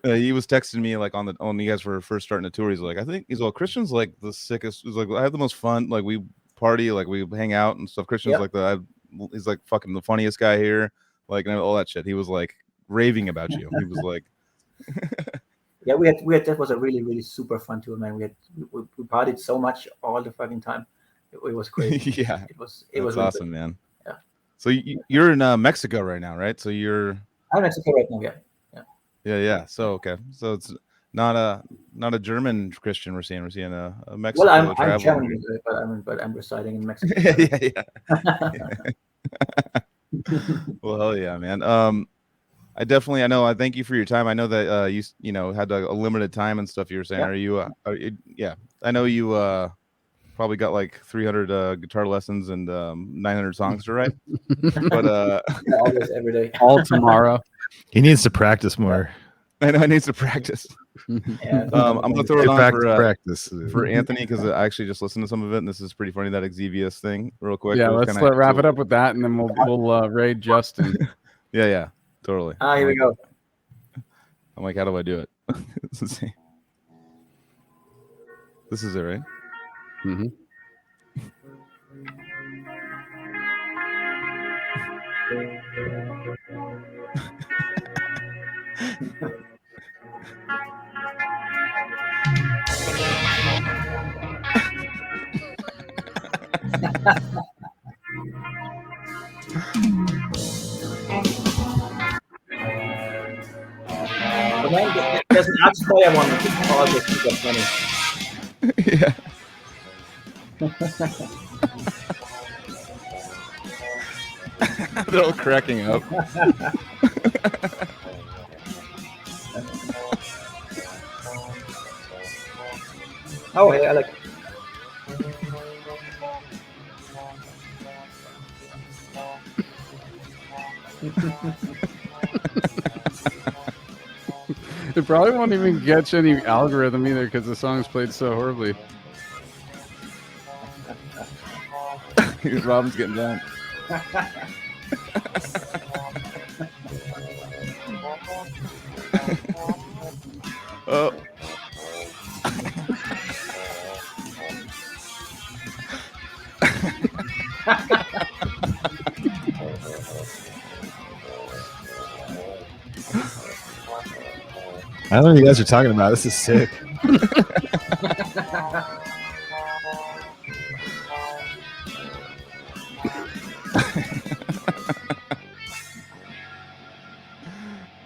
He was texting me like on you guys were first starting the tour. He's like, Christian's like the sickest. He's like, I have the most fun. Like we party, like we hang out and stuff. Christian's like he's like fucking the funniest guy here. Like and all that shit. He was like raving about you. He was like. Yeah, we had that was a really, really super fun tour, man. We partied so much all the fucking time. It was crazy. Yeah, it was awesome, man. Yeah. So you're in Mexico right now, right? So I'm in Mexico right now. Yeah. So okay, so it's not a German Christian we're seeing a Mexico. Well, I'm German, but I'm residing in Mexico. Yeah. Well, hell yeah, man. I thank you for your time. I know that you had a limited time and stuff. You were saying, I know you probably got like 300 guitar lessons and 900 songs to write. But always every day, all tomorrow. He needs to practice more. I know he needs to practice. Yeah, I'm gonna throw it on practice for Anthony because I actually just listened to some of it and this is pretty funny, that Xevious thing real quick. Yeah, let's wrap it up with that and then we'll raid Justin. Yeah, totally. Here we go. I'm like, how do I do it? This is it, right? Mm-hmm. There's an Obscura one which is called the super funny. Yeah. They're all cracking up. Oh, hey, Alec. It probably won't even catch any algorithm either because the song's played so horribly. Robin's getting down. Oh. I don't know what you guys are talking about. This is sick.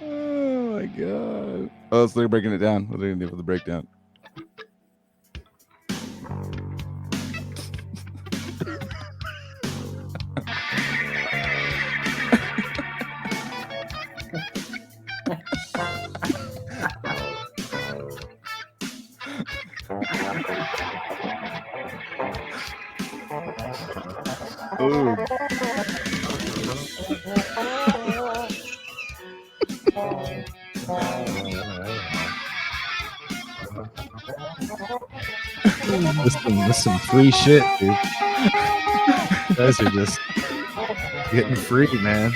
Oh my god. Oh, so they're breaking it down. What are they gonna do with the breakdown? Ooh. With some free shit, dude. You guys are just getting free, man.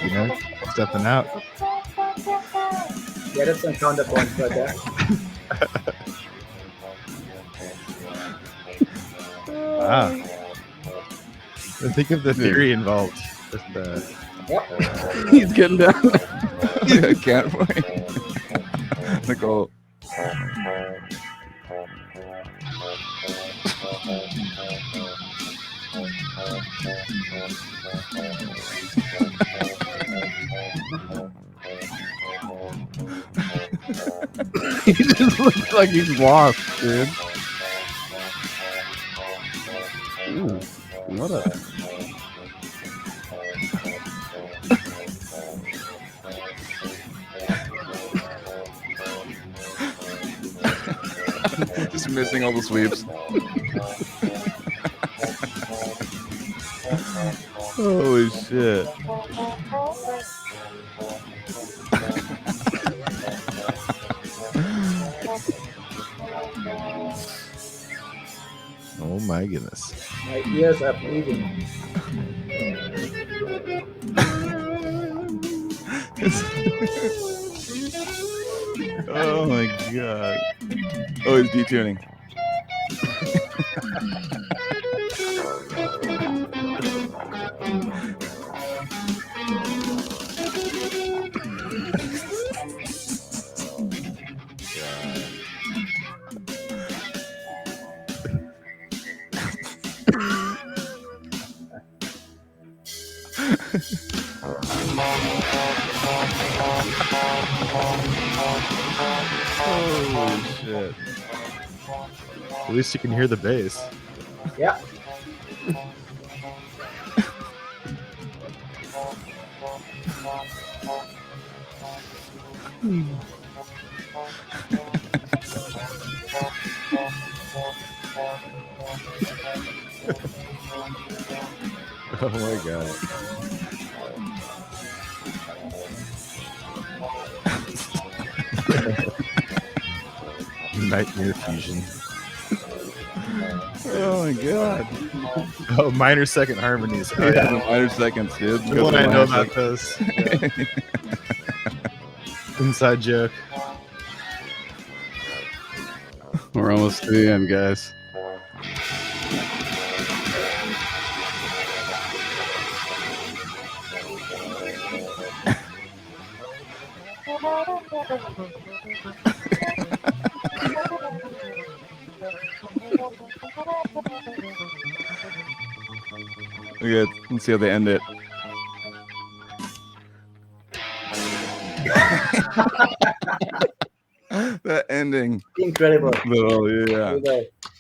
You know, stepping out. Yeah, that's some counterpoints right there. Wow. And think of the theory involved with the. Yep. He's getting down. I can't wait. Nicole. He just looks like he's lost, dude. Ooh, what a. Just missing all the sweeps. Holy shit. Oh my goodness. My ears are bleeding. Oh my god. Oh, he's detuning. Holy shit. At least you can hear the bass. Yeah. Oh my god. Nightmare fusion. Oh my god. Oh, minor second harmonies. Oh, Yeah, the minor seconds, dude. The one I know about those. Yeah. Inside joke. We're almost to the end, guys. Good. Let's see how they end it. That ending. Incredible. Oh, yeah.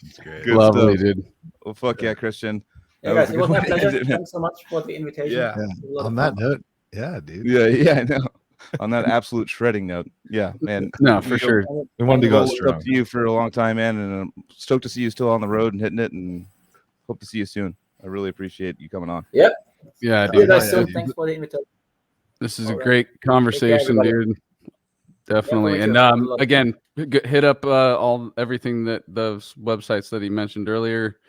It's great. Good Lovely, stuff. dude. Well, fuck yeah, Christian. Yeah, That guys, was it a was good my way to pleasure. end it. Thanks so much for the invitation. Yeah. It was a lot On of that fun. note, yeah, dude. Yeah, I know. On that absolute shredding note. Yeah, man. No, for sure. We wanted to go out Looked strong. up to you for a long time, man, and I'm stoked to see you still on the road and hitting it, and hope to see you soon. I really appreciate you coming on. Yeah, See you dude. guys yeah, soon. dude. Thanks for the invitation. This is a All right. great conversation, everybody. dude. Definitely. Yeah, And for sure. again, hit up everything that those websites that he mentioned earlier.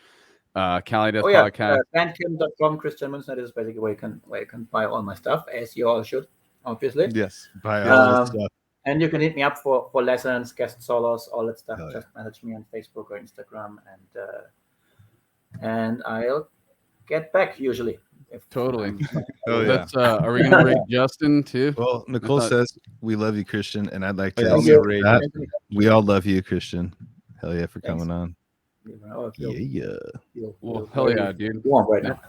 Cali Death Oh yeah, Podcast. bandcamp.com. Christian Muenzner is basically where you can buy all my stuff, as you all should, obviously. Yes. Buy all this stuff. And you can hit me up for lessons, guest solos, all that stuff. Hell yeah. Just message me on Facebook or Instagram, and I'll get back usually. Totally. Oh, yeah. Let's, are we gonna rate Justin too? Well, Nicole thought- says we love you, Christian, and I'd like to Yeah, Thank say you. rate that. Thank you. We all love you, Christian. Hell yeah for Thanks. coming on. Oh, Yeah. Well, hell yeah, dude. Warm right now.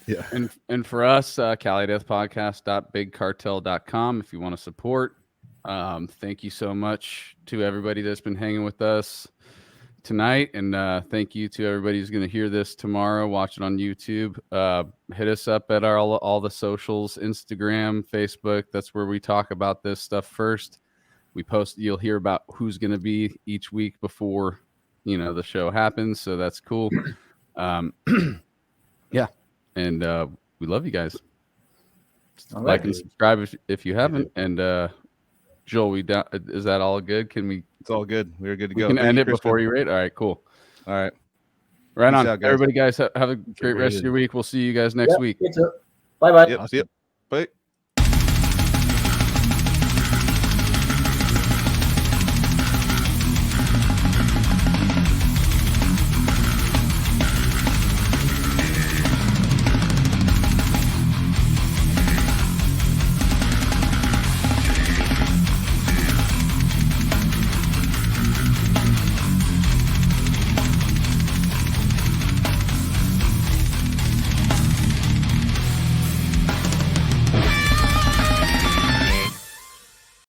Yeah. And for us, Cali Death Podcast.bigcartel.com if you want to support. Thank you so much to everybody that's been hanging with us tonight, and thank you to everybody who's going to hear this tomorrow, watch it on YouTube. Hit us up at all the socials, Instagram, Facebook. That's where we talk about this stuff first. We post, you'll hear about who's going to be each week before the show happens, so that's cool. Yeah, and we love you guys. All Like right. and subscribe if you haven't. And Joel, is that all good? Can we It's all good. We're good to We go. can Thank end you, it before Kristen. you rate. All right, cool. All right. Right Peace on. out, guys. Everybody, guys, have a great rest of your week. We'll see you guys next week. Bye bye. Yep. See you. Bye.